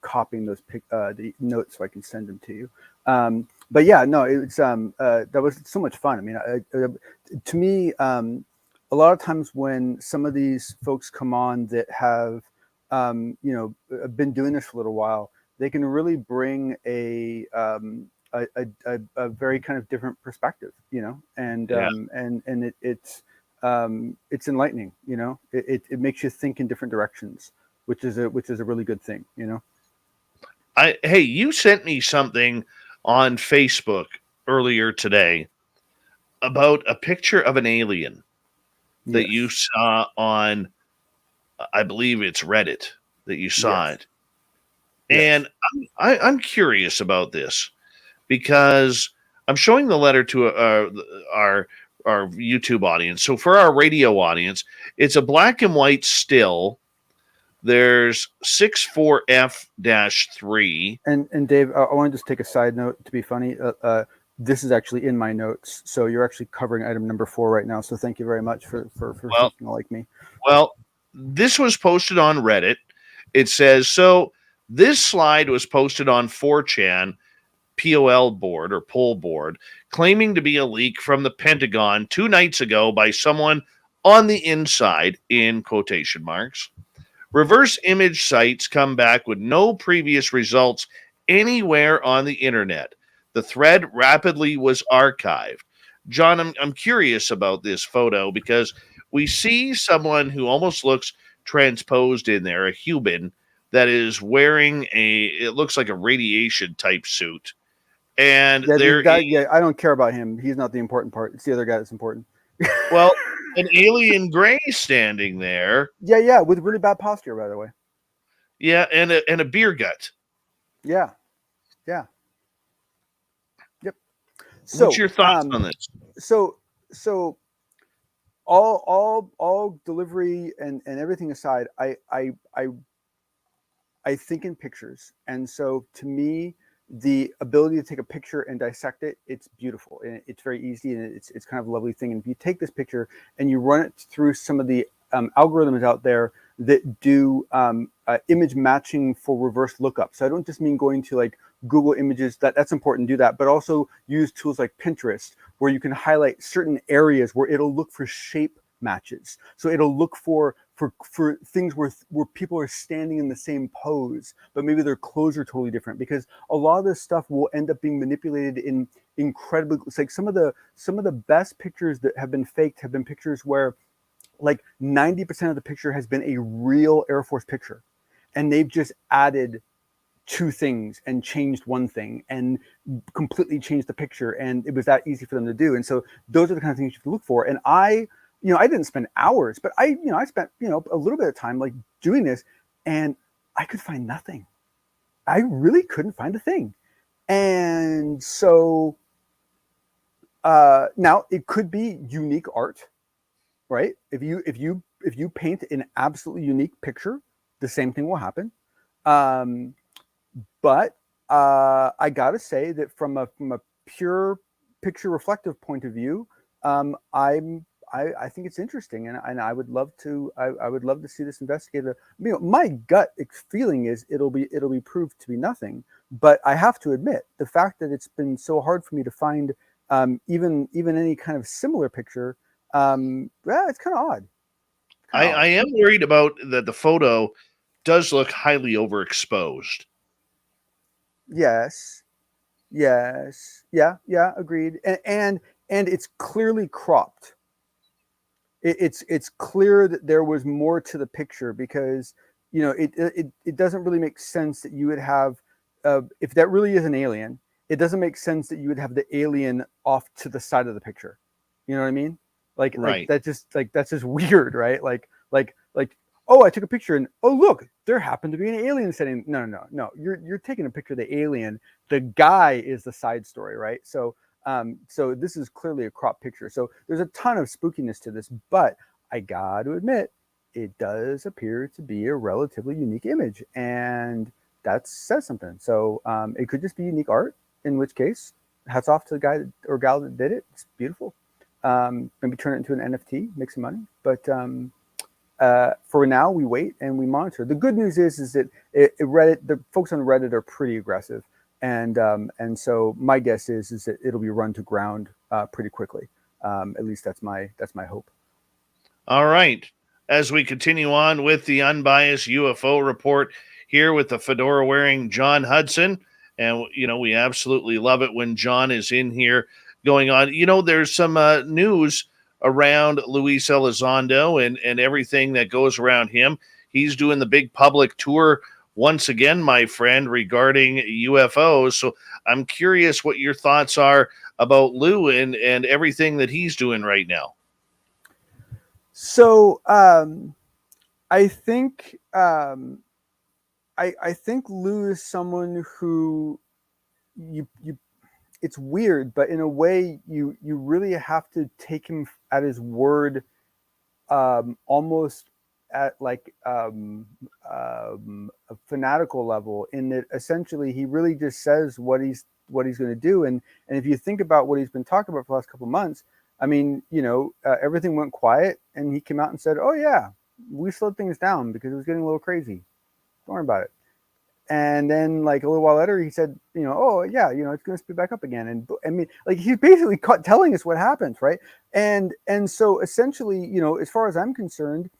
copying those the notes so I can send them to you. But yeah, no, it's that was so much fun. I mean, to me, a lot of times when some of these folks come on that have been doing this for a little while, they can really bring a very kind of different perspective, and it's enlightening, it makes you think in different directions, which is a really good thing, Hey, you sent me something on Facebook earlier today about a picture of an alien that you saw on, I believe it's Reddit that you saw it. And I'm curious about this because I'm showing the letter to our YouTube audience. So for our radio audience, it's a black and white still. There's 64F-3. And Dave, I want to just take a side note to be funny. This is actually in my notes, so you're actually covering item number 4 right now. So thank you very much for thinking like me. Well, this was posted on Reddit. It says, so this slide was posted on 4chan POL board or poll board, claiming to be a leak from the Pentagon 2 nights ago by someone on the inside, in quotation marks. Reverse image sites come back with no previous results anywhere on the internet. The thread rapidly was archived. John, I'm curious about this photo because we see someone who almost looks transposed in there, a human that is wearing it looks like a radiation type suit. And I don't care about him. He's not the important part. It's the other guy that's important. Well, an alien gray standing there. Yeah, with really bad posture, by the way. Yeah, and a beer gut. Yeah. Yep. So, what's your thoughts on this? So all delivery and everything aside, I think in pictures, and so to me, the ability to take a picture and dissect it, it's beautiful, and it's very easy, and it's kind of a lovely thing. And if you take this picture and you run it through some of the algorithms out there that do image matching for reverse lookup. So I don't just mean going to like Google Images, that's important to do that, but also use tools like Pinterest, where you can highlight certain areas where it'll look for shape matches. So it'll look for things where people are standing in the same pose, but maybe their clothes are totally different, because a lot of this stuff will end up being manipulated in incredibly, it's like some of the best pictures that have been faked have been pictures where like 90% of the picture has been a real Air Force picture, and they've just added 2 things and changed 1 thing and completely changed the picture, and it was that easy for them to do. And so those are the kind of things you have to look for. And I didn't spend hours, but I spent a little bit of time like doing this, and I could find nothing. I really couldn't find a thing. And so now it could be unique art, right? If you paint an absolutely unique picture, the same thing will happen. But I gotta say that from a pure picture reflective point of view, I think it's interesting, and I would love to see this investigated. My gut feeling is it'll be proved to be nothing. But I have to admit, the fact that it's been so hard for me to find even any kind of similar picture, it's kind of odd. I am worried about that the photo does look highly overexposed. Yes. Yeah, agreed. And it's clearly cropped. It's clear that there was more to the picture, because it doesn't really make sense that you would have if that really is an alien, it doesn't make sense that you would have the alien off to the side of the picture. You know what I mean? Like that's just weird, right? Like oh, I took a picture and oh look, there happened to be an alien sitting. No. You're taking a picture of the alien. The guy is the side story, right? So this is clearly a crop picture. So there's a ton of spookiness to this, but I got to admit, it does appear to be a relatively unique image, and that says something. So it could just be unique art, in which case, hats off to the guy or gal that did it. It's beautiful. Maybe turn it into an NFT, make some money. But for now, we wait and we monitor. The good news is that Reddit, the folks on Reddit are pretty aggressive. And so my guess is that it'll be run to ground pretty quickly. At least that's my hope. All right. As we continue on with the unbiased UFO report, here with the fedora-wearing John Hudson. And, we absolutely love it when John is in here going on. There's some news around Luis Elizondo and everything that goes around him. He's doing the big public tour once again, my friend, regarding UFOs. So I'm curious what your thoughts are about Lou and everything that he's doing right now. So I think I think Lou is someone who you it's weird, but in a way you really have to take him at his word, almost at like a fanatical level, in that essentially he really just says what he's going to do. And if you think about what he's been talking about for the last couple of months, I mean, everything went quiet and he came out and said, oh yeah, we slowed things down because it was getting a little crazy. Don't worry about it. And then like a little while later he said, oh yeah, it's going to speed back up again. And I mean, like he's basically telling us what happens, right? And so essentially, as far as I'm concerned,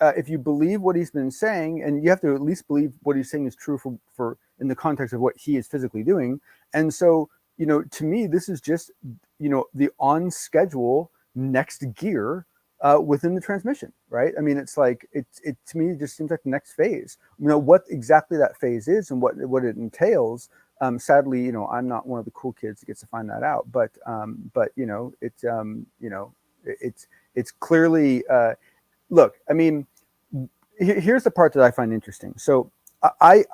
if you believe what he's been saying, and you have to at least believe what he's saying is true for in the context of what he is physically doing. And so, to me, this is just, the on schedule next gear within the transmission, right? I mean, it's like, it to me, it just seems like the next phase. What exactly that phase is and what it entails. Sadly, I'm not one of the cool kids that gets to find that out, but it's clearly, look, I mean, here's the part that I find interesting. So I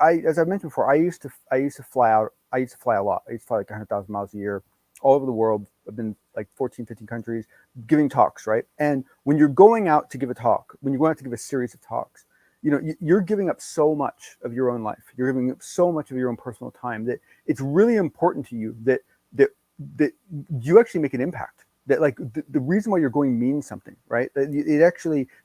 as I mentioned before, I used to fly out. I used to fly a lot. I used to fly like 100,000 miles a year all over the world. I've been like 14, 15 countries giving talks, right? And when you're going out to give a talk, when you're going out to give a series of talks, you're giving up so much of your own life. You're giving up so much of your own personal time that it's really important to you that you actually make an impact. That like the reason why you're going means something, right? That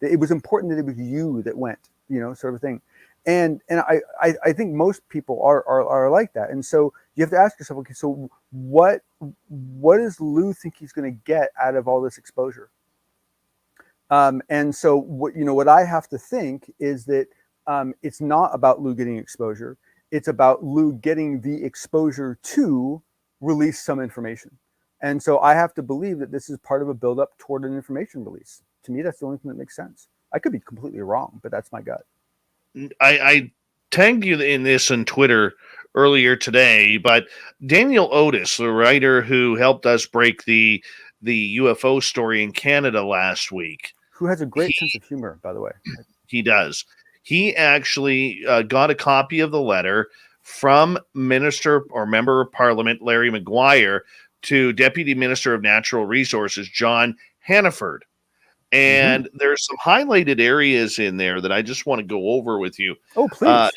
it was important that it was you that went, sort of thing. And I think most people are like that. And so you have to ask yourself, okay, so what does Lou think he's going to get out of all this exposure? And so what I have to think is that it's not about Lou getting exposure. It's about Lou getting the exposure to release some information. And so I have to believe that this is part of a buildup toward an information release. To me, that's the only thing that makes sense. I could be completely wrong, but that's my gut. I tagged you in this on Twitter earlier today, but Daniel Otis, the writer who helped us break the UFO story in Canada last week, who has a great sense of humor, by the way. He does. He actually got a copy of the letter from Minister or Member of Parliament Larry Maguire to Deputy Minister of Natural Resources John Hannaford. And there's some highlighted areas in there that I just want to go over with you. Oh, please.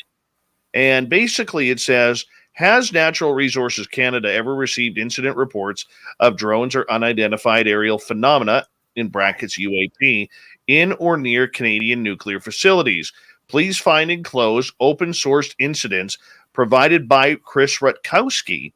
And basically it says, has Natural Resources Canada ever received incident reports of drones or unidentified aerial phenomena, in brackets UAP, in or near Canadian nuclear facilities? Please find enclosed open-sourced incidents provided by Chris Rutkowski.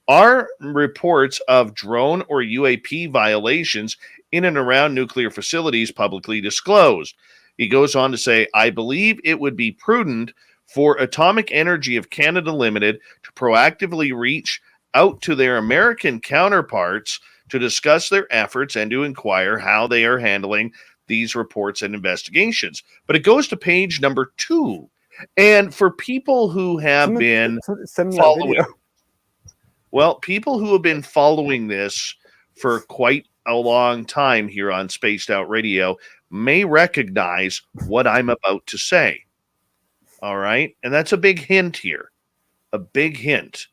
Are reports of drone or UAP violations in and around nuclear facilities publicly disclosed? He goes on to say, I believe it would be prudent for Atomic Energy of Canada Limited to proactively reach out to their American counterparts to discuss their efforts and to inquire how they are handling these reports and investigations. But it goes to page number 2. And for people who have been following, people who have been following this for quite a long time here on Spaced Out Radio may recognize what I'm about to say. All right? And that's a big hint here. A big hint.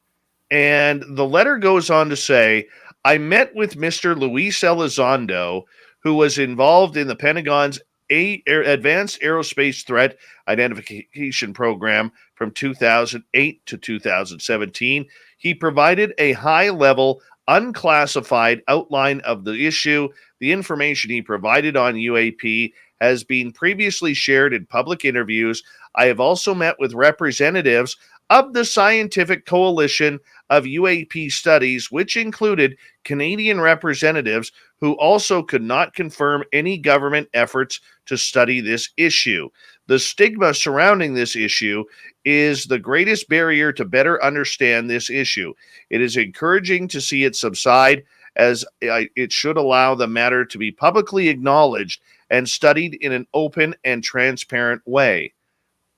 And the letter goes on to say, I met with Mr. Luis Elizondo, who was involved in the Pentagon's Advanced Aerospace Threat Identification Program from 2008 to 2017. He provided a high-level, unclassified outline of the issue. The information he provided on UAP has been previously shared in public interviews. I have also met with representatives of the Scientific Coalition of UAP Studies, which included Canadian representatives who also could not confirm any government efforts to study this issue. The stigma surrounding this issue is the greatest barrier to better understand this issue. It is encouraging to see it subside, as it should allow the matter to be publicly acknowledged and studied in an open and transparent way.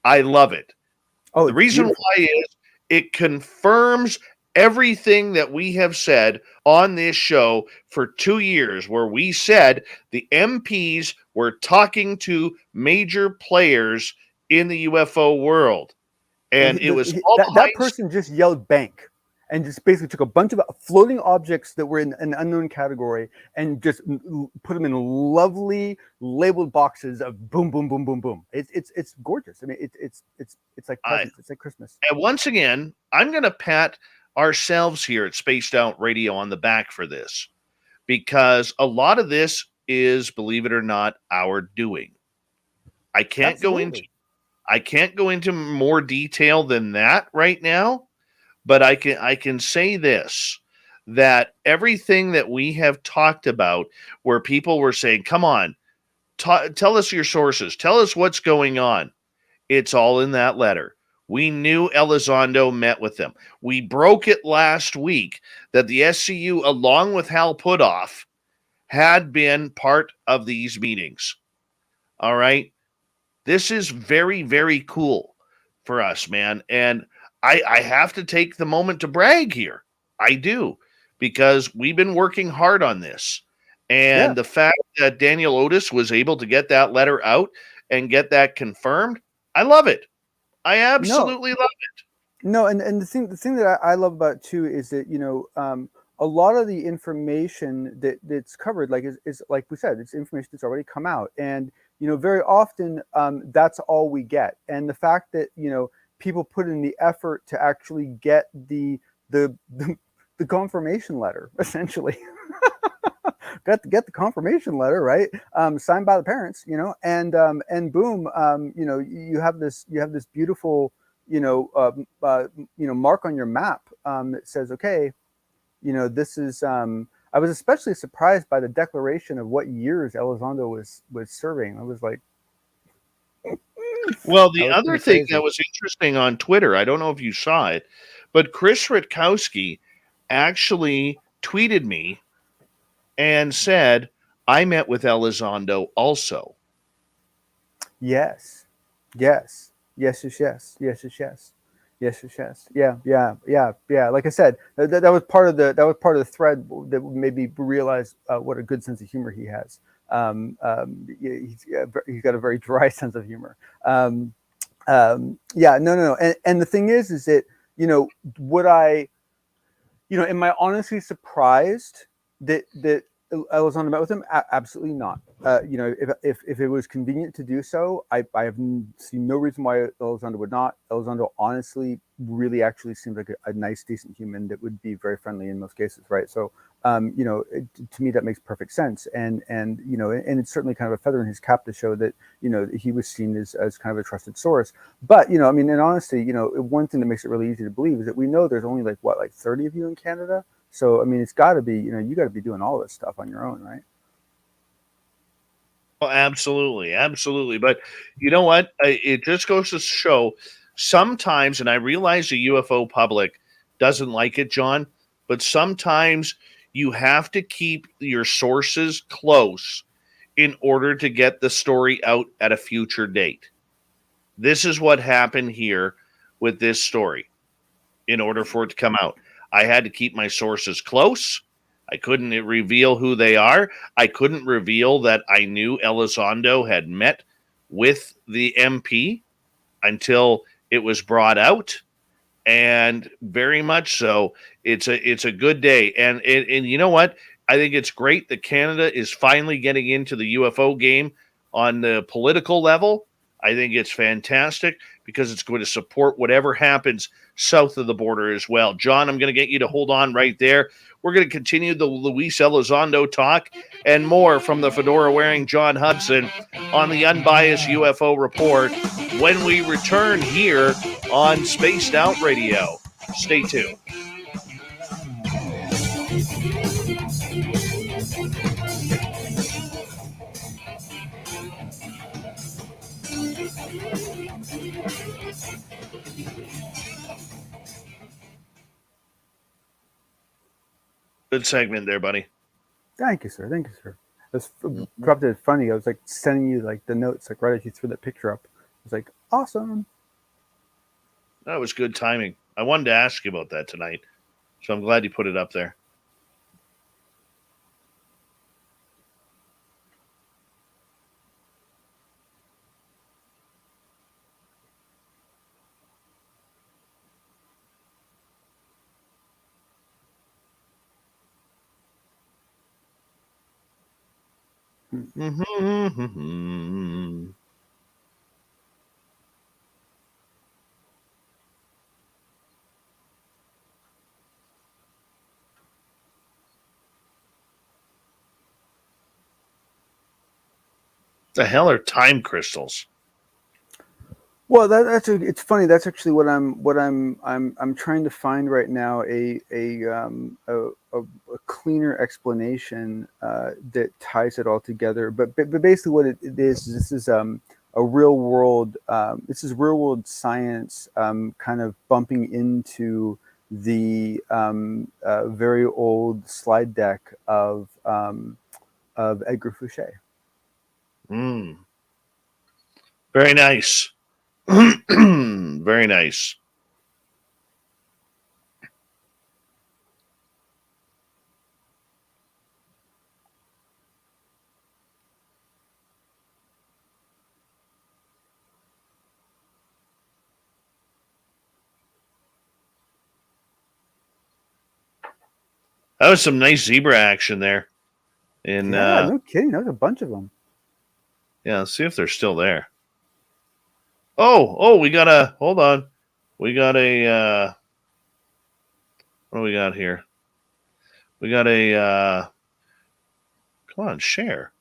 I love it. The reason why is it confirms everything that we have said on this show for 2 years, where we said the MPs were talking to major players in the UFO world. And it was that person just yelled bank and just basically took a bunch of floating objects that were in an unknown category and just put them in lovely labeled boxes of boom, boom, boom, boom, boom. It's gorgeous. I mean, it's like presents. It's like Christmas. And once again, I'm going to pat ourselves here at Spaced Out Radio on the back for this, because a lot of this is, believe it or not, our doing. I can't go into more detail than that right now, but I can say this, that everything that we have talked about, where people were saying, come on, tell us your sources, tell us what's going on, it's all in that letter. We knew Elizondo met with them. We broke it last week that the SCU, along with Hal Puthoff, had been part of these meetings. All right? This is very, very cool for us, man. And I have to take the moment to brag here. I do, because we've been working hard on this. And the fact that Daniel Otis was able to get that letter out and get that confirmed, I love it. I absolutely love it. No, and the thing that I love about it too is that, you know, a lot of the information that's covered, like is like we said, it's information that's already come out, and you know, very often that's all we get. And the fact that, you know, people put in the effort to actually get the confirmation letter, essentially. Get the confirmation letter, right? Signed by the parents, you know, and boom, you know, you have this beautiful, mark on your map that says, okay, you know, this is. I was especially surprised by the declaration of what years Elizondo was serving. I was like, well, the other thing that was interesting on Twitter, I don't know if you saw it, but Chris Rutkowski actually tweeted me and said, I met with Elizondo also. Yes. Yeah. Like I said, that was part of the thread that made me realize what a good sense of humor he has. He's got a very dry sense of humor. No. And the thing is that, you know, am I honestly surprised that Elizondo met with him? Absolutely not. You know, if it was convenient to do so, I have seen no reason why Elizondo would not. Elizondo honestly really actually seems like a nice, decent human that would be very friendly in most cases, right? So, you know, to me that makes perfect sense, and you know, and it's certainly kind of a feather in his cap to show that, you know, he was seen as kind of a trusted source. But you know, I mean, and honestly, you know, one thing that makes it really easy to believe is that we know there's only like 30 of you in Canada. So, I mean, it's got to be, you know, you got to be doing all this stuff on your own, right? Well, absolutely. But you know what? It just goes to show sometimes, and I realize the UFO public doesn't like it, John, but sometimes you have to keep your sources close in order to get the story out at a future date. This is what happened here with this story. In order for it to come out, I had to keep my sources close. I couldn't reveal who they are. I couldn't reveal that I knew Elizondo had met with the MP until it was brought out. And very much so, it's a good day. And you know what? I think it's great that Canada is finally getting into the UFO game on the political level. I think it's fantastic because it's going to support whatever happens south of the border as well. John, I'm going to get you to hold on right there. We're going to continue the Luis Elizondo talk and more from the fedora-wearing John Hudson on the Unbiased UFO Report when we return here on Spaced Out Radio. Stay tuned. Good segment there, buddy. Thank you, sir. Thank you, sir. It was corrupted funny. I was like sending you like the notes like right as you threw that picture up. I was like, awesome. That was good timing. I wanted to ask you about that tonight, so I'm glad you put it up there. Mm-hmm. The hell are time crystals? Well, it's funny. That's actually what I'm trying to find right now a cleaner explanation that ties it all together. But basically, what it is this is a real world. This is real world science, kind of bumping into the very old slide deck of Edgar Fouché. Very nice. Very nice. That was some nice zebra action there. And no kidding, there was a bunch of them. Yeah, let's see if they're still there. Oh, we got a, hold on. We got a, what do we got here? We got a, come on, share.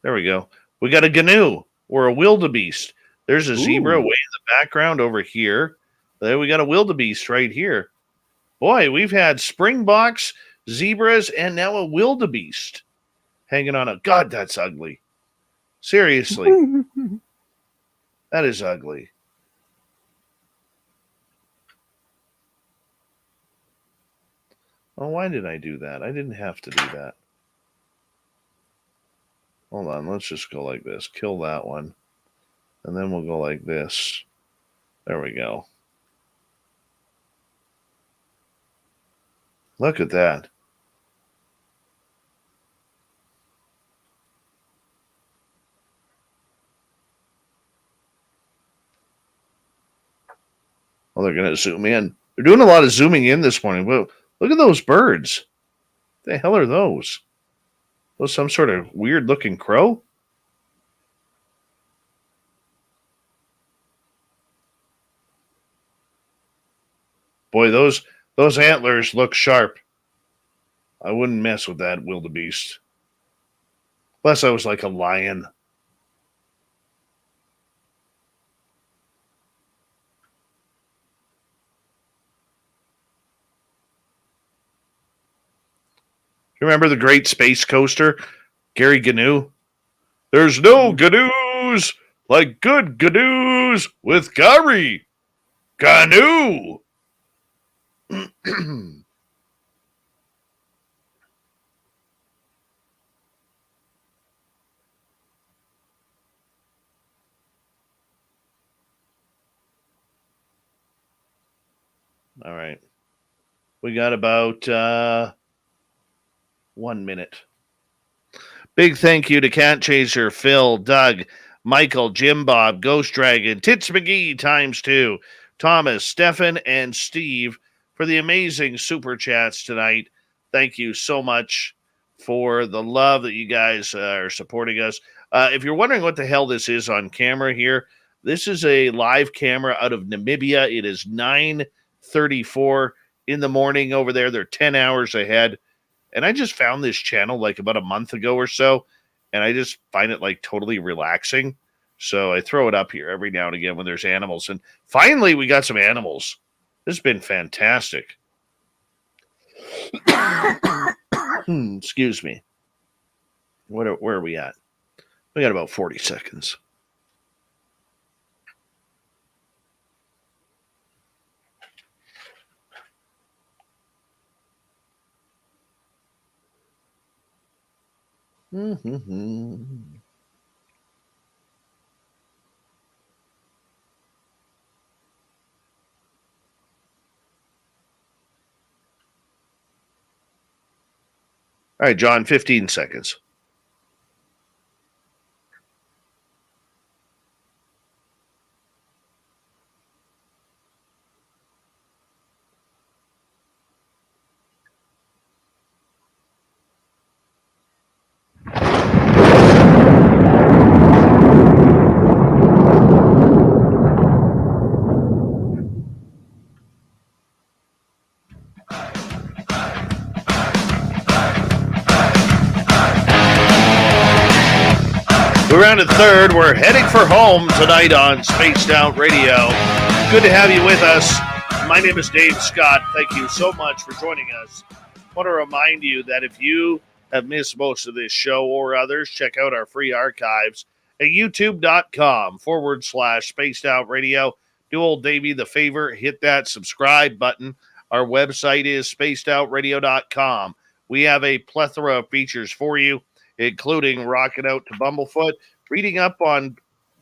There we go. We got a gnu or a wildebeest. There's a zebra way in the background over here. Then we got a wildebeest right here. Boy, we've had springboks, zebras, and now a wildebeest hanging on a, God, that's ugly. Seriously. That is ugly. Oh, why did I do that? I didn't have to do that. Hold on, let's just go like this. Kill that one. And then we'll go like this. There we go. Look at that. Oh, they're going to zoom in. They're doing a lot of zooming in this morning. Whoa, look at those birds. What the hell are those? Those some sort of weird-looking crow? Boy, those antlers look sharp. I wouldn't mess with that wildebeest. Unless I was like a lion. Remember the great space coaster, Gary Gnu? There's no GNUs like good GNUs with Gary Gnu. All right. We got about 1 minute. Big thank you to Cat Chaser, Phil, Doug, Michael, Jim Bob, Ghost Dragon, Tits McGee ×2, Thomas, Stefan, and Steve for the amazing super chats tonight. Thank you so much for the love that you guys are supporting us. If you're wondering what the hell this is on camera here, this is a live camera out of Namibia. It is 9:34 in the morning over there. They're 10 hours ahead. And I just found this channel like about a month ago or so, and I just find it like totally relaxing. So I throw it up here every now and again when there's animals. And finally, we got some animals. This has been fantastic. Excuse me. Where are we at? We got about 40 seconds. All right, John, 15 seconds. We're rounded third. We're heading for home tonight on Spaced Out Radio. Good to have you with us. My name is Dave Scott. Thank you so much for joining us. I want to remind you that if you have missed most of this show or others, check out our free archives at youtube.com/Spaced Out Radio. Do old Davey the favor, hit that subscribe button. Our website is spacedoutradio.com. We have a plethora of features for you, including rocking out to Bumblefoot, reading up on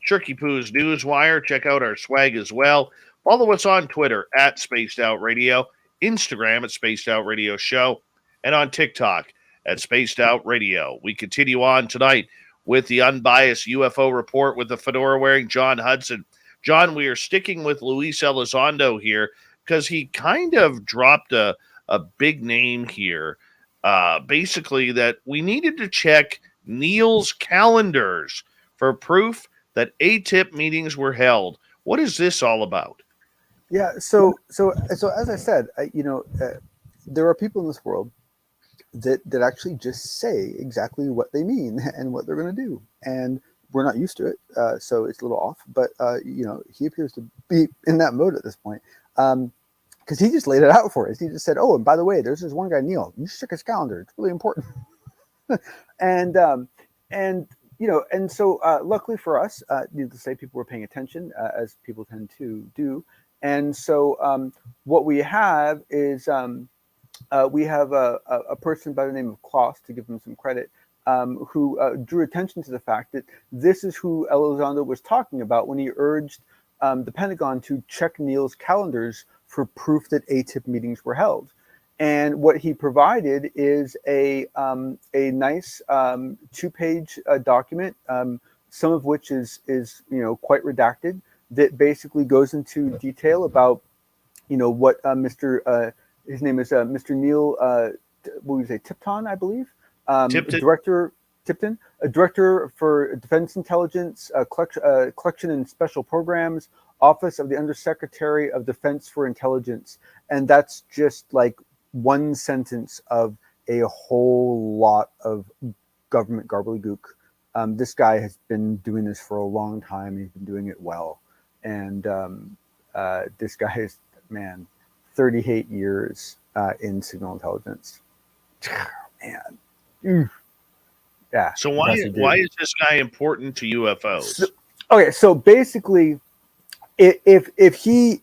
Shirky Poo's Newswire. Check out our swag as well. Follow us on Twitter at Spaced Out Radio, Instagram at Spaced Out Radio Show, and on TikTok at Spaced Out Radio. We continue on tonight with the unbiased UFO report with the fedora-wearing John Hudson. John, we are sticking with Luis Elizondo here because he kind of dropped a big name here. Basically that we needed to check Neil's calendars for proof that ATIP meetings were held. What is this all about? Yeah, so as I said, there are people in this world that actually just say exactly what they mean and what they're going to do, and we're not used to it, so it's a little off. But he appears to be in that mode at this point. Because he just laid it out for us. He just said, "Oh, and by the way, there's this one guy, Neil. You should check his calendar. It's really important." and so luckily for us, needless to say, people were paying attention, as people tend to do. And so what we have is we have a person by the name of Klaus, to give him some credit, who drew attention to the fact that this is who Elizondo was talking about when he urged the Pentagon to check Neil's calendars for proof that ATIP meetings were held. And what he provided is a nice 2-page document, some of which is quite redacted, that basically goes into detail about what his name is Mr. Neil what would you say, Tipton, I believe, Tipton, a director for Defense Intelligence, Collection and Special Programs, Office of the Undersecretary of Defense for Intelligence. And that's just like one sentence of a whole lot of government gobbledygook. This guy has been doing this for a long time. He's been doing it well. And this guy is, 38 years in signal intelligence. Man. Yeah. So why is this guy important to UFOs? So basically, if he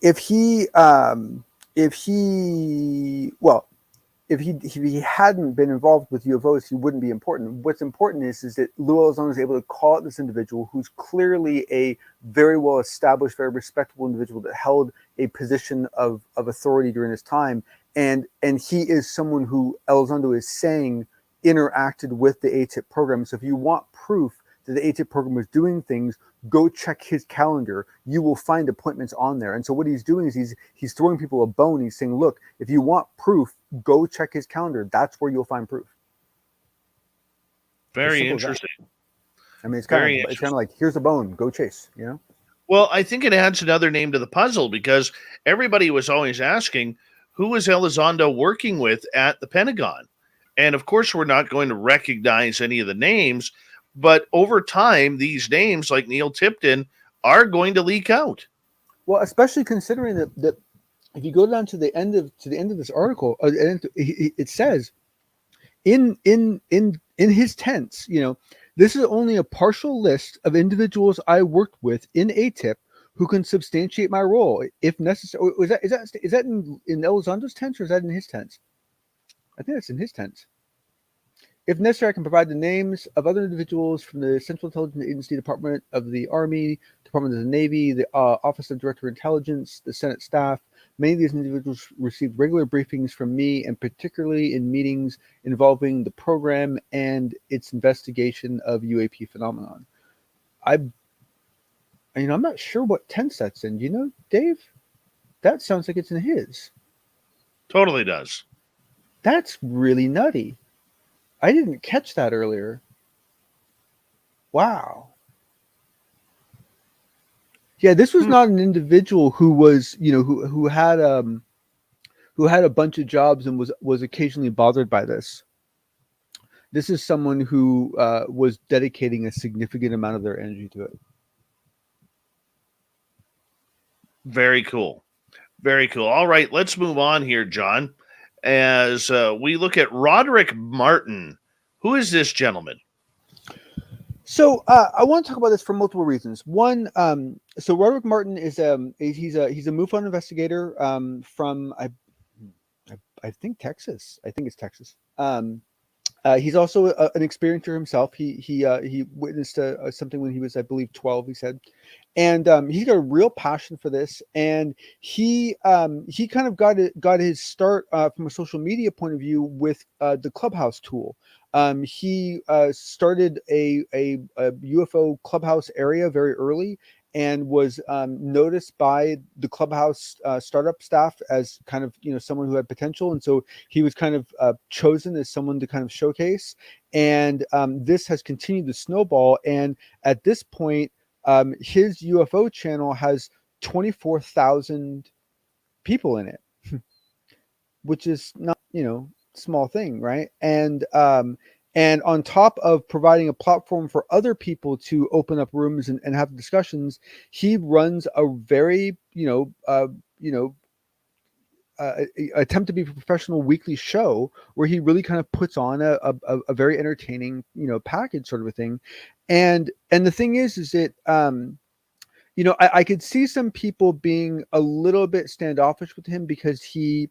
hadn't been involved with UFOs, he wouldn't be important. What's important is that Lou Elizondo is able to call out this individual who's clearly a very well established, very respectable individual that held a position of authority during his time, and he is someone who Elizondo is saying interacted with the ATIP program. So if you want proof that the ATIP program was doing things, go check his calendar. You will find appointments on there. And so what he's doing is he's throwing people a bone. He's saying, look, if you want proof, go check his calendar. That's where you'll find proof. Very interesting. I mean, it's kind of like, here's a bone, go chase, Well, I think it adds another name to the puzzle, because everybody was always asking, who is Elizondo working with at the Pentagon? And of course, we're not going to recognize any of the names, But over time, these names like Neil Tipton are going to leak out. Well, especially considering that if you go down to the end of this article, it says in his tense, this is only a partial list of individuals I worked with in ATIP who can substantiate my role if necessary. Is that in Elizondo's tense, or is that in his tense? I think that's in his tense. If necessary, I can provide the names of other individuals from the Central Intelligence Agency, Department of the Army, Department of the Navy, the Office of Director of Intelligence, the Senate staff. Many of these individuals received regular briefings from me, and particularly in meetings involving the program and its investigation of UAP phenomenon. I'm not sure what tense that's in. Do you know, Dave? That sounds like it's in his. Totally does. That's really nutty. I didn't catch that earlier. Wow. Yeah, this was not an individual who was, who had a bunch of jobs and was occasionally bothered by this. This is someone who was dedicating a significant amount of their energy to it. Very cool. Very cool. All right, let's move on here, John, as we look at Roderick Martin. Who is this gentleman? So I want to talk about this for multiple reasons. One, so Roderick Martin is he's a MUFON investigator from I think Texas. I think it's Texas. He's also an experiencer himself. He witnessed something when he was, I believe, 12. He said, and he's got a real passion for this. And he kind of got his start from a social media point of view with the Clubhouse tool. He started a UFO Clubhouse area very early, and was noticed by the Clubhouse startup staff as kind of, someone who had potential. And so he was kind of chosen as someone to kind of showcase. And this has continued to snowball. And at this point, his UFO channel has 24,000 people in it, which is not, small thing, right? And on top of providing a platform for other people to open up rooms and have discussions, he runs a very, attempt to be a professional weekly show where he really kind of puts on a very entertaining, package sort of a thing. And the thing is that, I could see some people being a little bit standoffish with him because he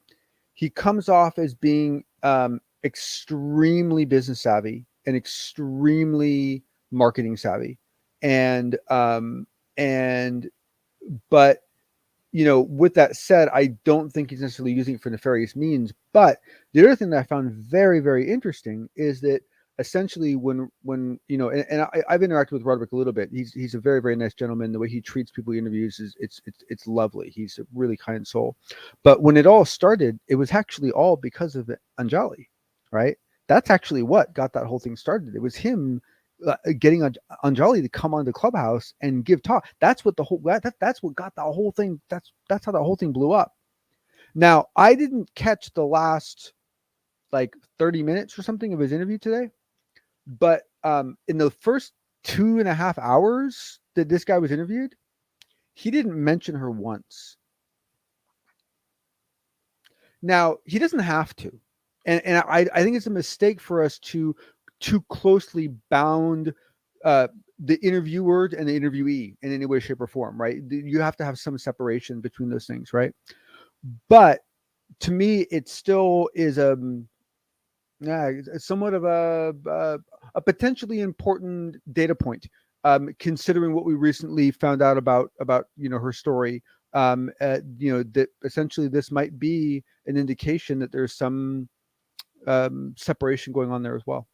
comes off as being extremely business savvy and extremely marketing savvy. But with that said, I don't think he's necessarily using it for nefarious means. But the other thing that I found very, very interesting is that essentially when I've interacted with Roderick a little bit. He's a very, very nice gentleman. The way he treats people he interviews is it's lovely. He's a really kind soul. But when it all started, it was actually all because of Anjali, right? That's actually what got that whole thing started. It was him getting Anjali to come on the Clubhouse and give talk. That's what that's what got the whole thing. That's how the whole thing blew up. Now, I didn't catch the last 30 minutes or something of his interview today, but in the first 2.5 hours that this guy was interviewed, he didn't mention her once. Now, he doesn't have to. And I think it's a mistake for us to too closely bound the interviewer and the interviewee in any way, shape, or form, right? You have to have some separation between those things, right? But to me, it still is somewhat of a potentially important data point, considering what we recently found out about her story. That essentially this might be an indication that there's some separation going on there as well.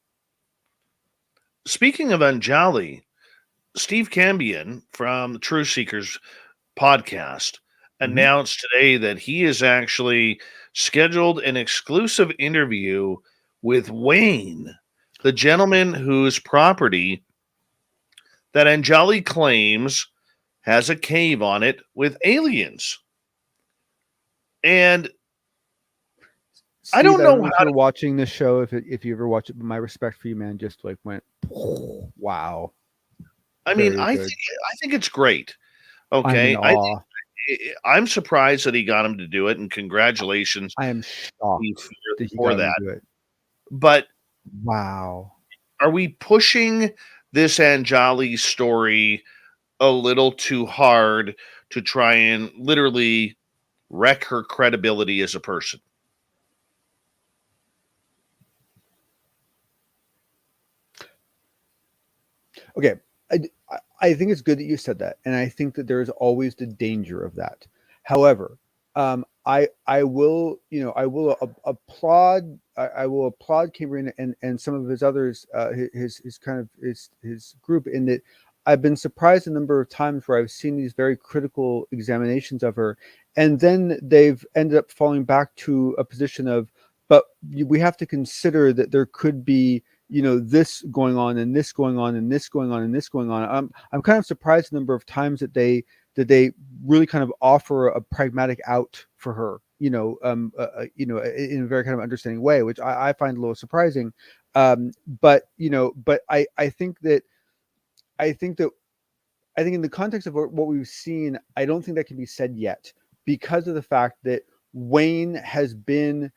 Speaking of Anjali, Steve Cambion from the Truth Seekers podcast announced today that he has actually scheduled an exclusive interview with Wayne, the gentleman whose property that Anjali claims has a cave on it with aliens. And I don't know if you're watching this show, if you ever watch it, but my respect for you, man, just like went, wow. I mean, I think it's great. Okay, I'm in awe. I'm surprised that he got him to do it, and congratulations. I am shocked that he for got that. him to do it. But wow, are we pushing this Anjali story a little too hard to try and literally wreck her credibility as a person? Okay, I think it's good that you said that, and I think that there is always the danger of that. However, I will applaud Cambrian and some of his others, his group, in that I've been surprised a number of times where I've seen these very critical examinations of her, and then they've ended up falling back to a position of, but we have to consider that there could be, this going on and this going on and this going on and this going on. I'm kind of surprised the number of times that they really kind of offer a pragmatic out for her, in a very kind of understanding way, which I find a little surprising. But I think in the context of what we've seen, I don't think that can be said yet, because of the fact that Wayne has been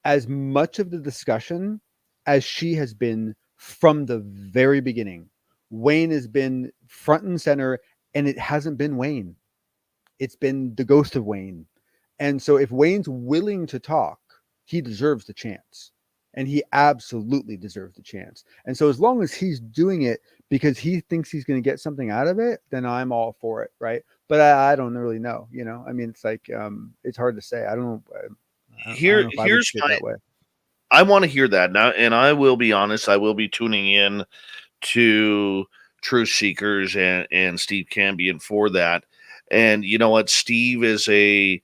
as much of the discussion as she has been from the very beginning. Wayne has been front and center, and it hasn't been Wayne. It's been the ghost of Wayne. And so if Wayne's willing to talk, he deserves the chance. And he absolutely deserves the chance. And so as long as he's doing it because he thinks he's going to get something out of it, then I'm all for it, right? But I don't really know, I mean, it's like, it's hard to say. I don't know. Here's that way. I want to hear that now, and I will be honest. I will be tuning in to Truth Seekers and Steve Cambion for that. And you know what? Steve is I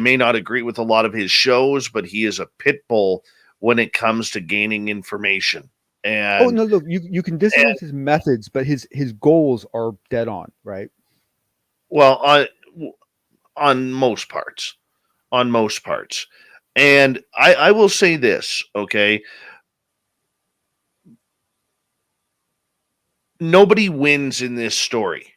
may not agree with a lot of his shows, but he is a pit bull when it comes to gaining information. And no, look, you can disagree with his methods, but his goals are dead on, right? Well, on most parts. And I will say this, okay? Nobody wins in this story.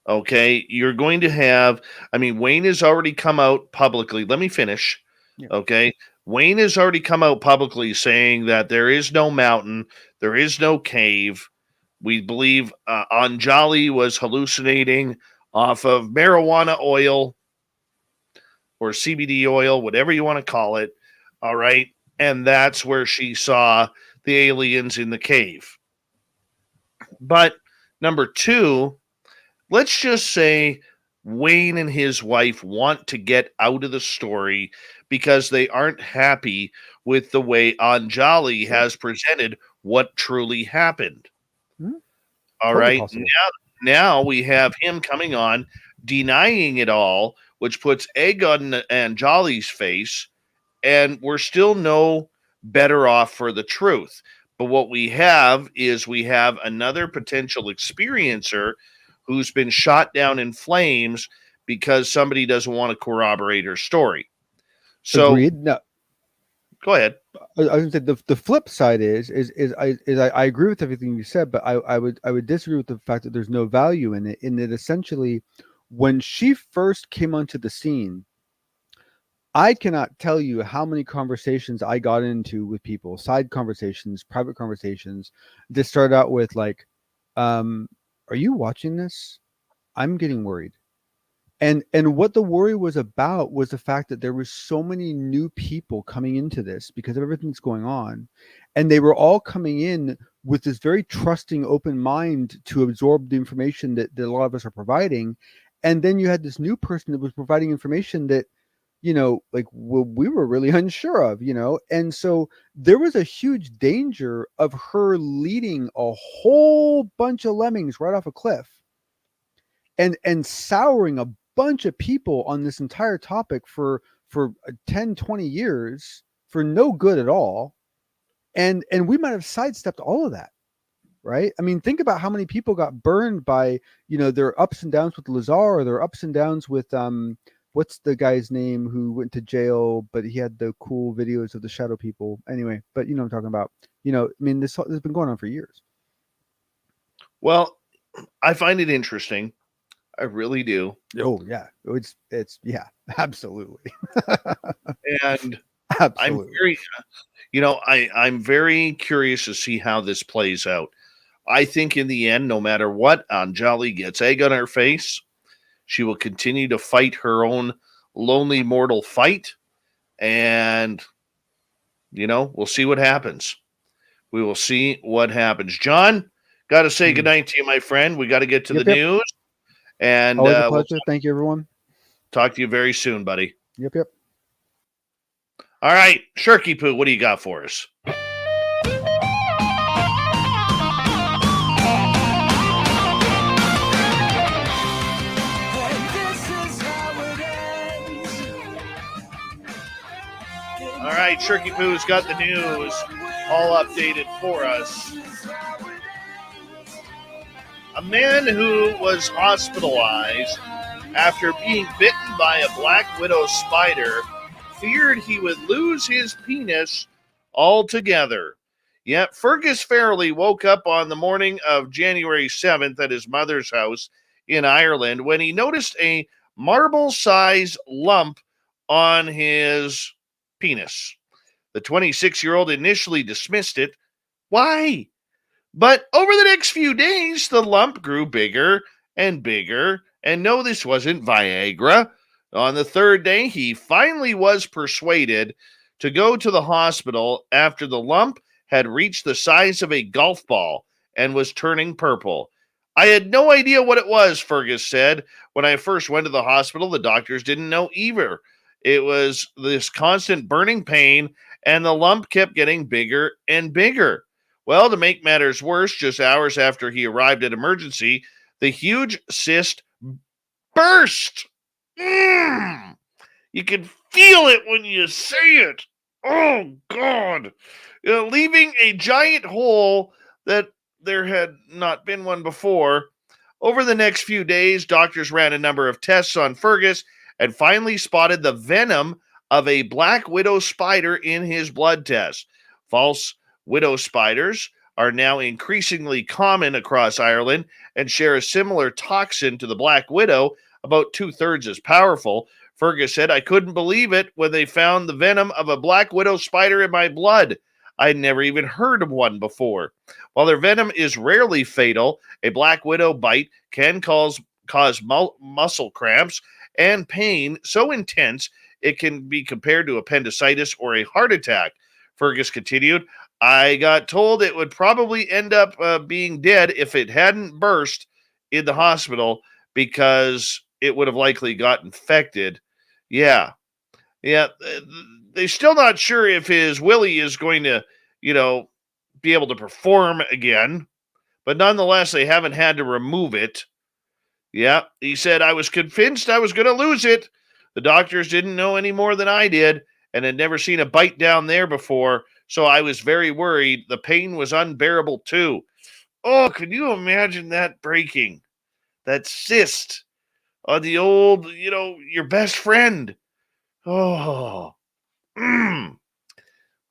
Okay? You're going to have, Wayne has already come out publicly. Let me finish. Yeah. Okay? Wayne has already come out publicly saying that there is no mountain, there is no cave. We believe Anjali was hallucinating off of marijuana oil, or CBD oil, whatever you want to call it, all right? And that's where she saw the aliens in the cave. But number two, let's just say Wayne and his wife want to get out of the story because they aren't happy with the way Anjali has presented what truly happened. All right? Now we have him coming on, denying it all, which puts egg on Anjali's face, and we're still no better off for the truth. But what we have is another potential experiencer who's been shot down in flames because somebody doesn't want to corroborate her story. So, agreed. No, go ahead. I was going to say the flip side is I agree with everything you said, but I would disagree with the fact that there's no value in it. In that essentially, when she first came onto the scene, I cannot tell you how many conversations I got into with people, side conversations, private conversations, that started out with like, are you watching this? I'm getting worried. And what the worry was about was the fact that there was so many new people coming into this because of everything that's going on. And they were all coming in with this very trusting, open mind to absorb the information that a lot of us are providing. And then you had this new person that was providing information that, we were really unsure of, and so there was a huge danger of her leading a whole bunch of lemmings right off a cliff and souring a bunch of people on this entire topic for 10, 20 years for no good at all. And we might have sidestepped all of that. Right. I mean, think about how many people got burned by, their ups and downs with Lazar, or their ups and downs with what's the guy's name who went to jail, but he had the cool videos of the shadow people. Anyway, but you know what I'm talking about. You know, I mean, this has been going on for years. Well, I find it interesting. I really do. Oh yeah, it's yeah, absolutely. And Absolutely. I'm very, I'm very curious to see how this plays out. I think in the end, no matter what, Anjali gets egg on her face. She will continue to fight her own lonely mortal fight. And, we'll see what happens. We will see what happens. John, got to say goodnight to you, my friend. We got to get to the news. And always a pleasure. Thank you, everyone. Talk to you very soon, buddy. Yep. All right, Shirky Poo, what do you got for us? All right, Shirky Poo's got the news all updated for us. A man who was hospitalized after being bitten by a black widow spider feared he would lose his penis altogether. Yet Fergus Fairley woke up on the morning of January 7th at his mother's house in Ireland when he noticed a marble-sized lump on his penis. The 26-year-old initially dismissed it. Why? But over the next few days, the lump grew bigger and bigger. And no, this wasn't Viagra. On the third day, he finally was persuaded to go to the hospital after the lump had reached the size of a golf ball and was turning purple. I had no idea what it was, Fergus said. When I first went to the hospital, the doctors didn't know either. It was this constant burning pain, and the lump kept getting bigger and bigger. Well, to make matters worse, just hours after he arrived at emergency, the huge cyst burst. You can feel it when you say it. Oh, God. Leaving a giant hole that there had not been one before. Over the next few days, doctors ran a number of tests on Fergus and finally spotted the venom of a black widow spider in his blood test. False widow spiders are now increasingly common across Ireland and share a similar toxin to the black widow, about 2/3 as powerful. Fergus said, I couldn't believe it when they found the venom of a black widow spider in my blood. I'd never even heard of one before. While their venom is rarely fatal, a black widow bite can cause muscle cramps and pain so intense it can be compared to appendicitis or a heart attack. Fergus continued, I got told it would probably end up being dead if it hadn't burst in the hospital because it would have likely got infected. Yeah. They're still not sure if his willy is going to, be able to perform again. But nonetheless, they haven't had to remove it. Yeah, he said, I was convinced I was going to lose it. The doctors didn't know any more than I did and had never seen a bite down there before, so I was very worried. The pain was unbearable too. Oh, can you imagine that breaking? That cyst on the old, your best friend. Oh,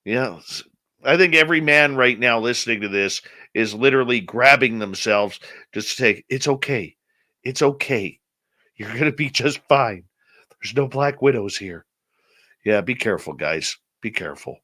yes. I think every man right now listening to this is literally grabbing themselves to say, it's okay. It's okay. You're going to be just fine. There's no black widows here. Yeah, be careful, guys. Be careful.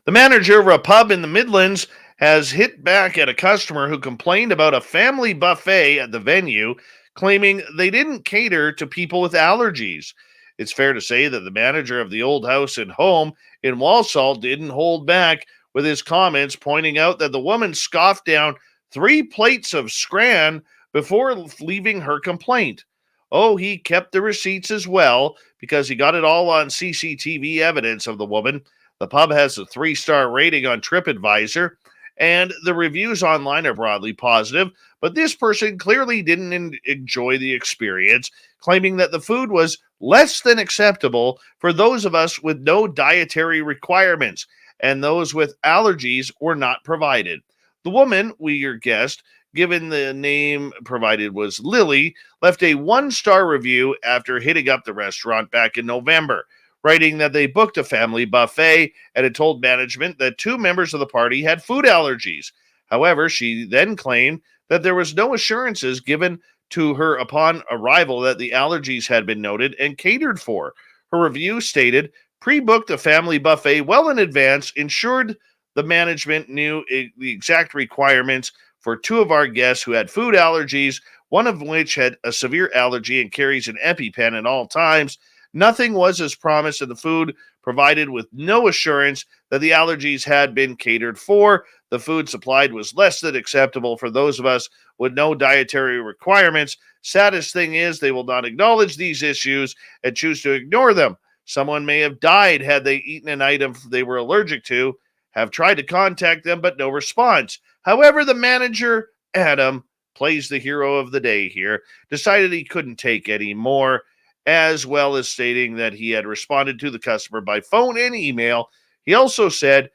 The manager of a pub in the Midlands has hit back at a customer who complained about a family buffet at the venue, claiming they didn't cater to people with allergies. It's fair to say that the manager of the Old House and Home in Walsall didn't hold back with his comments, pointing out that the woman scoffed down 3 plates of scran before leaving her complaint. Oh, he kept the receipts as well because he got it all on CCTV evidence of the woman. The pub has a 3-star rating on TripAdvisor, and the reviews online are broadly positive, but this person clearly didn't enjoy the experience, claiming that the food was less than acceptable for those of us with no dietary requirements, and those with allergies were not provided. The woman, your guest, given the name provided was Lily, left a 1-star review after hitting up the restaurant back in November, writing that they booked a family buffet and had told management that 2 members of the party had food allergies. However, she then claimed that there was no assurances given to her upon arrival that the allergies had been noted and catered for. Her review stated, pre-booked a family buffet well in advance, ensured the management knew the exact requirements for 2 of our guests who had food allergies, one of which had a severe allergy and carries an EpiPen at all times. Nothing was as promised, and the food provided with no assurance that the allergies had been catered for. The food supplied was less than acceptable for those of us with no dietary requirements. Saddest thing is they will not acknowledge these issues and choose to ignore them. Someone may have died had they eaten an item they were allergic to. Have tried to contact them, but no response. However, the manager, Adam, plays the hero of the day here, decided he couldn't take any more, as well as stating that he had responded to the customer by phone and email. He also said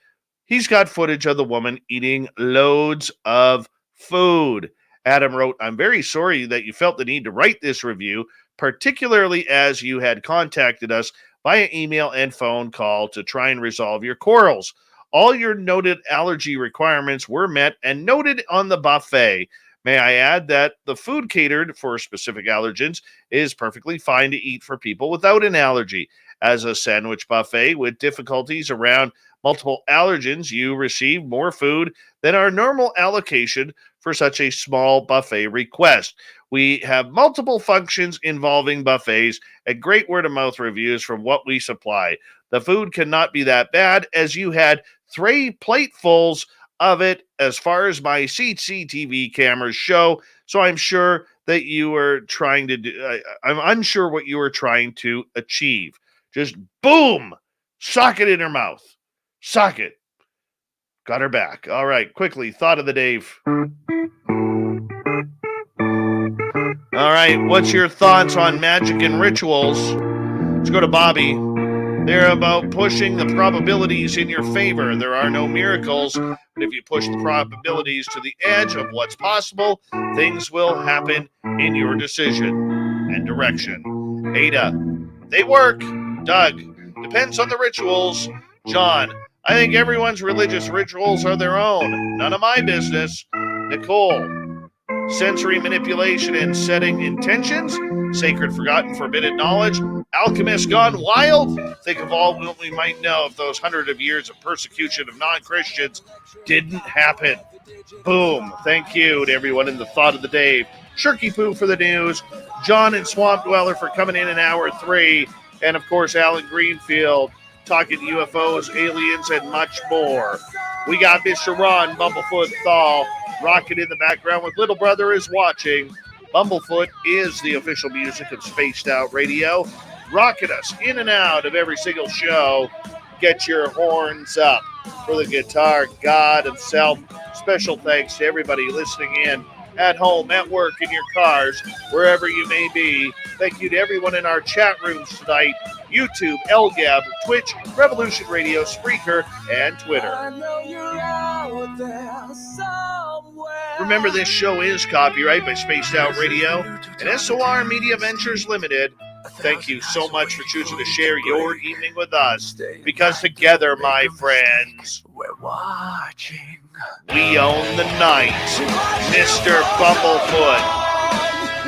he's got footage of the woman eating loads of food. Adam wrote, I'm very sorry that you felt the need to write this review, particularly as you had contacted us via email and phone call to try and resolve your quarrels. All your noted allergy requirements were met and noted on the buffet. May I add that the food catered for specific allergens is perfectly fine to eat for people without an allergy. As a sandwich buffet with difficulties around multiple allergens, you receive more food than our normal allocation for such a small buffet request. We have multiple functions involving buffets and great word-of-mouth reviews from what we supply. The food cannot be that bad, as you had 3 platefuls of it as far as my CCTV cameras show, so I'm sure that you were trying to do, I'm unsure what you were trying to achieve. Just boom! Sock it in her mouth. Sock it. Got her back. All right, quickly, thought of the day. All right, what's your thoughts on magic and rituals? Let's go to Bobby. They're about pushing the probabilities in your favor. There are no miracles, but if you push the probabilities to the edge of what's possible, things will happen in your decision and direction. Ada, they work. Doug, depends on the rituals. John, I think everyone's religious rituals are their own. None of my business. Nicole, sensory manipulation and setting intentions, sacred, forgotten, forbidden knowledge, alchemist gone wild. Think of all what we might know if those hundreds of years of persecution of non-Christians didn't happen. Boom. Thank you to everyone in the thought of the day. Shirky Poo for the news. John and Swamp Dweller for coming in hour 3. And, of course, Allen Greenfield talking UFOs, aliens, and much more. We got Mr. Ron Bumblefoot Thal rocking in the background with Little Brother is Watching. Bumblefoot is the official music of Spaced Out Radio, rocking us in and out of every single show. Get your horns up for the guitar god himself. Special thanks to everybody listening in at home, at work, in your cars, wherever you may be. Thank you to everyone in our chat rooms tonight. YouTube, LGAB, Twitch, Revolution Radio, Spreaker, and Twitter. Remember, this show is copyright by Spaced Out Radio and SOR Media Ventures Limited. Thank you so much for choosing to share your evening with us, because together, my friends, we're watching. We own the night. Mr. Bumblefoot,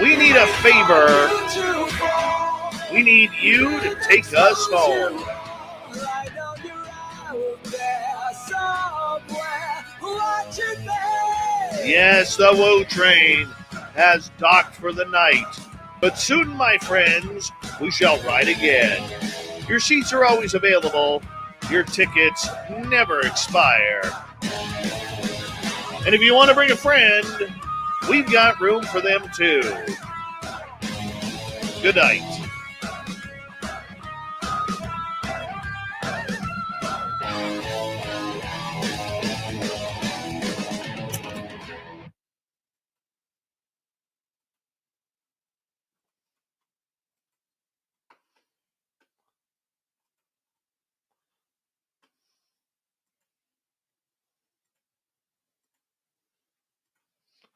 we need a favor. We need you to take us home. Yes, the Woo train has docked for the night. But soon, my friends, we shall ride again. Your seats are always available. Your tickets never expire. And if you want to bring a friend, we've got room for them too. Good night.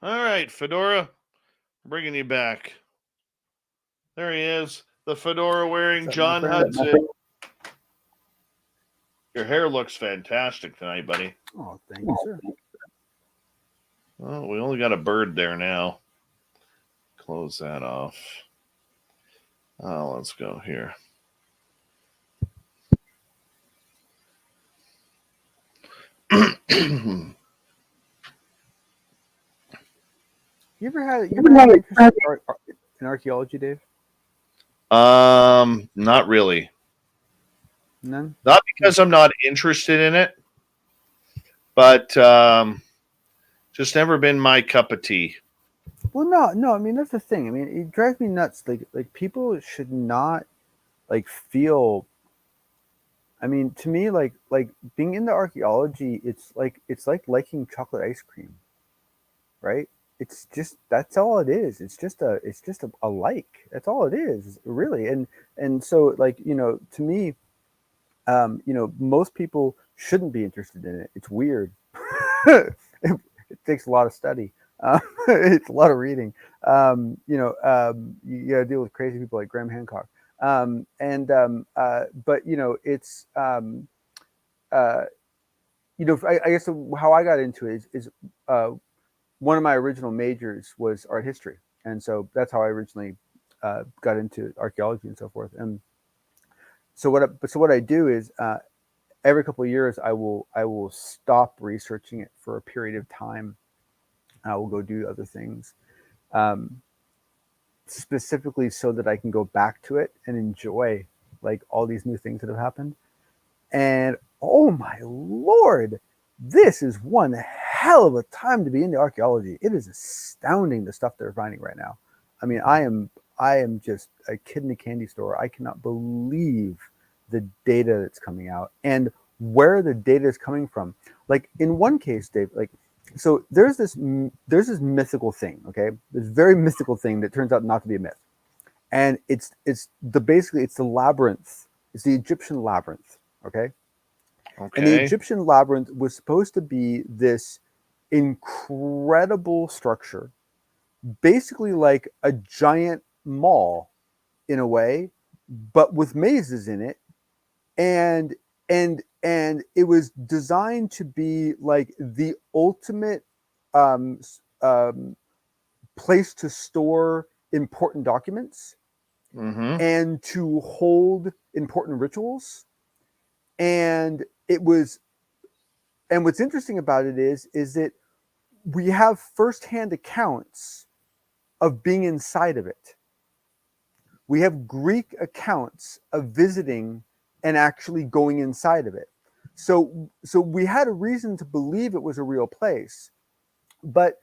All right, Fedora, bringing you back. There he is, the fedora wearing John Hudson. Your hair looks fantastic tonight, buddy. Oh, thank you, sir. Well, we only got a bird there now. Close that off. Let's go here. You ever had an interest in archaeology, Dave? Not really. None. Not because I'm not interested in it, but just never been my cup of tea. Well, no. I mean, that's the thing. I mean, it drives me nuts. Like people should not feel. I mean, to me, like being into archaeology, it's like liking chocolate ice cream, right? It's just, that's all it is. It's just a like. That's all it is, really. And so, to me, most people shouldn't be interested in it. It's weird. it takes a lot of study. It's a lot of reading. You got to deal with crazy people like Graham Hancock. But it's I guess how I got into it is one of my original majors was art history, and so that's how I originally got into archaeology and so forth. And so what I do is every couple of years I will stop researching it for a period of time. I will go do other things, specifically so that I can go back to it and enjoy all these new things that have happened. And oh my Lord, this is one hell of a time to be into archaeology. It is astounding the stuff they're finding right now. I mean, I am just a kid in a candy store. I cannot believe the data that's coming out and where the data is coming from. Like in one case, Dave, so there's this mythical thing, okay? This very mythical thing that turns out not to be a myth. And it's the labyrinth. It's the Egyptian labyrinth, okay? And the Egyptian labyrinth was supposed to be this incredible structure, basically like a giant mall in a way, but with mazes in it. And it was designed to be like the ultimate place to store important documents and to hold important rituals. And what's interesting about it is that we have firsthand accounts of being inside of it. We have Greek accounts of visiting and actually going inside of it. So we had a reason to believe it was a real place. But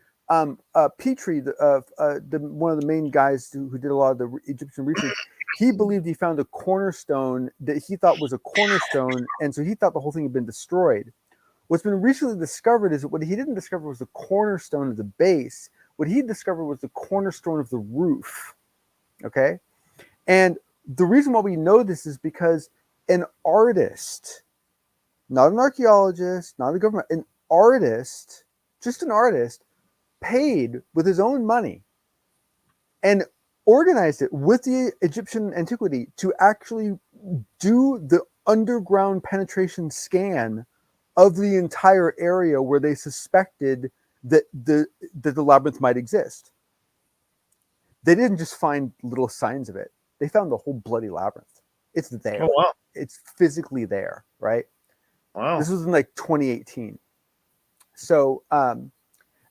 Petrie, one of the main guys who did a lot of the Egyptian research, he believed he found a cornerstone that he thought was a cornerstone, and so he thought the whole thing had been destroyed. What's been recently discovered is that what he didn't discover was the cornerstone of the base. What he discovered was the cornerstone of the roof. Okay? And the reason why we know this is because an artist, not an archaeologist, not a government, an artist, just an artist, paid with his own money and organized it with the Egyptian antiquity to actually do the underground penetration scan of the entire area where they suspected that the labyrinth might exist. They didn't just find little signs of it. They found the whole bloody labyrinth. It's there. Oh, wow. It's physically there, right? Wow. This was in 2018. So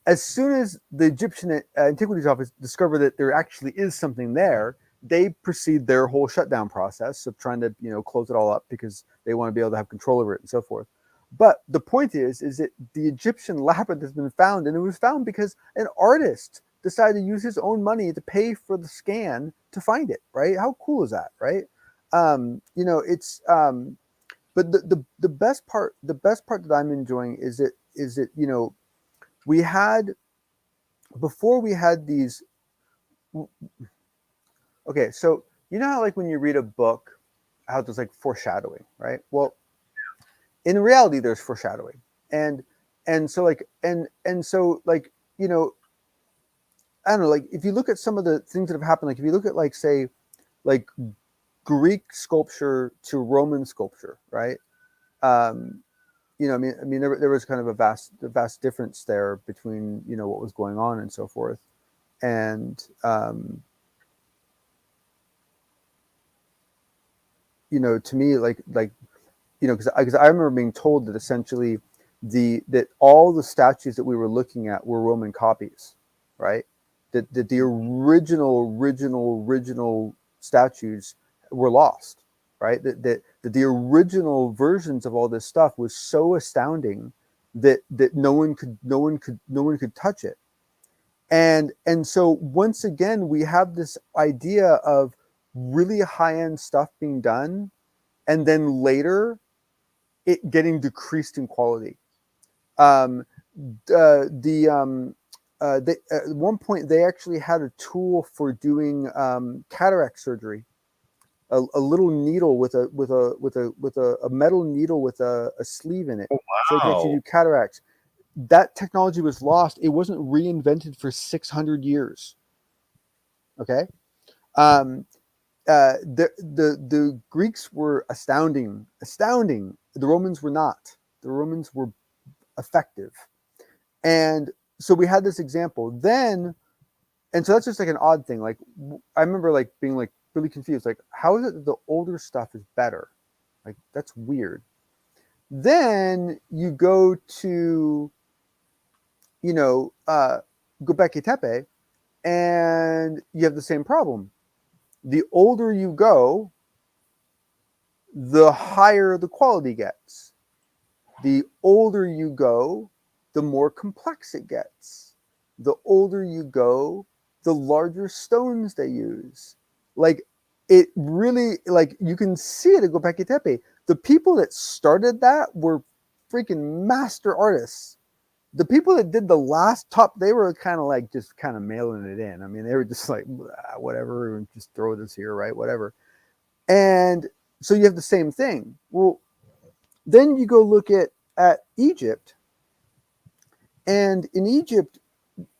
as soon as the Egyptian Antiquities Office discovered that there actually is something there, they proceed their whole shutdown process of trying to, close it all up because they want to be able to have control over it and so forth. But the point is that the Egyptian labyrinth has been found, and it was found because an artist decided to use his own money to pay for the scan to find it, right? How cool is that, right? But the best part that I'm enjoying is that we had, before we had these, okay, so how when you read a book, how there's foreshadowing, right? Well, in reality, there's foreshadowing, and so I don't know, like if you look at some of the things that have happened, like if you look at like say like Greek sculpture to Roman sculpture, right? You know, I mean, there was kind of a vast difference there between, you know, what was going on and so forth, and you know, to me, like you know, because I remember being told that essentially that all the statues that we were looking at were Roman copies, right? That the original statues were lost, right? That the original versions of all this stuff was so astounding that no one could touch it. And so once again, we have this idea of really high-end stuff being done, and then later it getting decreased in quality. At one point they actually had a tool for doing cataract surgery. A little needle with a metal needle with a sleeve in it, so they can actually do cataracts. That technology was lost. It wasn't reinvented for 600 years. Okay, the Greeks were astounding. The Romans were not. The Romans were effective, and so we had this example then, and so that's just like an odd thing. Like I remember like being like really confused, like how is it that the older stuff is better? Like that's weird. Then you go to, you know, Göbekli Tepe, and you have the same problem. The older you go, the higher the quality gets. The older you go, the more complex it gets. The older you go, the larger stones they use. Like it really, like you can see it at Göbekli Tepe. The people that started that were freaking master artists. The people that did the last top, they were kind of like just kind of mailing it in. I mean, they were just like, whatever, just throw this here, right? Whatever. And so you have the same thing. Well, then you go look at Egypt. And in Egypt,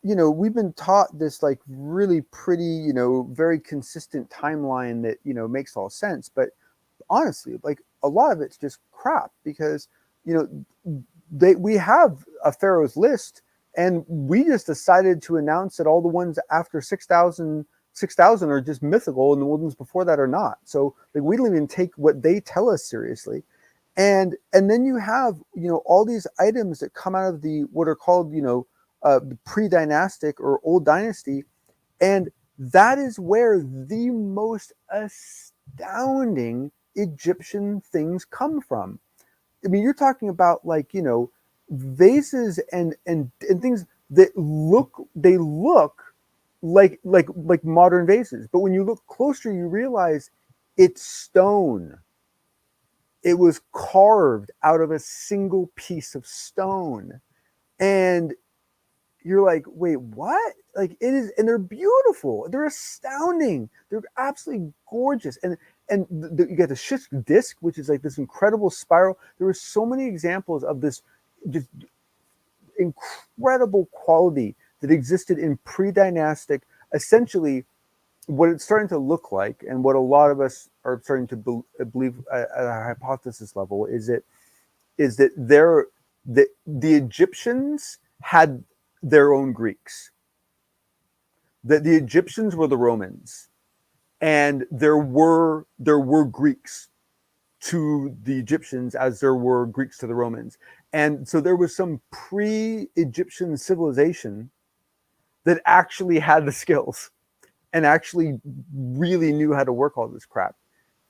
you know, we've been taught this like really pretty, you know, very consistent timeline that, you know, makes all sense. But honestly, like a lot of it's just crap because, you know, we have a pharaoh's list, and we just decided to announce that all the ones after 6,000 are just mythical, and the ones before that are not. So like we don't even take what they tell us seriously. And then you have, you know, all these items that come out of the what are called, you know, pre-dynastic or old dynasty, and that is where the most astounding Egyptian things come from. I mean, you're talking about like, you know, vases and things that look like modern vases, but when you look closer, you realize it's stone. It was carved out of a single piece of stone, and you're like, wait, what? Like it is, and they're beautiful. They're astounding. They're absolutely gorgeous, and you get the Shishk disc, which is like this incredible spiral. There were so many examples of this just incredible quality that existed in pre-dynastic. Essentially, what it's starting to look like, and what a lot of us are starting to believe at a hypothesis level, is that the Egyptians had their own Greeks. That the Egyptians were the Romans. And there were Greeks to the Egyptians as there were Greeks to the Romans. And so there was some pre-Egyptian civilization that actually had the skills and actually really knew how to work all this crap.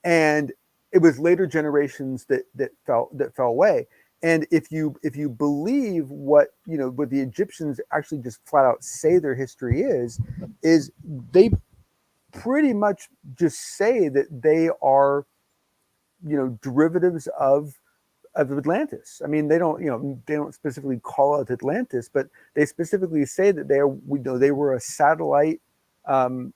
And it was later generations that fell away. And if you believe what the Egyptians actually just flat out say their history is they pretty much just say that they are, derivatives of Atlantis. I mean, they don't specifically call out Atlantis, but they specifically say that they were a satellite.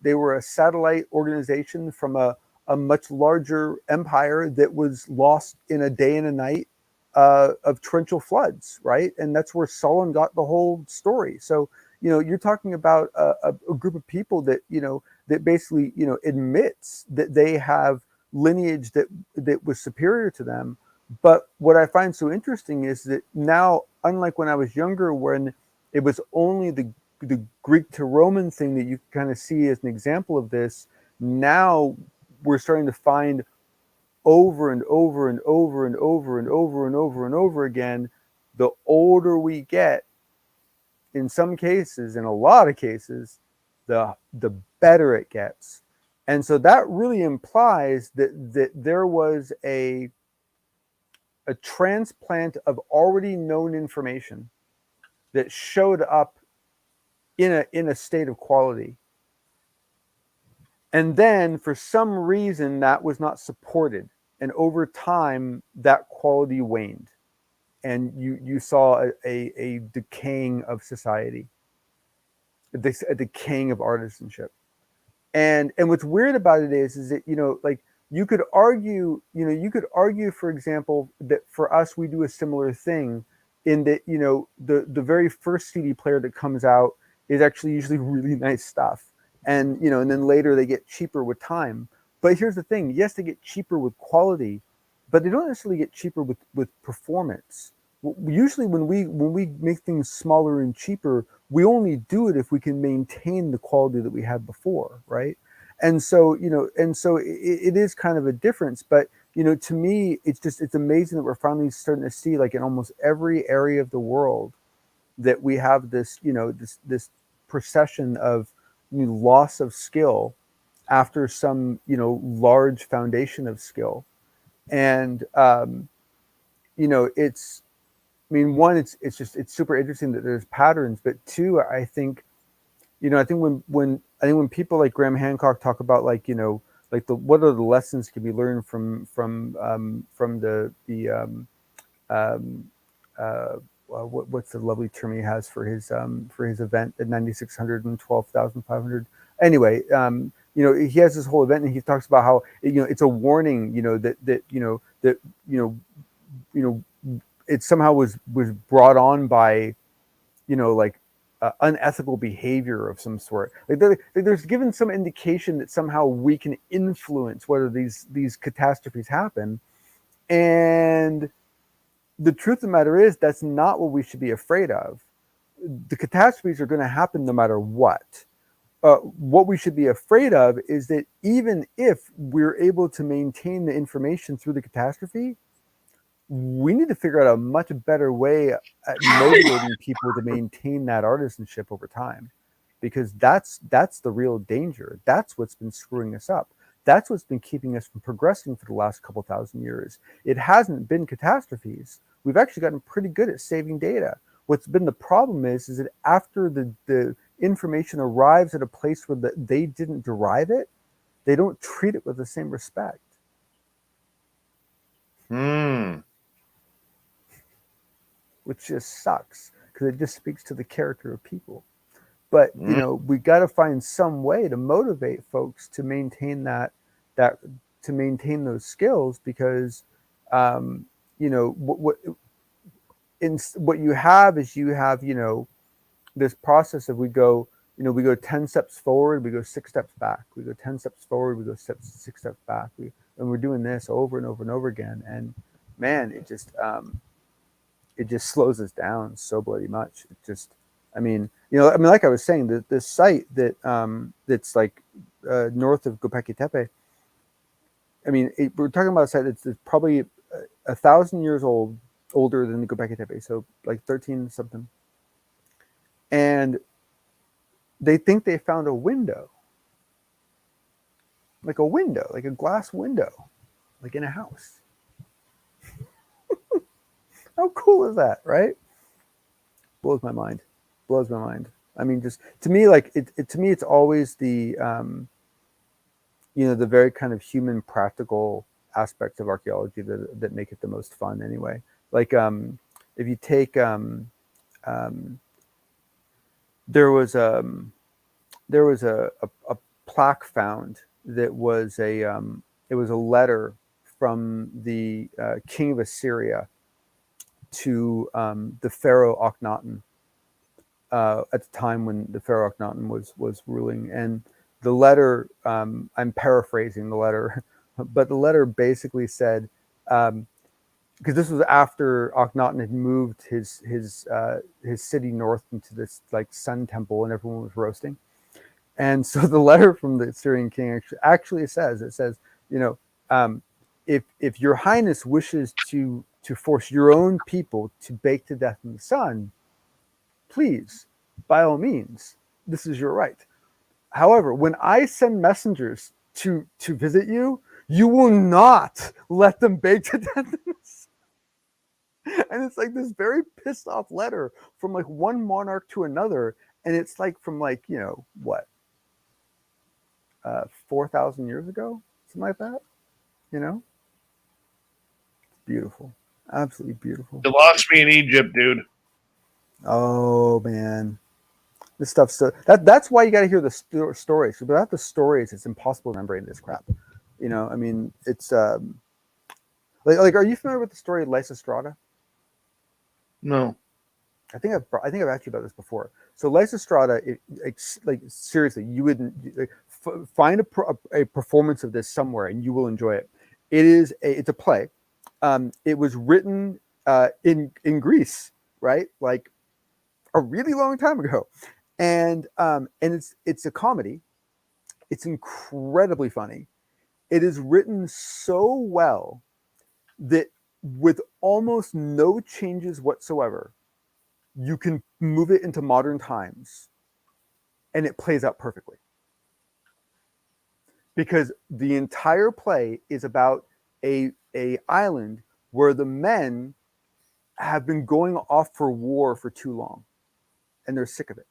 They were a satellite organization from a much larger empire that was lost in a day and a night of torrential floods, right? And that's where Solon got the whole story. So, you're talking about a group of people that, that basically, admits that they have lineage that was superior to them. But what I find so interesting is that now, unlike when I was younger, when it was only the Greek to Roman thing that you kind of see as an example of this, now we're starting to find over and over and over and over and over and over and over again, the older we get, in some cases, in a lot of cases, the better it gets. And so that really implies that there was a transplant of already known information that showed up in a state of quality. And then for some reason that was not supported. And over time that quality waned. And you saw a decaying of society, a decaying of artisanship. And what's weird about it is that, like you could argue, for example, that for us, we do a similar thing in that, the very first CD player that comes out is actually usually really nice stuff. And, and then later they get cheaper with time. But here's the thing. Yes, they get cheaper with quality, but they don't necessarily get cheaper with performance. Usually when we make things smaller and cheaper, we only do it if we can maintain the quality that we had before, right? And so, it is kind of a difference. But, to me, it's amazing that we're finally starting to see, like in almost every area of the world, that we have this, this procession of loss of skill after some, large foundation of skill. And, it's, one, it's super interesting that there's patterns, but two, I think when people like Graham Hancock talk about what are the lessons can be learned from what's the lovely term he has for his event at 9,600 and 12,500. Anyway, he has this whole event and he talks about how it's a warning, that it somehow was brought on by, unethical behavior of some sort. There's given some indication that somehow we can influence whether these catastrophes happen. And the truth of the matter is that's not what we should be afraid of. The catastrophes are going to happen no matter what. What we should be afraid of is that even if we're able to maintain the information through the catastrophe, we need to figure out a much better way at motivating people to maintain that artisanship over time, because that's the real danger. That's what's been screwing us up. That's what's been keeping us from progressing for the last couple thousand years. It hasn't been catastrophes. We've actually gotten pretty good at saving data. What's been the problem is that after the information arrives at a place where they didn't derive it, they don't treat it with the same respect. Which just sucks, because it just speaks to the character of people. But we got to find some way to motivate folks to maintain to maintain those skills, because what you have is this process of we go 10 steps forward, we go 6 steps back, we go 10 steps forward, we go 6 steps back, and we're doing this over and over and over again. And man, it just slows us down so bloody much. It just, like I was saying, the site that that's like north of Göbekli Tepe. We're talking about a site that's probably 1,000 years older than the Göbekli Tepe, so like 13 something. And they think they found a window, like a glass window, like in a house. How cool is that, right? Blows my mind. Just to me, it's always the the very kind of human, practical aspects of archaeology that make it the most fun. Anyway, like if you take there was a plaque found that was it was a letter from the king of Assyria to the pharaoh Akhenaten, at the time when the Pharaoh Akhenaten was ruling. And the letter, I'm paraphrasing the letter, but the letter basically said, because this was after Akhenaten had moved his city north into this like sun temple, and everyone was roasting. And so the letter from the Assyrian king actually says, if your highness wishes to force your own people to bake to death in the sun, please, by all means, this is your right. However, when I send messengers to visit you, you will not let them bake to death in the sun. And it's like this very pissed off letter from like one monarch to another, and it's like from like 4,000 years ago, something like that. It's beautiful, absolutely beautiful. You lost me in Egypt, dude. Oh man, this stuff's so that's why you got to hear the stories. Without the stories, it's impossible to remember any of this crap. I mean, it's like, are you familiar with the story of LAShTAL? No. I think I've asked you about this before. So LAShTAL, like seriously, you would find a performance of this somewhere, and you will enjoy it. It's a play. It was written in Greece, right? Like a really long time ago, and it's a comedy. It's incredibly funny. It is written so well that with almost no changes whatsoever, you can move it into modern times and it plays out perfectly. Because the entire play is about a island where the men have been going off for war for too long and they're sick of it.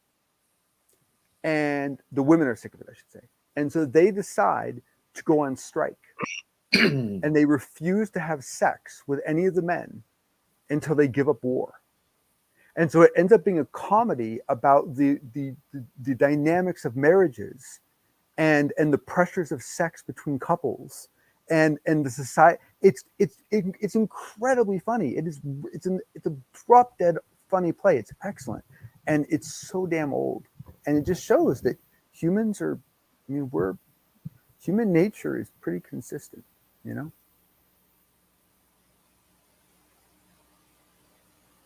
And the women are sick of it, I should say. And so they decide to go on strike. And they refuse to have sex with any of the men until they give up war. And so it ends up being a comedy about the dynamics of marriages and the pressures of sex between couples and the society. It's incredibly funny. It's a drop dead funny play. It's excellent, and it's so damn old. And it just shows that human nature is pretty consistent,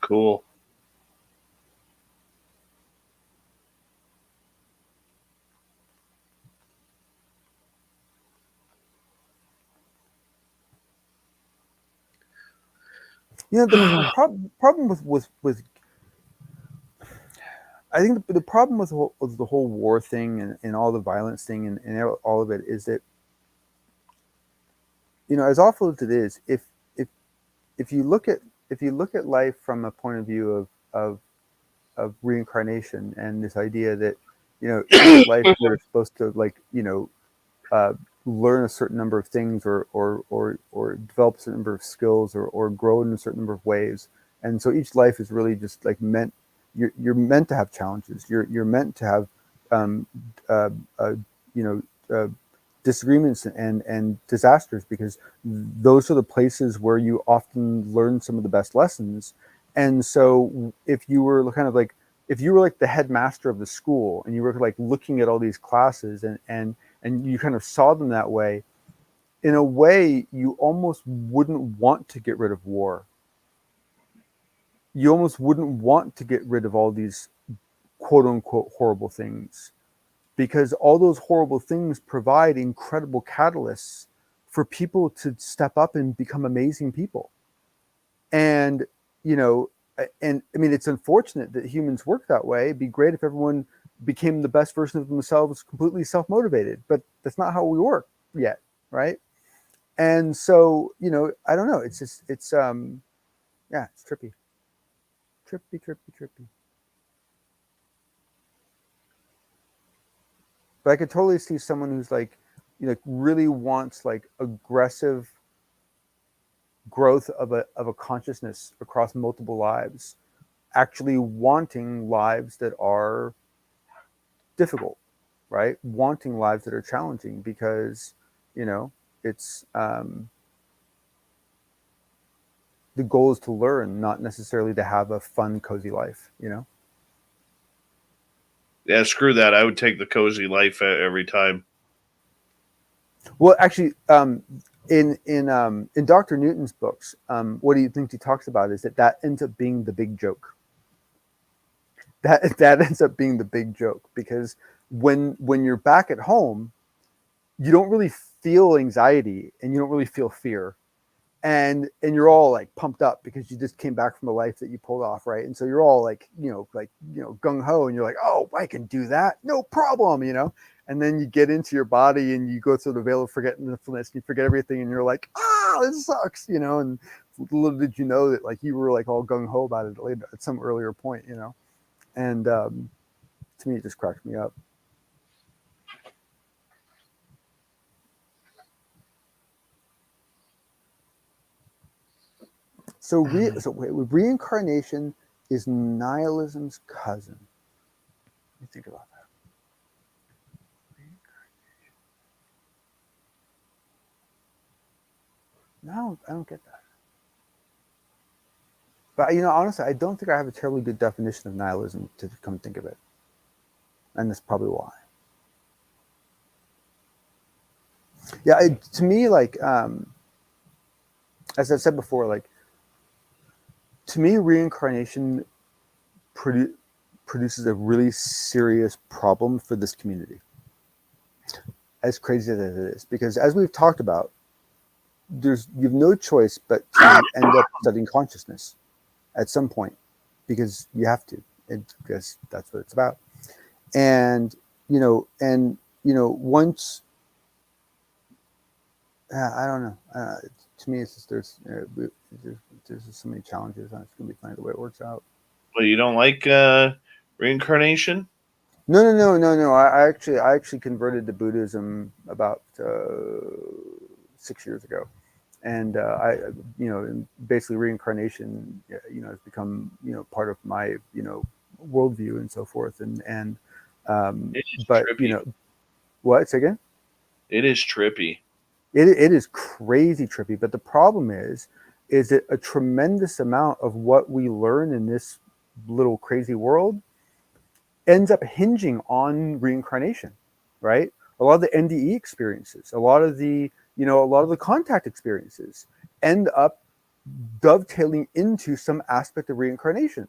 Cool. The problem with I think the problem with the whole war thing and all the violence thing and all of it is that as awful as it is, if you look at life from a point of view of reincarnation and this idea that each life we're supposed to learn a certain number of things or develop a certain number of skills or grow in a certain number of ways, and so each life is really just like meant. You're meant to have challenges. You're meant to have disagreements and disasters, because those are the places where you often learn some of the best lessons. And so if you were like the headmaster of the school and you were like looking at all these classes and you kind of saw them that way, in a way you almost wouldn't want to get rid of war. You almost wouldn't want to get rid of all these quote unquote horrible things, because all those horrible things provide incredible catalysts for people to step up and become amazing people. And, and I mean, it's unfortunate that humans work that way. It'd be great if everyone became the best version of themselves, completely self-motivated, but that's not how we work yet. Right. And so, I don't know. It's just, it's trippy. Trippy. But I could totally see someone who's like, really wants like aggressive growth of a consciousness across multiple lives, actually wanting lives that are difficult, right? Wanting lives that are challenging, because, it's the goal is to learn, not necessarily to have a fun, cozy life, Yeah, screw that. I would take the cozy life every time. Well, actually, in Dr. Newton's books, what do you think he talks about is that ends up being the big joke. That ends up being the big joke, because when you're back at home, you don't really feel anxiety and you don't really feel fear. And you're all like pumped up because you just came back from a life that you pulled off, right? And so you're all like gung ho, and you're like, oh, I can do that, no problem, And then you get into your body and you go through the veil of forgetfulness, and you forget everything, and you're like, this sucks, And little did you know that like you were like all gung ho about it later at some earlier point, And to me, it just cracked me up. So reincarnation is nihilism's cousin. Let me think about that. No, I don't get that. But honestly, I don't think I have a terribly good definition of nihilism to come think of it, and that's probably why. Yeah, to me, like as I've said before, like to me, reincarnation produces a really serious problem for this community. As crazy as it is, because as we've talked about, you have no choice but to end up studying consciousness at some point, because you have to, because that's what it's about. And once I don't know. To me, it's just there's just so many challenges, and it's gonna be funny the way it works out. Well, you don't like reincarnation? No. I actually converted to Buddhism about 6 years ago, and basically reincarnation, has become part of my worldview and so forth, and but trippy. What? Say again? It is trippy. It is crazy trippy, but the problem is that a tremendous amount of what we learn in this little crazy world ends up hinging on reincarnation, right? A lot of the NDE experiences, a lot of the contact experiences end up dovetailing into some aspect of reincarnation.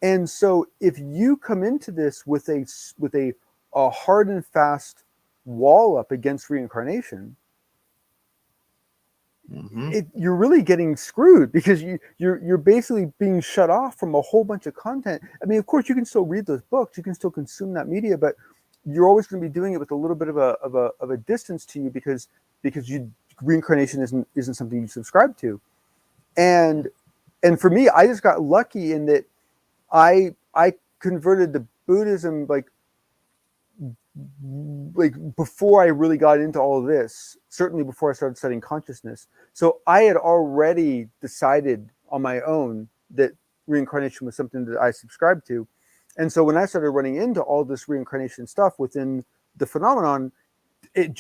And so if you come into this with a hard and fast wall up against reincarnation, you're really getting screwed, because you're basically being shut off from a whole bunch of content. I mean, of course, you can still read those books, you can still consume that media, but you're always going to be doing it with a little bit of a distance to you, because reincarnation isn't something you subscribe to. And for me, I just got lucky in that I converted to Buddhism like before I really got into all of this, certainly before I started studying consciousness. So I had already decided on my own that reincarnation was something that I subscribed to. And so when I started running into all this reincarnation stuff within the phenomenon, it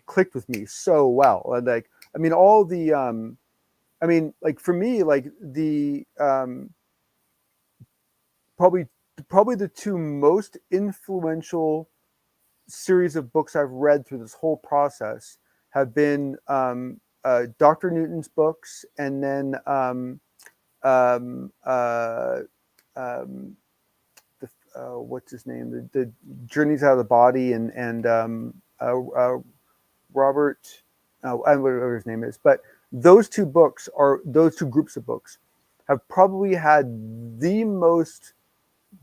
clicked with me so well. Like, I mean, all the, like for me, like the, probably the two most influential series of books I've read through this whole process have been Dr. Newton's books, and then what's his name? The Journeys Out of the Body, and Robert, whatever his name is. But those two groups of books have probably had the most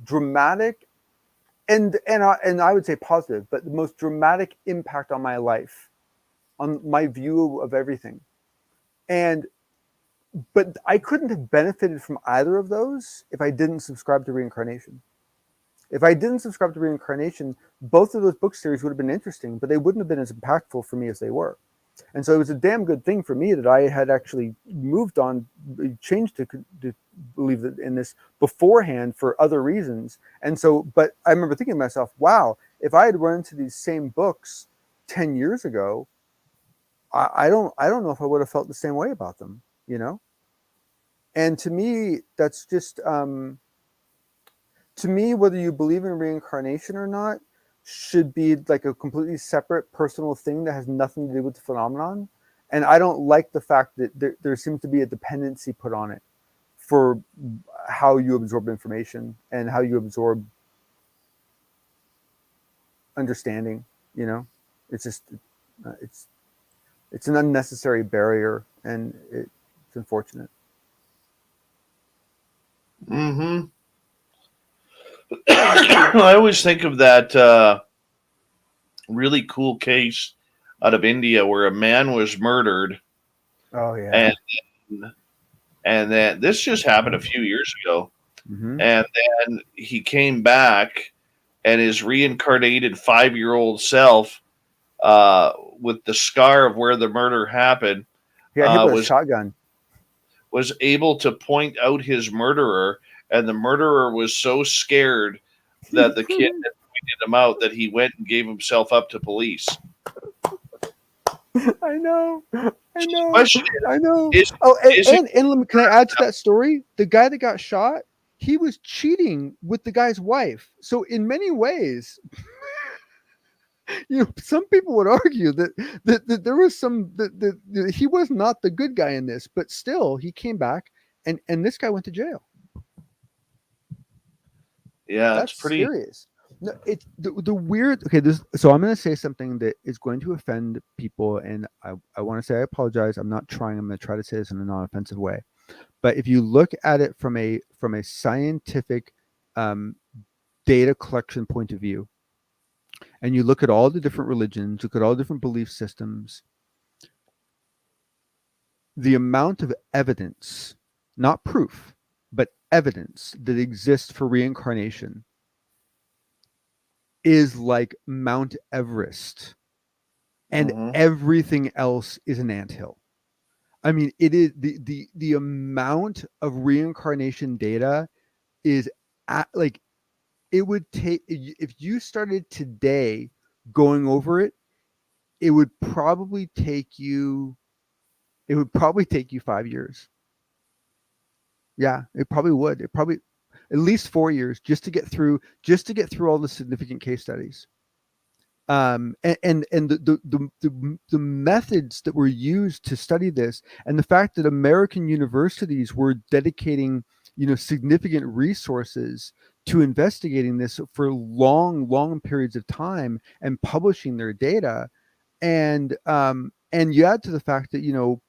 dramatic and I would say positive, but the most dramatic impact on my life, on my view of everything. But I couldn't have benefited from either of those if I didn't subscribe to reincarnation. If I didn't subscribe to reincarnation, both of those book series would have been interesting, but they wouldn't have been as impactful for me as they were. And so it was a damn good thing for me that I had actually changed to believe in this beforehand for other reasons. And so, but I remember thinking to myself, wow, if I had run into these same books 10 years ago, I don't know if I would have felt the same way about them, And to me, that's just, to me, whether you believe in reincarnation or not should be like a completely separate personal thing that has nothing to do with the phenomenon. And I don't like the fact that there seems to be a dependency put on it for how you absorb information and how you absorb understanding. You know, it's just it's an unnecessary barrier, and it's unfortunate. Mm-hmm. I always think of that really cool case out of India where a man was murdered. Oh yeah. And then this just happened a few years ago. Mm-hmm. And then he came back, and his reincarnated 5-year-old self, with the scar of where the murder happened, Yeah, he was a shotgun. Was able to point out his murderer, and the murderer was so scared that the kid had pointed him out that he went and gave himself up to police. I know. And can I add to that story? The guy that got shot, he was cheating with the guy's wife. So in many ways, some people would argue that there was that he was not the good guy in this, but still he came back and this guy went to jail. Yeah, that's pretty serious. No, it's the weird. Okay, so I'm going to say something that is going to offend people, and I want to say I apologize. I'm not trying. I'm going to try to say this in a non-offensive way. But if you look at it from a scientific data collection point of view, and you look at all the different religions, look at all the different belief systems, the amount of evidence, not proof, but evidence that exists for reincarnation is like Mount Everest, and everything else is an anthill. I mean, it is the amount of reincarnation data is like, it would take, if you started today going over it, it would probably take you 5 years. Yeah, it probably would. It probably at least 4 years just to get through all the significant case studies. And the methods that were used to study this, and the fact that American universities were dedicating, significant resources to investigating this for long periods of time and publishing their data, and you add to the fact that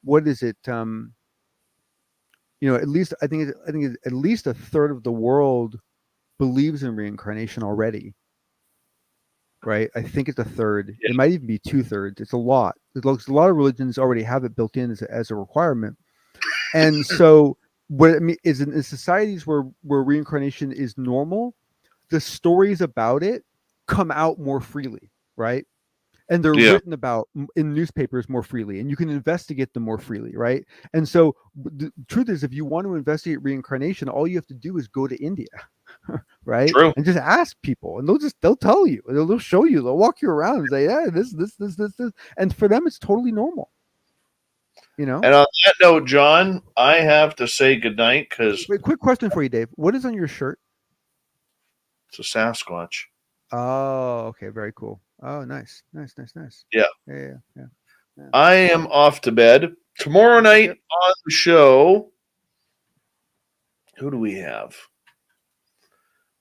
what is it? At least I think at least a third of the world believes in reincarnation already. Right? I think it's a third. Yeah. It might even be 2/3. It's a lot. A lot of religions already have it built in as a requirement. And so what I mean is, in societies where reincarnation is normal, the stories about it come out more freely, right? And they're written about in newspapers more freely, and you can investigate them more freely, right? And so the truth is, if you want to investigate reincarnation, all you have to do is go to India, right? True. And just ask people, and they'll tell you, they'll show you, they'll walk you around and say, yeah, this, and for them it's totally normal. And on that note, John, I have to say goodnight because. Wait, quick question for you, Dave. What is on your shirt? It's a Sasquatch. Oh, okay, very cool. Oh, nice. Yeah. Yeah. I am off to bed. Tomorrow night on the show, who do we have?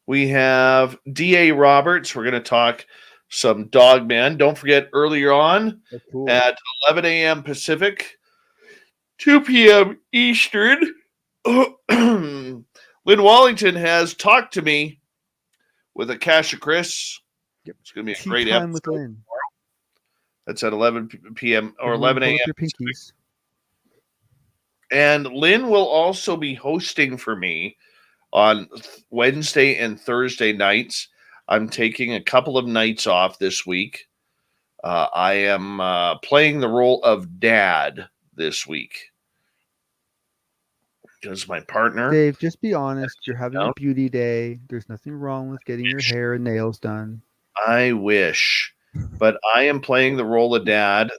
We have D.A. Roberts. We're going to talk some Dogman. Don't forget, earlier on at 11 a.m. Pacific, 2 p.m. Eastern, Lynn Wallington has talked to me with Akasha Chris. Yep. It's going to be a great episode with Lynn. That's at 11 p.m. or 11 a.m. And Lynn will also be hosting for me on Wednesday and Thursday nights. I'm taking a couple of nights off this week. I am playing the role of dad this week. Because my partner... Dave, just be honest. You're having a beauty day. There's nothing wrong with getting your hair and nails done. I wish. But I am playing the role of dad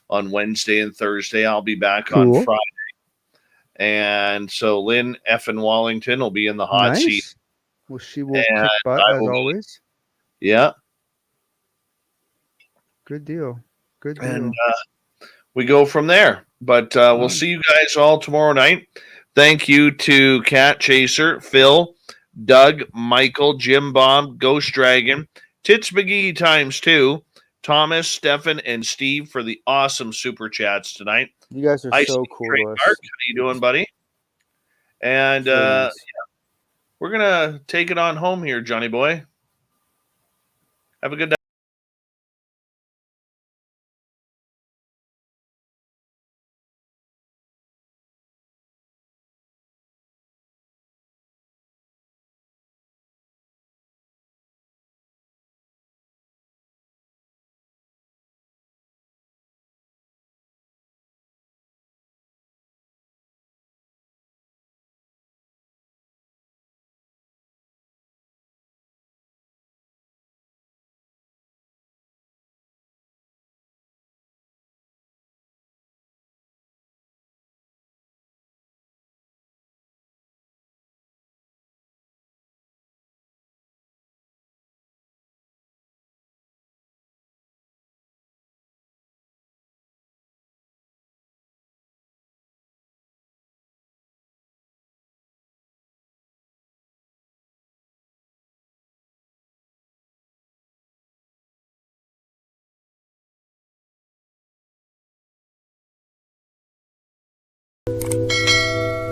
on Wednesday and Thursday. I'll be back on Friday. And so Lynn F. and Wallington will be in the hot seat Well, she will And kick butt I as will- always. Yeah. Good deal. Good deal. And we go from there. But we'll see you guys all tomorrow night. Thank you to Cat Chaser, Phil, Doug, Michael, Jim Bob, Ghost Dragon, Tits McGee ×2, Thomas, Stefan, and Steve for the awesome super chats tonight. You guys are so cool to us. Mark, how you doing, buddy? And Please. we're gonna take it on home here, Johnny boy. Have a good night.